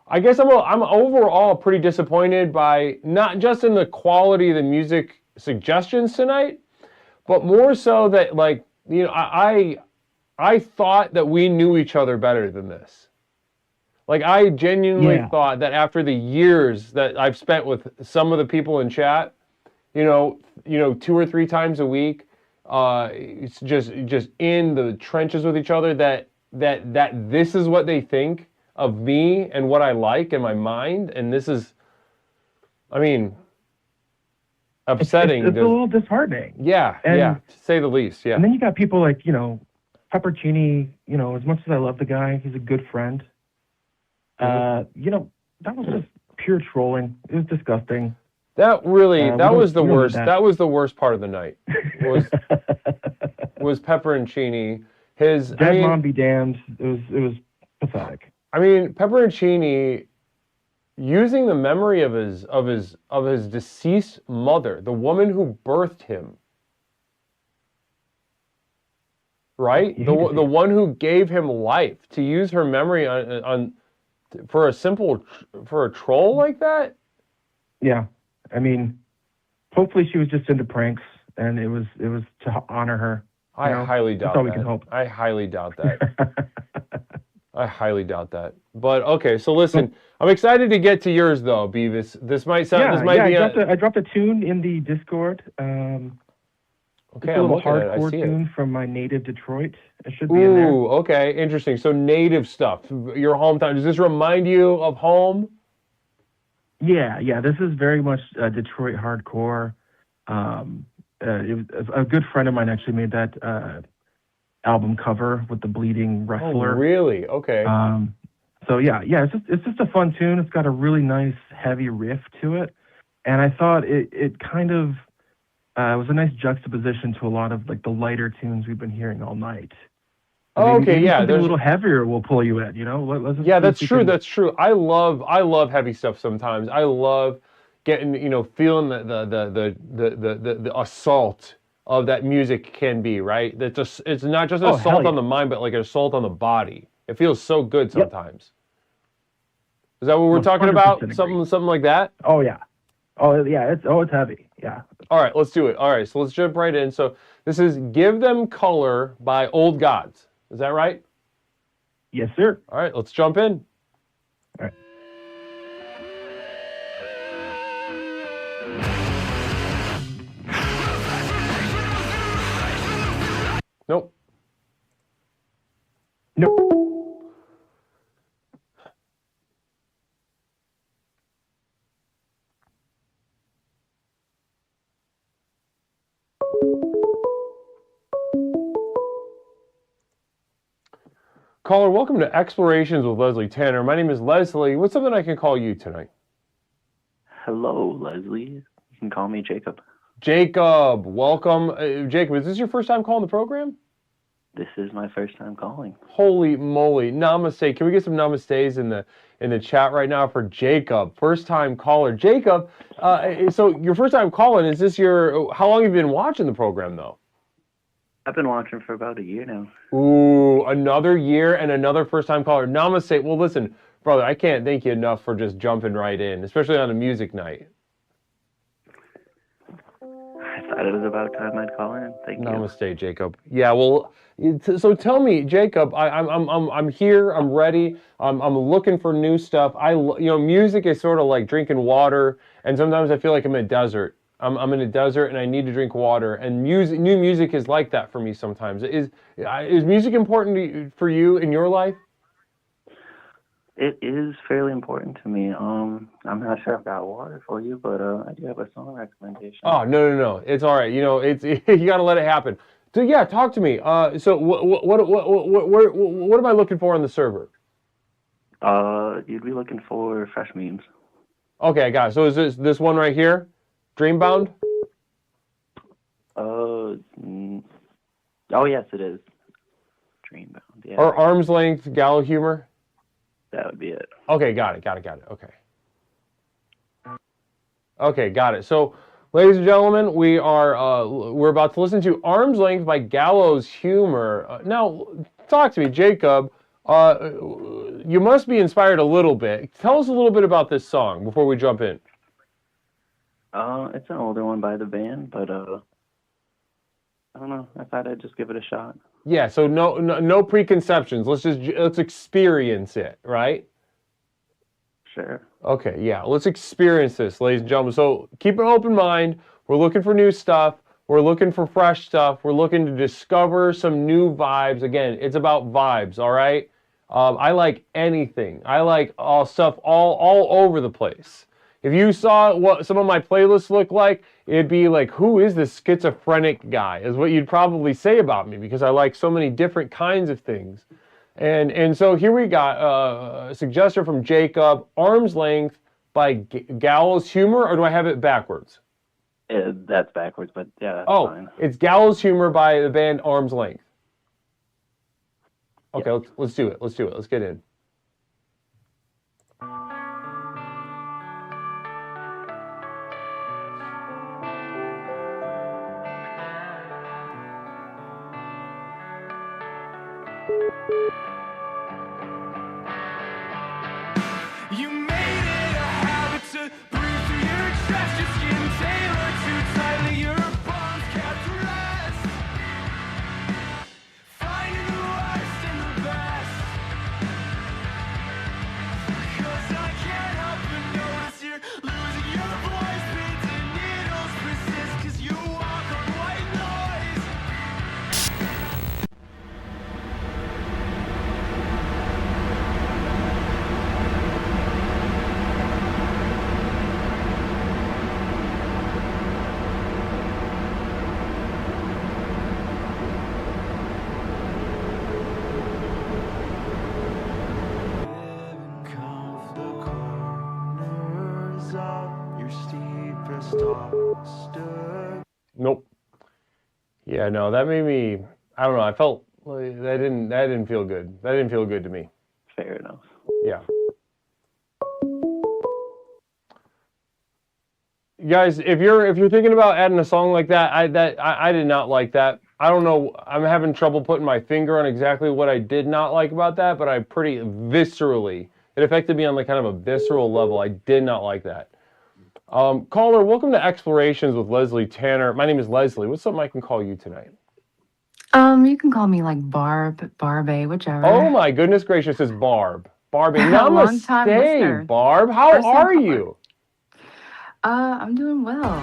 I guess I'm overall pretty disappointed by not just in the quality of the music suggestions tonight, but more so that, like, you know, I thought that we knew each other better than this. Like, I genuinely thought that after the years that I've spent with some of the people in chat, you know, 2 or 3 times a week, it's just in the trenches with each other, that this is what they think of me and what I like in my mind, and this is, I mean, upsetting. It's a little disheartening. Yeah, to say the least. Yeah. And then you got people like, you know, Peppercini. You know, as much as I love the guy, he's a good friend. You know, that was just pure trolling. It was disgusting. That really, that was the worst. That was the worst part of the night. Was Pepperoncini. Dead mom be damned. It was pathetic. I mean, Pepperoncini using the memory of his deceased mother, the woman who birthed him, right? The one who gave him life, to use her memory for a troll like that. Yeah, I mean, hopefully she was just into pranks, and it was to honor her. I highly doubt that's all that. we can hope. I highly doubt that. I highly doubt that. But okay, so listen, I'm excited to get to yours though, Beavis. This might sound. I dropped a tune in the Discord. Okay, it's a I'm little looking at it. I hardcore see it. tune from my native Detroit. It should be in there. Ooh, okay, interesting. So native stuff, your hometown. Does this remind you of home? Yeah. This is very much Detroit hardcore. It was a good friend of mine actually made that album cover with the bleeding wrestler. Oh, really? Okay. So yeah, it's just a fun tune. It's got a really nice heavy riff to it, and I thought it kind of was a nice juxtaposition to a lot of like the lighter tunes we've been hearing all night. Maybe something a little heavier will pull you in. You know, That's true. That's true. I love heavy stuff sometimes. I love getting, you know, feeling the assault of that music can be, right? It's not just an assault on the mind, but like an assault on the body. It feels so good sometimes. Is that what we're talking about? Something like that? Oh yeah. It's heavy. Yeah. All right, let's do it. All right, so let's jump right in. So this is Give Them Color by Old Gods. Is that right? Yes, sir. All right, let's jump in. All right. Nope. Nope. Caller, welcome to Explorations with Leslie Tanner. My name is Leslie. What's something I can call you tonight? Hello, Leslie. You can call me Jacob. Jacob, welcome. Jacob, is this your first time calling the program? This is my first time calling. Holy moly. Namaste. Can we get some namastes in the chat right now for Jacob? First time caller. Jacob, so your first time calling, is this how long have you been watching the program though? I've been watching for about a year now. Ooh, another year and another first time caller. Namaste. Well, listen, brother, I can't thank you enough for just jumping right in, especially on a music night. thought it was about time I'd call in. Thank you. Namaste, Jacob. Yeah, well, so tell me, Jacob. I'm here. I'm ready. I'm looking for new stuff. Music is sort of like drinking water, and sometimes I feel like I'm in a desert. I'm in a desert, and I need to drink water. And new music is like that for me sometimes. Is music important for you in your life? It is fairly important to me. I'm not sure I've got water for you, but I do have a song recommendation. Oh, no. It's all right. It's you got to let it happen. So yeah, talk to me. So what am I looking for on the server? You'd be looking for fresh memes. Okay, I got it. So is this one right here? Dreambound? Oh yes, it is. Dreambound. Yeah. Or Arm's Length Gallow Humor? That would be it. Okay, got it. Okay. Okay, got it. So, ladies and gentlemen, we're about to listen to Arm's Length by Gallows Humor. Now, talk to me, Jacob. You must be inspired a little bit. Tell us a little bit about this song before we jump in. It's an older one by the band, but I don't know. I thought I'd just give it a shot. Yeah, so no preconceptions. Let's experience it, right? Sure. Okay, yeah, let's experience this, ladies and gentlemen. So keep an open mind. We're looking for new stuff. We're looking for fresh stuff. We're looking to discover some new vibes. Again, it's about vibes, all right? I like anything. I like stuff all over the place. If you saw what some of my playlists look like, it'd be like, who is this schizophrenic guy, is what you'd probably say about me, because I like so many different kinds of things. And so here we got a suggestion from Jacob, Arm's Length by Gallows Humor, or do I have it backwards? That's backwards, but yeah, that's fine. It's Gallows Humor by the band Arm's Length. Okay, let's do it. Let's get in. You made it a habit to breathe through your chest, your skin tailored too tightly, your bones kept rest. Finding the worst and the best. 'Cause I can't help but notice you're losing your voice. Pins and needles persist 'cause you walk on white noise. Nope. Yeah, no, that made me, I don't know, I felt like that didn't feel good. That didn't feel good to me. Fair enough. Yeah. You guys, if you're thinking about adding a song like that, I did not like that. I don't know, I'm having trouble putting my finger on exactly what I did not like about that, but I pretty viscerally, it affected me on like kind of a visceral level. I did not like that. Caller, welcome to Explorations with Leslie Tanner. My name is Leslie. What's something I can call you tonight? You can call me like Barb, Barbe, whichever. Oh my goodness gracious, it's Barb. Barbie, Long-time listener. namaste, Barb. How First-time are caller. you? I'm doing well.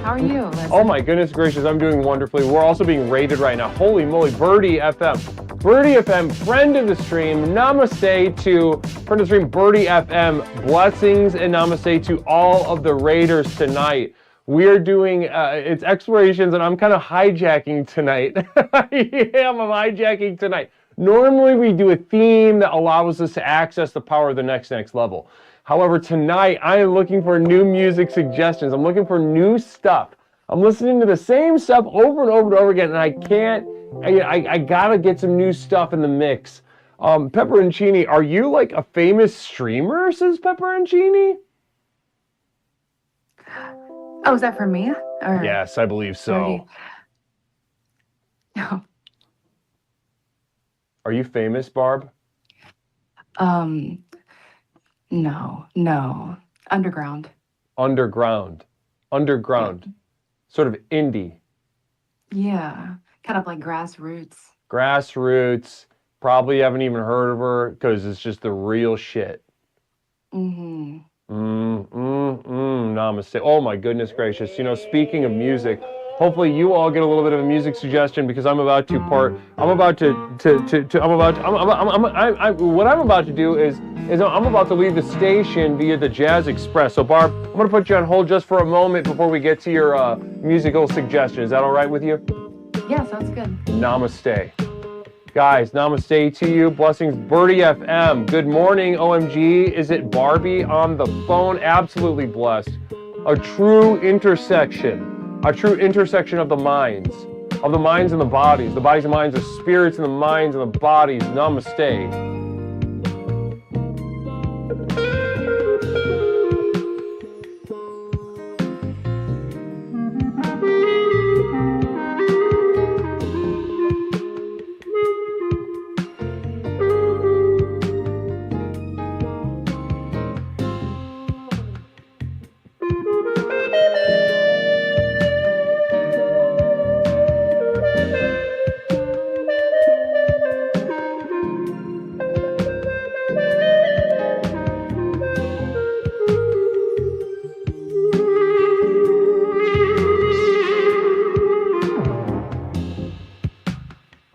How are you, Leslie? Oh my goodness gracious, I'm doing wonderfully. We're also being rated right now. Holy moly, Birdie FM. Birdie FM, friend of the stream. Namaste to friend of the stream, Birdie FM. Blessings and namaste to all of the raiders tonight. We are doing, it's explorations, and I'm kind of hijacking tonight. Yeah, I'm hijacking tonight. Normally we do a theme that allows us to access the power of the next level. However, tonight I am looking for new music suggestions. I'm looking for new stuff. I'm listening to the same stuff over and over and over again, and I can't, I gotta get some new stuff in the mix. Pepperoncini, are you like a famous streamer, says Pepperoncini? Oh, is that for me? Or Yes, I believe so. No. Are you famous, Barb? No. Underground. Underground. sort of indie. Yeah, kind of like grassroots. Grassroots. Probably haven't even heard of her because it's just the real shit. Mm-hmm. Namaste. Oh my goodness gracious. You know, speaking of music, hopefully you all get a little bit of a music suggestion because what I'm about to do is I'm about to leave the station via the Jazz Express. So Barb, I'm going to put you on hold just for a moment before we get to your musical suggestion. Is that all right with you? Yeah, sounds good. Namaste. Guys, namaste to you. Blessings. Birdie FM. Good morning, OMG. Is it Barbie on the phone? Absolutely blessed. A true intersection. A true intersection of the minds. Of the minds and the bodies. The bodies and minds, the spirits and the minds and the bodies. Namaste.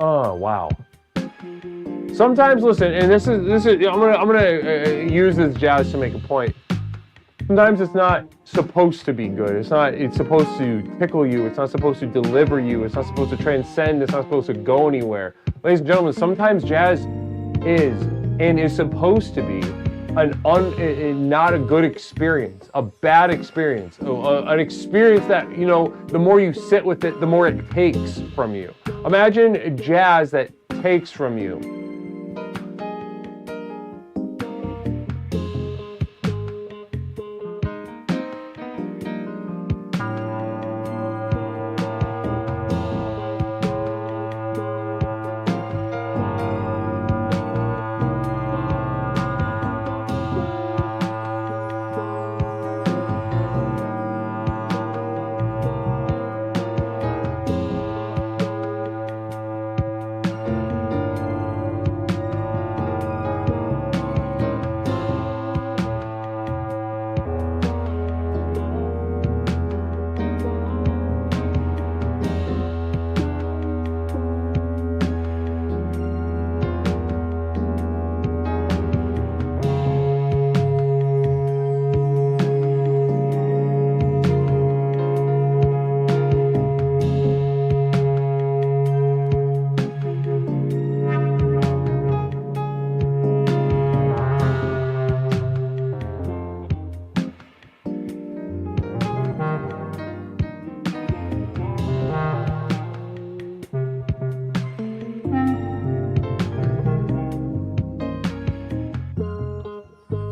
Oh, wow. Sometimes, listen, and this is I'm gonna use this jazz to make a point. Sometimes it's not supposed to be good. It's supposed to tickle you. It's not supposed to deliver you. It's not supposed to transcend. It's not supposed to go anywhere. Ladies and gentlemen, sometimes jazz is supposed to be not a good experience, a bad experience, an experience that, you know, the more you sit with it, the more it takes from you. Imagine jazz that takes from you.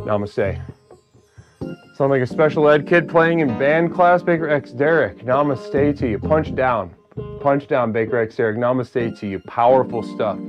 Namaste. Sound like a special ed kid playing in band class, Baker X Derek. Namaste to you. Punch down. Punch down, Baker X Derek. Namaste to you. Powerful stuff.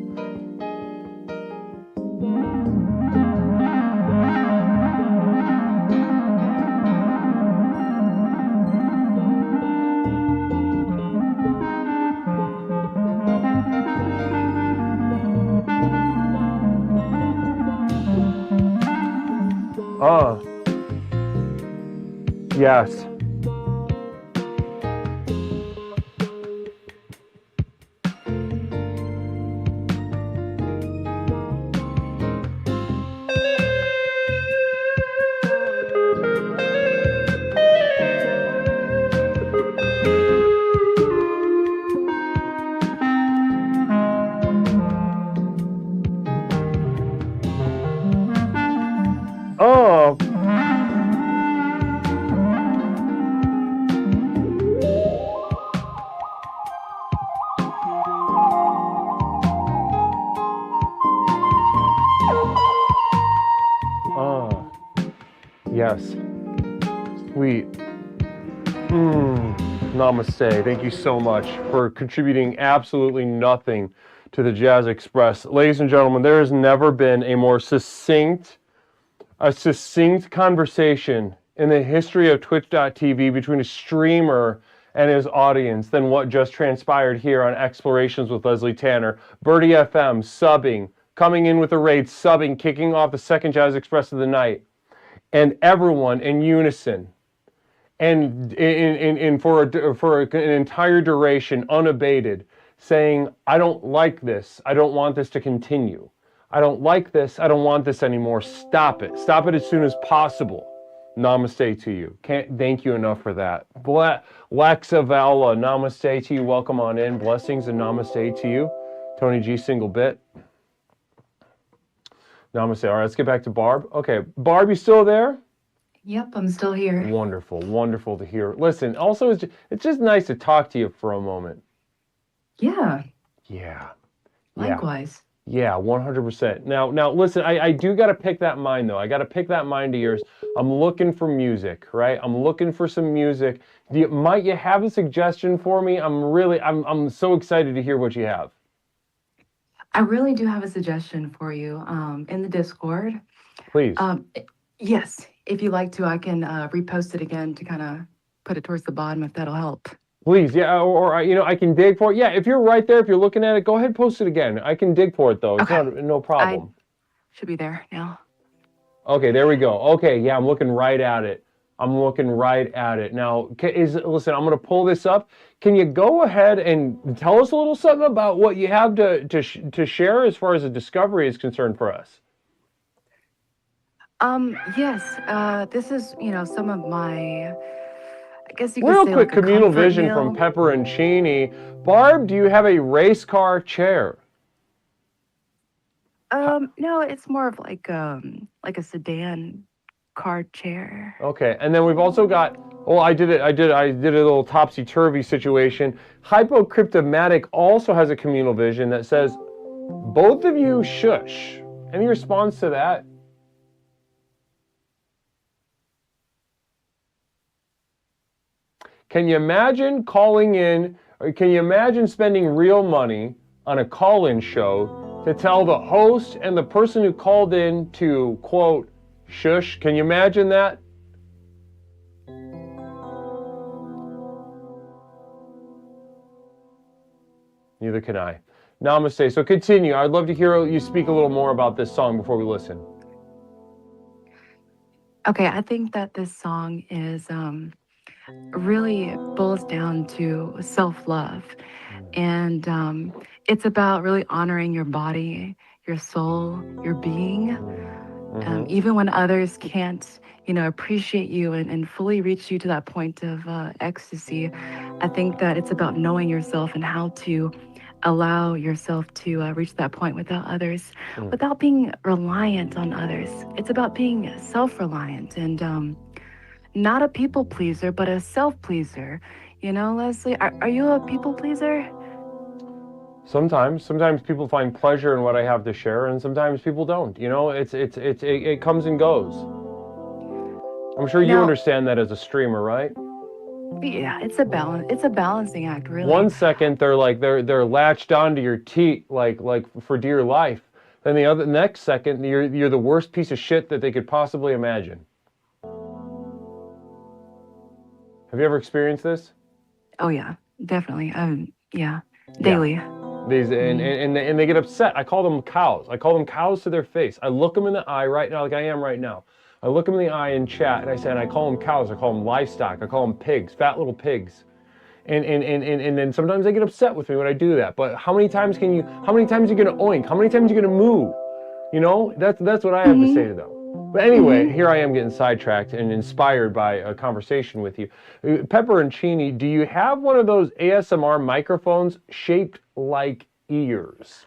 Yes. Oh. Yes. Sweet. Namaste. Thank you so much for contributing absolutely nothing to the Jazz Express. Ladies and gentlemen, there has never been a more succinct conversation in the history of Twitch.tv between a streamer and his audience than what just transpired here on Explorations with Leslie Tanner. Birdie FM subbing, coming in with a raid, subbing, kicking off the second Jazz Express of the night. And everyone in unison and for an entire duration, unabated, saying, I don't like this. I don't want this to continue. I don't like this. I don't want this anymore. Stop it. Stop it as soon as possible. Namaste to you. Can't thank you enough for that. Lexa Vala, namaste to you. Welcome on in. Blessings and namaste to you. Tony G, single bit. Namaste. All right, let's get back to Barb. Okay, Barb, you still there? Yep, I'm still here. Wonderful, wonderful to hear. Listen, also, it's just nice to talk to you for a moment. Yeah. Yeah. Likewise. Yeah, 100%. Now, listen, I do got to pick that mind, though. I got to pick that mind of yours. I'm looking for music, right? I'm looking for some music. Might you have a suggestion for me? I'm so excited to hear what you have. I really do have a suggestion for you in the Discord. Please. Yes, if you'd like to, I can repost it again to kind of put it towards the bottom if that'll help. Please, yeah, or I can dig for it. Yeah, if you're right there, if you're looking at it, go ahead and post it again. I can dig for it, though. It's no problem. Should be there now. Okay, there we go. Okay, yeah, I'm looking right at it. Now, listen, I'm going to pull this up. Can you go ahead and tell us a little something about what you have to share as far as the discovery is concerned for us? Yes, this is, some of my, I guess you could Real say quick like a communal comfort vision meal. from Pepperoncini. Barb, do you have a race car chair? No, it's more of like a sedan car chair. Okay, and then we've also got, I did a little topsy-turvy situation. Hypocryptomatic also has a communal vision that says, both of you shush. Any response to that? Can you imagine calling in, or can you imagine spending real money on a call-in show to tell the host and the person who called in to, quote, shush? Can you imagine that? Neither can I. Namaste. So continue. I'd love to hear you speak a little more about this song before we listen. Okay, I think that this song is really boils down to self-love. And it's about really honoring your body, your soul, your being. Even when others can't, appreciate you and fully reach you to that point of ecstasy, I think that it's about knowing yourself and how to allow yourself to reach that point without others, without being reliant on others. It's about being self-reliant and not a people pleaser, but a self-pleaser. Leslie, are you a people pleaser? Sometimes people find pleasure in what I have to share, and sometimes people don't. It comes and goes. I'm sure you understand that as a streamer, right? Yeah, it's a balance. It's a balancing act, really. 1 second they're latched onto your teat like for dear life. Then the next second you're the worst piece of shit that they could possibly imagine. Have you ever experienced this? Oh yeah, definitely. Yeah, daily. And they get upset. I call them cows. I call them cows to their face. I look them in the eye right now, like I am right now. I look them in the eye in chat, and I call them cows. I call them livestock. I call them pigs, fat little pigs. And then sometimes they get upset with me when I do that. But how many times are you gonna oink? How many times are you gonna moo? That's what I have to say to them. But anyway, here I am getting sidetracked and inspired by a conversation with you. Pepperoncini, do you have one of those ASMR microphones shaped like ears?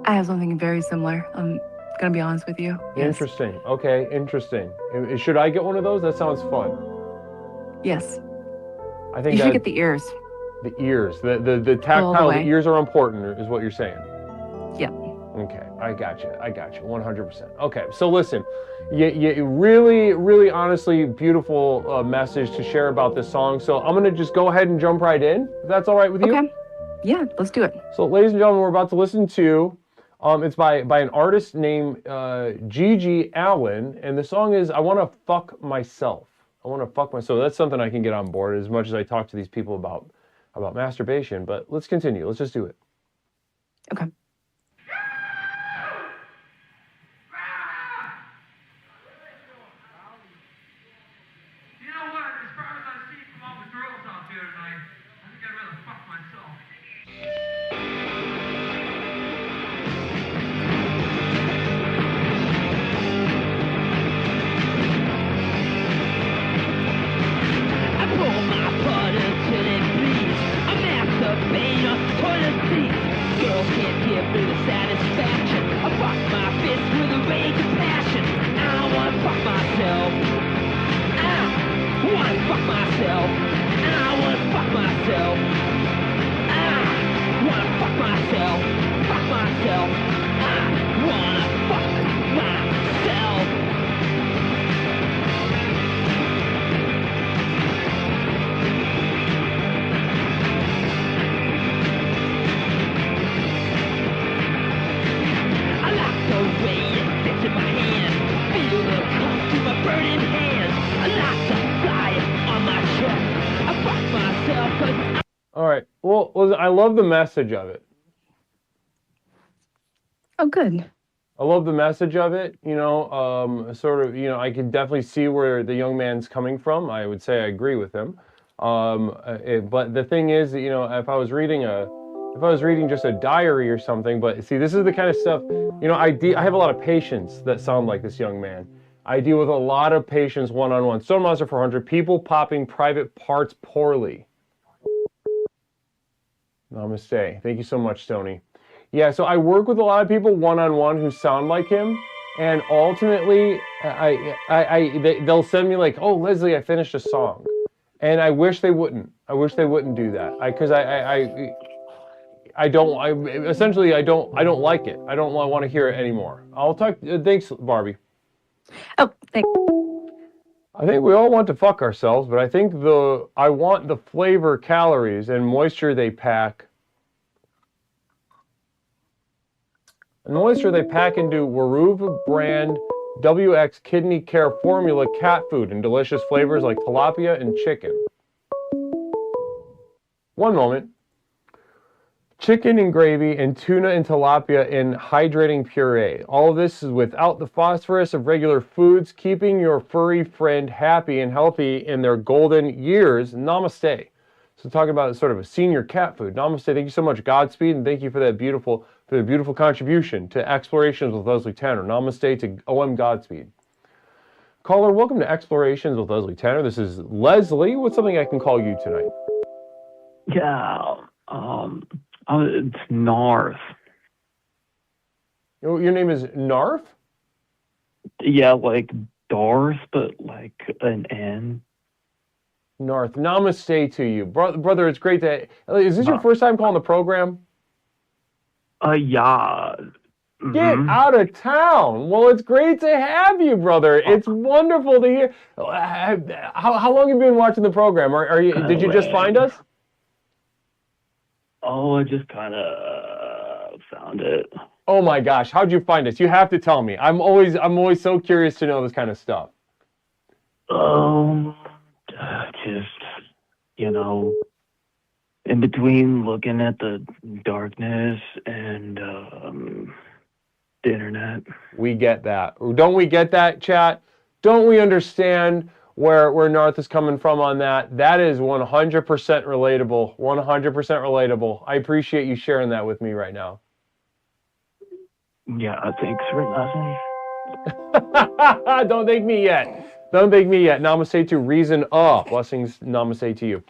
I have something very similar. I'm gonna be honest with you. Yes. Interesting. Okay, interesting. Should I get one of those? That sounds fun. Yes. I think you should get the ears. The ears, the tactile. The ears are important, is what you're saying. Yep. Okay, I got you, 100%. Okay, so listen, you really, really honestly beautiful message to share about this song. So I'm gonna just go ahead and jump right in, if that's all right with you. Okay. Yeah, let's do it. So ladies and gentlemen, we're about to listen to, it's by an artist named Gigi Allen, and the song is I Wanna Fuck Myself. I want to fuck myself. That's something I can get on board as much as I talk to these people about masturbation. But let's continue. Let's just do it. Okay. I pull my butt until it bleeds. I masturbate on toilet seats. Girls can't give me the satisfaction. I fuck my fist with a rage of passion. I wanna fuck myself. I wanna fuck myself. I wanna fuck myself. I wanna fuck myself. Fuck myself. I wanna fuck myself. I like the way it fits in my hand. Feel the cum through my burning hands. I like to fly on my chest. I fuck myself 'cause All right. Well, I love the message of it. Oh, good. I love the message of it. You know, sort of. You know, I can definitely see where the young man's coming from. I would say I agree with him. But the thing is, you know, if I was reading just a diary or something, but see, this is the kind of stuff. You know, I have a lot of patients that sound like this young man. I deal with a lot of patients one-on-one. Stone Monster 400, people popping private parts poorly. Namaste. Thank you so much, Stoney. Yeah, so I work with a lot of people one-on-one who sound like him, and ultimately, they'll send me like, "Oh, Leslie, I finished a song," and I wish they wouldn't. I wish they wouldn't do that, because I don't like it. I don't want to hear it anymore. I'll talk. Thanks, Barbie. Oh, thanks. I think we all want to fuck ourselves, but I think I want the flavor, calories, and moisture they pack. And moisture they pack into Waruva brand WX Kidney Care Formula cat food in delicious flavors like tilapia and chicken. One moment. Chicken and gravy and tuna and tilapia in hydrating puree. All of this is without the phosphorus of regular foods, keeping your furry friend happy and healthy in their golden years. Namaste. So talking about sort of a senior cat food. Namaste. Thank you so much, Godspeed, and thank you for that beautiful contribution to Explorations with Leslie Tanner. Namaste to OM Godspeed. Caller, welcome to Explorations with Leslie Tanner. This is Leslie. What's something I can call you tonight? Yeah, it's Narth. Your name is Narth? Yeah, like Darth, but like an N. Narth. Namaste to you. Brother, it's great to... Is this your first time calling the program? Yeah. Get out of town. Well, it's great to have you, brother. It's wonderful to hear. How long have you been watching the program? Did you just find us? Oh, I just kind of found it. Oh my gosh, how'd you find us? You have to tell me. I'm always so curious to know this kind of stuff. Just, you know, in between looking at the darkness and the internet. We get that. Don't we get that, chat? Don't we understand where Narth is coming from on that? That is 100% relatable. 100% relatable. I appreciate you sharing that with me right now. Yeah, thanks for nothing. Don't thank me yet. Don't thank me yet. Namaste to Reason Up. Blessings, namaste to you.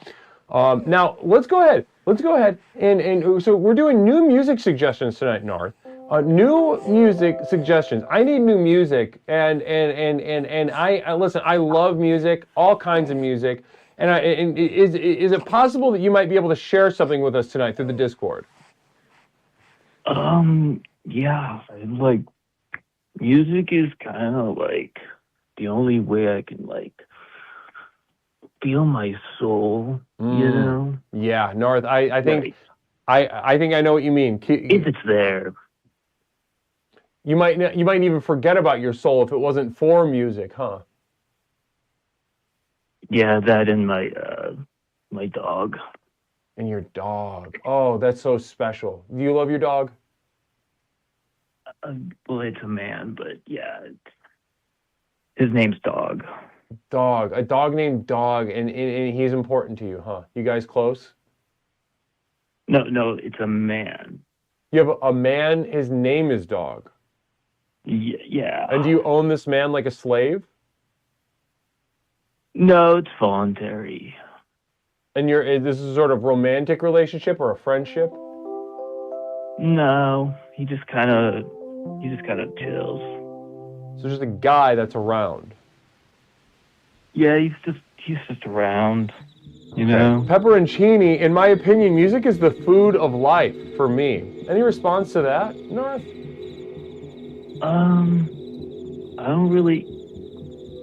Now, let's go ahead. And so we're doing new music suggestions tonight, Narth. New music suggestions. I need new music, and I listen. I love music, all kinds of music. And is it possible that you might be able to share something with us tonight through the Discord? Yeah, like music is kind of like the only way I can like feel my soul, you know? Yeah, Narth. I think I think I know what you mean. If it's there. You might even forget about your soul if it wasn't for music, huh? Yeah, that and my dog. And your dog. Oh, that's so special. Do you love your dog? Well, it's a man, but yeah, his name's Dog. Dog. A dog named Dog, and he's important to you, huh? You guys close? No, it's a man. You have a man, his name is Dog. Yeah. And do you own this man like a slave? No, it's voluntary. And this is sort of romantic relationship or a friendship? No, he just kind of chills. So just a guy that's around. Yeah, he's just around. You know. Pepperoncini, in my opinion, music is the food of life for me. Any response to that, North? I don't really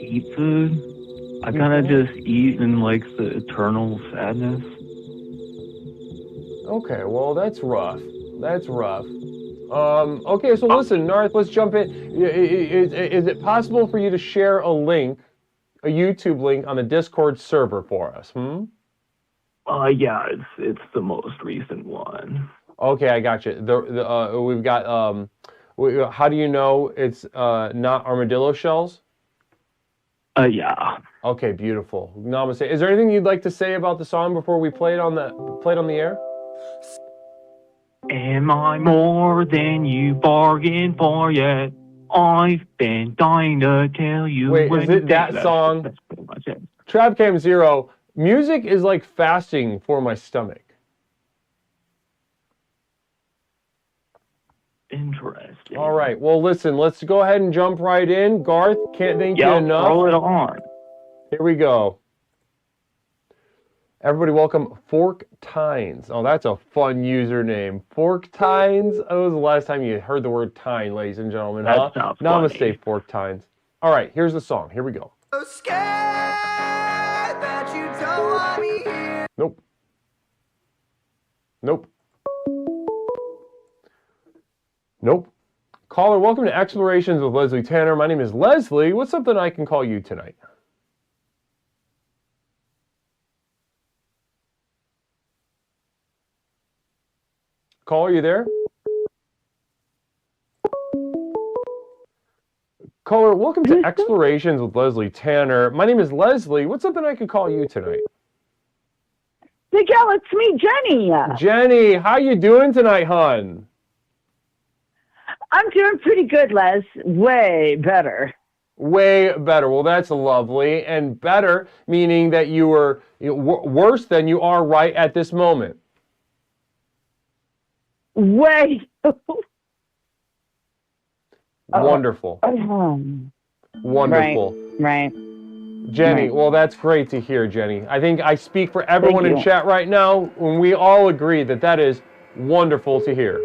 eat food. I kind of just eat in like the eternal sadness. Okay, well, that's rough. That's rough. Okay, so listen, Narth, let's jump in. Is it possible for you to share a link, a YouTube link on the Discord server for us? Yeah, it's the most recent one. Okay, I got you. We've got, how do you know it's not armadillo shells? Yeah. Okay, beautiful. Namaste. Is there anything you'd like to say about the song before we play it on the air? Am I more than you bargained for yet? I've been dying to tell you. Wait, is it that song? That's pretty much it. Trapcam Zero, music is like fasting for my stomach. Interesting. All right, well, listen, let's go ahead and jump right in. Garth, can't thank you enough. Roll it on. Here we go. Everybody welcome Fork Tines. Oh, that's a fun username. Fork Tines. Oh, was the last time you heard the word tine, ladies and gentlemen, huh? That's not Namaste, funny. Fork Tines. All right, here's the song. Here we go. So scared that you don't want me here. Nope. Nope. Nope. Caller, welcome to Explorations with Leslie Tanner. My name is Leslie. What's something I can call you tonight? Caller, you there? Caller, welcome to Explorations with Leslie Tanner. My name is Leslie. What's something I could call you tonight? Miguel, it's me, Jenny. Jenny, how you doing tonight, hon? I'm doing pretty good, Les. Way better. Way better. Well, that's lovely. And better, meaning that you were worse than you are right at this moment. Way. Wonderful. Wonderful. Right. Jenny, Right. well, that's great to hear, Jenny. I think I speak for everyone Thank in you. chat right now when we all agree that that is wonderful to hear.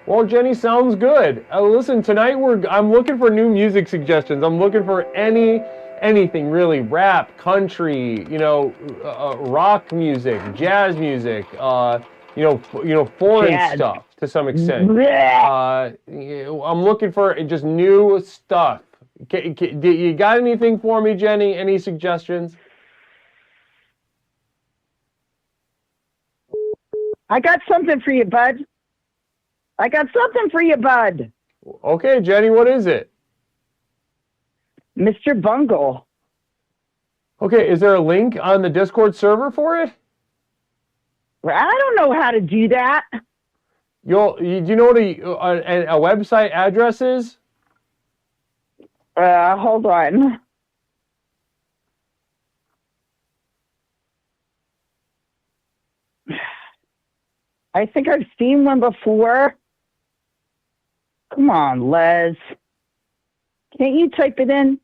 Well, Jenny, sounds good. Listen, tonight I'm looking for new music suggestions. I'm looking for anything really, rap, country, rock music, jazz music, foreign Jazz. stuff to some extent. Blech. I'm looking for just new stuff. You got anything for me, Jenny? Any suggestions? I got something for you, bud. Okay, Jenny, what is it? Mr. Bungle. Okay, is there a link on the Discord server for it? I don't know how to do that. Do you know what a website address is? Hold on. I think I've seen one before. Come on, Les. Can't you type it in?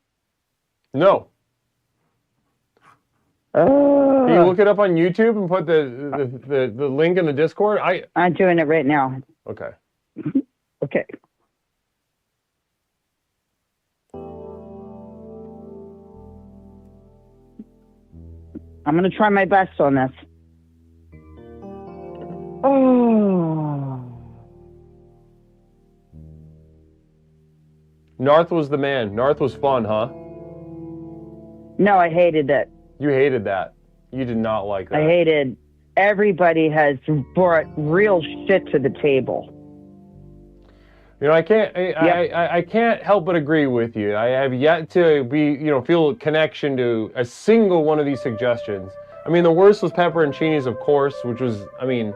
No. Can you look it up on YouTube and put the link in the Discord? I'm doing it right now. Okay. Okay. I'm going to try my best on this. Oh. Narth was the man. Narth was fun, huh? No, I hated it. You hated that. You did not like that. I hated. Everybody has brought real shit to the table. You know, I can't help but agree with you. I have yet to feel a connection to a single one of these suggestions. I mean, the worst was pepperoncinis, of course, which was, I mean,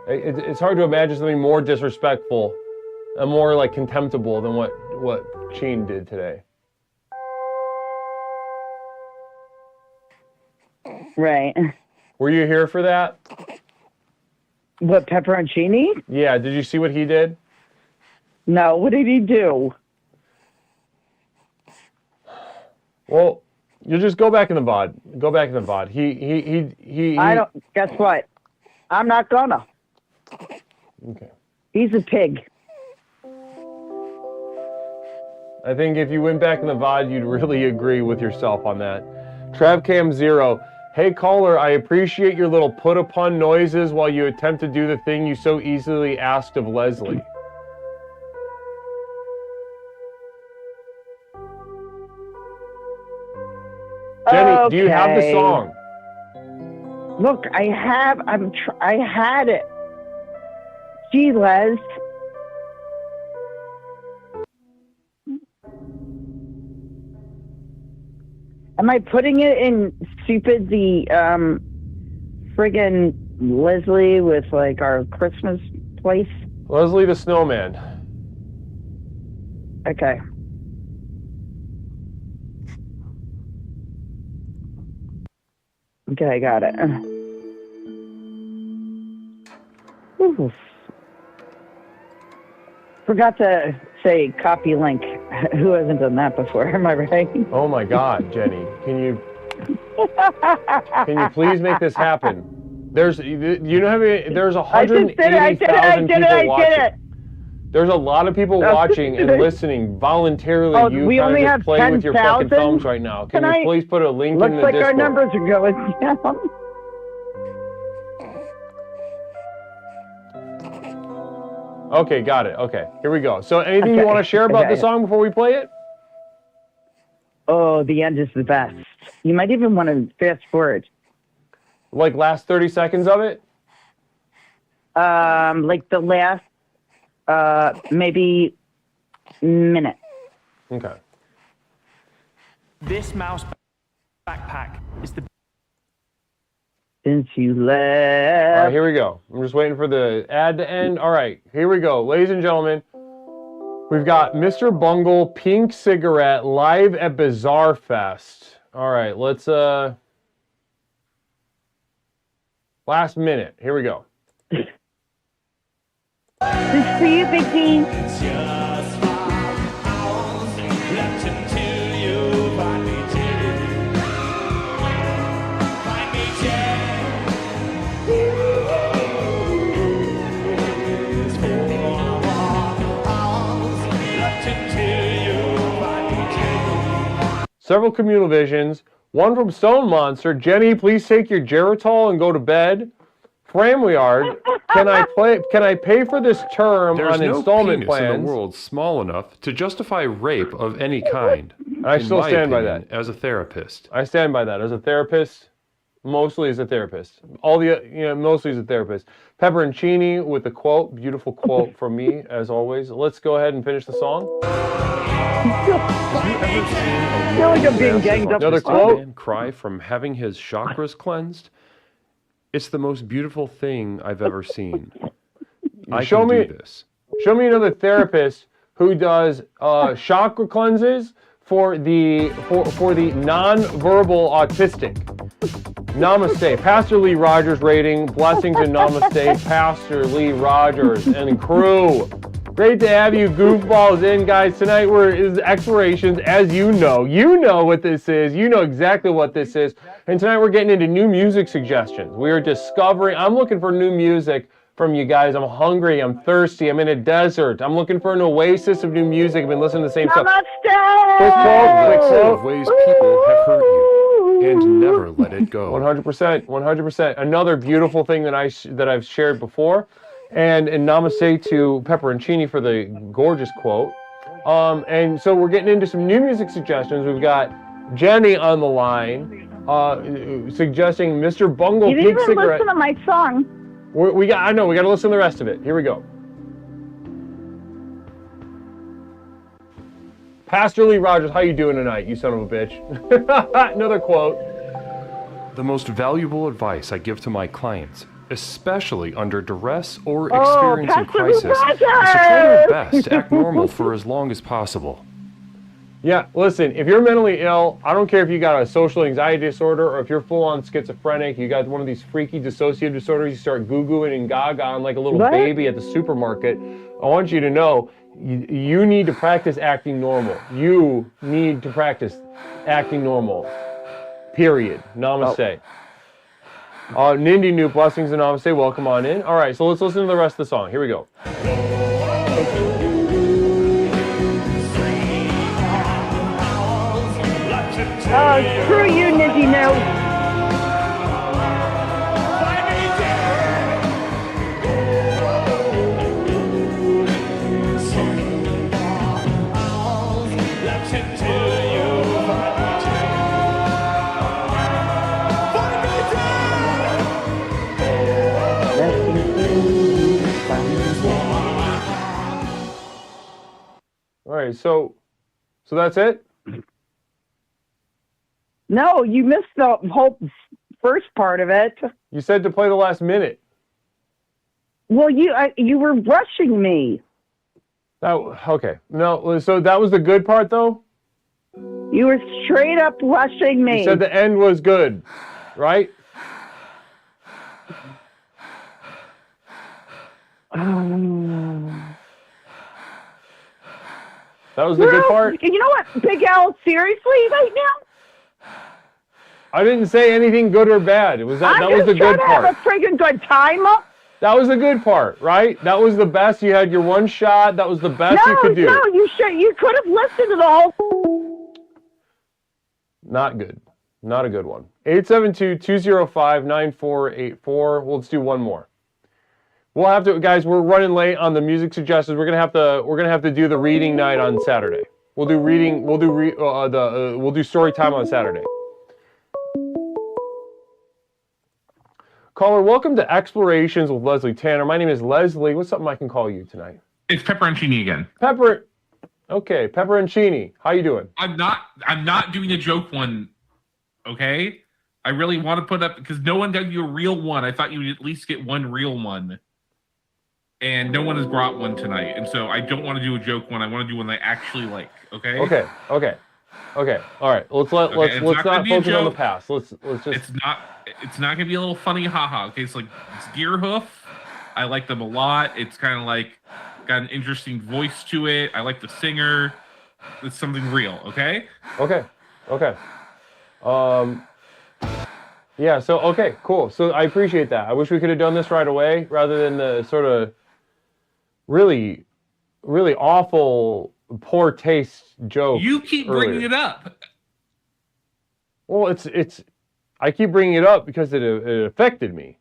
it's hard to imagine something more disrespectful and more like contemptible than what Sheen did today. Right. Were you here for that? What, pepperoncini? Yeah, did you see what he did? No, what did he do? Well, you just go back in the VOD. Go back in the VOD. He I don't, guess what? I'm not gonna. Okay. He's a pig. I think if you went back in the VOD, you'd really agree with yourself on that. TravCam0. Hey caller, I appreciate your little put upon noises while you attempt to do the thing you so easily asked of Leslie. Jenny, do you have the song? Look, I had it. Gee, Les. Am I putting it in stupid the friggin' Leslie with like our Christmas place? Leslie the Snowman. Okay. Okay, I got it. Ooh. Forgot to say copy link. Who hasn't done that before? Am I right? Oh my God, Jenny, can you please make this happen? There's 180,000 people watching. There's a lot of people watching and listening voluntarily. We only have play 10,000? with your fucking thumbs right now. Can you please put a link in the Looks like Discord? our numbers are going down. Okay, got it. Okay, here we go. So anything you want to share about the song before we play it? Oh, the end is the best. You might even want to fast forward. Like last 30 seconds of it? Like the last, maybe minute. Okay. This mouse backpack is the Since you left. All right, here we go. I'm just waiting for the ad to end. All right, here we go. Ladies and gentlemen, we've got Mr. Bungle Pink Cigarette live at Bizarre Fest. All right, let's, last minute. Here we go. This is for you, Big D. Several communal visions. One from Stone Monster. Jenny, please take your Geritol and go to bed. Framyard, can I pay for this term There's on no installment penis plans? in the world small enough to justify rape of any kind. I in still my stand by opinion, that. As a therapist. I stand by that. As a therapist, mostly as a therapist. Mostly as a therapist. Pepperoncini with a quote, beautiful quote from me, as always. Let's go ahead and finish the song. I feel like I'm being ganged up. Another This quote. man cry from having his chakras cleansed. It's the most beautiful thing I've ever seen. I Show can me do this. Show me another therapist who does chakra cleanses for the non-verbal autistic. Namaste. Pastor Lee Rogers rating. Blessings and namaste, Pastor Lee Rogers and crew. Great to have you goofballs in, guys. Tonight is Explorations, as you know. You know what this is. You know exactly what this is. And tonight we're getting into new music suggestions. We are discovering, I'm looking for new music from you guys. I'm hungry, I'm thirsty, I'm in a desert. I'm looking for an oasis of new music. I've been listening to the same stuff. Quick quote. Of ways people have hurt you and never let it go. 100%, 100%. Another beautiful thing that I've shared before. And namaste to Pepperoncini for the gorgeous quote. And so we're getting into some new music suggestions. We've got Jenny on the line, suggesting Mr. Bungle You Peak didn't even Cigarette. listen to my song. I know, we got to listen to the rest of it. Here we go. Pastor Lee Rogers, how you doing tonight, you son of a bitch? Another quote. The most valuable advice I give to my clients, especially under duress or experiencing Pastor Lee crisis, is to Rogers! try their best to act normal for as long as possible. Yeah, listen, if you're mentally ill, I don't care if you got a social anxiety disorder or if you're full-on schizophrenic, you got one of these freaky dissociative disorders, you start goo-gooing and gaga like a little baby at the supermarket, I want you to know, you need to practice acting normal. You need to practice acting normal. Period. Namaste. Nindy New, blessings and namaste. Welcome on in. All right, so let's listen to the rest of the song. Here we go. Oh, screw you, Nizzy No. All right, so that's it? No, you missed the whole first part of it. You said to play the last minute. Well, you were rushing me. Okay. No, so that was the good part, though? You were straight up rushing me. You said the end was good, right? That was the good part? You know what, Big Al, seriously, right now? I didn't say anything good or bad. It was that was the good part. I'm just trying to have a friggin' good time. That was the good part, right? That was the best. You had your one shot. That was the best you could do. No, you could have listened to the whole... Not good. Not a good one. 872-205-9484. Well, let's do one more. We'll have to, guys. We're running late on the music suggestions. We're gonna have to do the reading night on Saturday. We'll do reading. We'll do story time on Saturday. Caller, welcome to Explorations with Leslie Tanner. My name is Leslie. What's something I can call you tonight? It's Pepperoncini again. Okay, Pepperoncini. How you doing? I'm not doing a joke one. Okay, I really want to put up because no one got you a real one. I thought you would at least get one real one, and no one has brought one tonight. And so I don't want to do a joke one. I want to do one I actually like. Okay. Okay. All right. Let's not focus on the past. Let's just. It's not gonna be a little funny haha. Okay, it's like it's Deerhoof. I like them a lot. It's kind of like got an interesting voice to it. I like the singer. It's something real. Okay. Okay. Yeah. So okay. Cool. So I appreciate that. I wish we could have done this right away rather than the sort of really, really awful, poor taste joke. You keep bringing it up. Well, it's. I keep bringing it up because it affected me.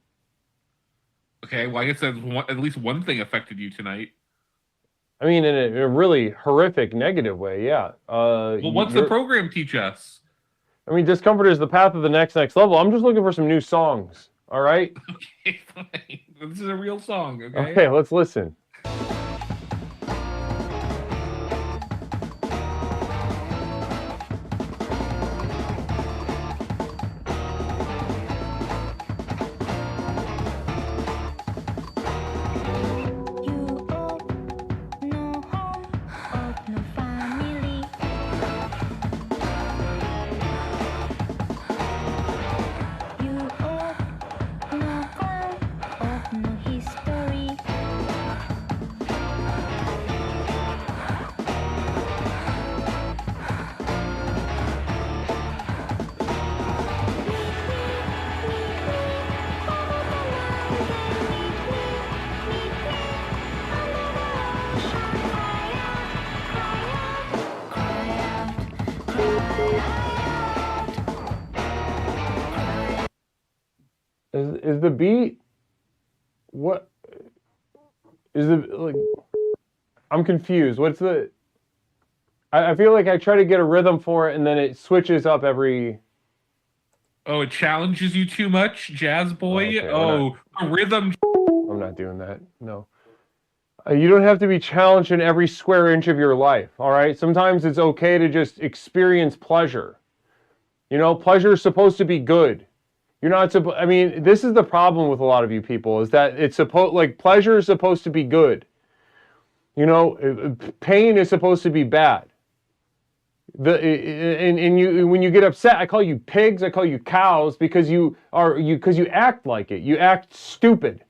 Okay, well, I guess at least one thing affected you tonight. I mean, in a really horrific, negative way, yeah. Well, what's the program teach us? I mean, discomfort is the path of the next level. I'm just looking for some new songs, all right? Okay, fine. This is a real song, okay? Okay, let's listen. Is the beat? What is the like? I'm confused. What's the? I feel like I try to get a rhythm for it, and then it switches up every. Oh, it challenges you too much, Jazz Boy? Okay, a rhythm. I'm not doing that. No. You don't have to be challenged in every square inch of your life, all right? Sometimes it's okay to just experience pleasure. You know, pleasure is supposed to be good. You're not supposed, I mean, this is the problem with a lot of you people, is that it's supposed, like, pleasure is supposed to be good. You know, pain is supposed to be bad. When you get upset, I call you pigs, I call you cows, because you act like it. You act stupid.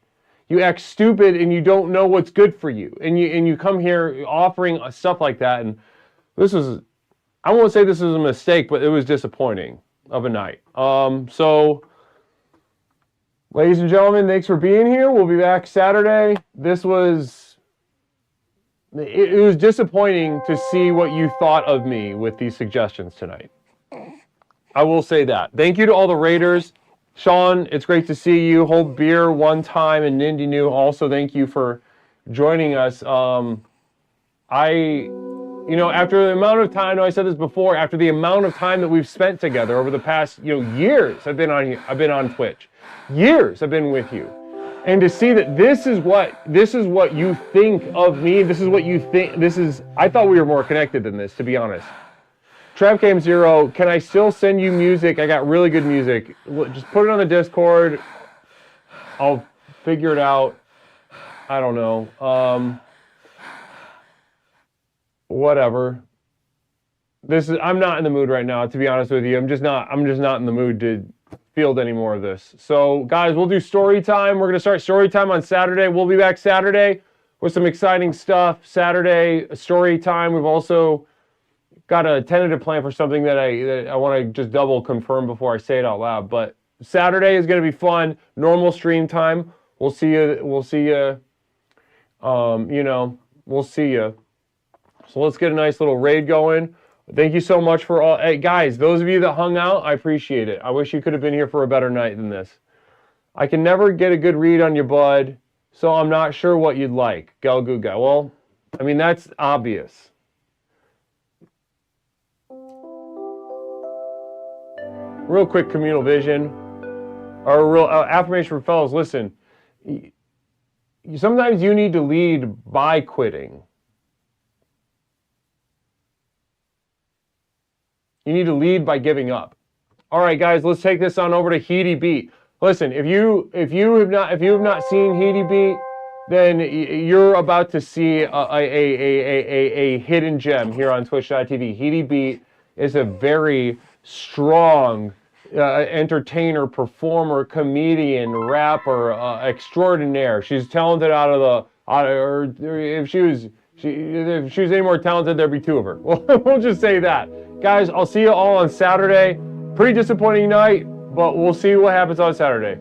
You act stupid and you don't know what's good for you. And you come here offering stuff like that. And this is, I won't say this is a mistake, but it was disappointing of a night. So, ladies and gentlemen, thanks for being here. We'll be back Saturday. It was disappointing to see what you thought of me with these suggestions tonight. I will say that. Thank you to all the Raiders. Sean, it's great to see you. Hold Beer one time, and Nindy New also, thank you for joining us. After the amount of time, I know I said this before, after the amount of time that we've spent together over the past, years, I've been on Twitch. Years I've been with you. And to see that this is what you think of me, I thought we were more connected than this, to be honest. Trap Game Zero, can I still send you music? I got really good music. Just put it on the Discord. I'll figure it out. I don't know. Whatever. I'm not in the mood right now, to be honest with you. I'm just not in the mood to field any more of this. So, guys, we'll do story time. We're going to start story time on Saturday. We'll be back Saturday with some exciting stuff. Saturday, story time. We've also got a tentative plan for something that I want to just double confirm before I say it out loud. But Saturday is going to be fun. Normal stream time. We'll see you. We'll see you. So let's get a nice little raid going. Thank you so much for all. Hey, guys, those of you that hung out, I appreciate it. I wish you could have been here for a better night than this. I can never get a good read on you, bud, so I'm not sure what you'd like. Galguga. Well, I mean, that's obvious. Real quick communal vision, or a real affirmation for fellows. Listen, sometimes you need to lead by quitting. You need to lead by giving up. All right, guys, let's take this on over to Heedy Beat. Listen, if you have not seen Heedy Beat, then you're about to see a hidden gem here on Twitch.tv. Heedy Beat is a very strong entertainer, performer, comedian, rapper, extraordinaire. She's talented if she was any more talented, there'd be two of her. We'll just say that. Guys, I'll see you all on Saturday. Pretty disappointing night, but we'll see what happens on Saturday.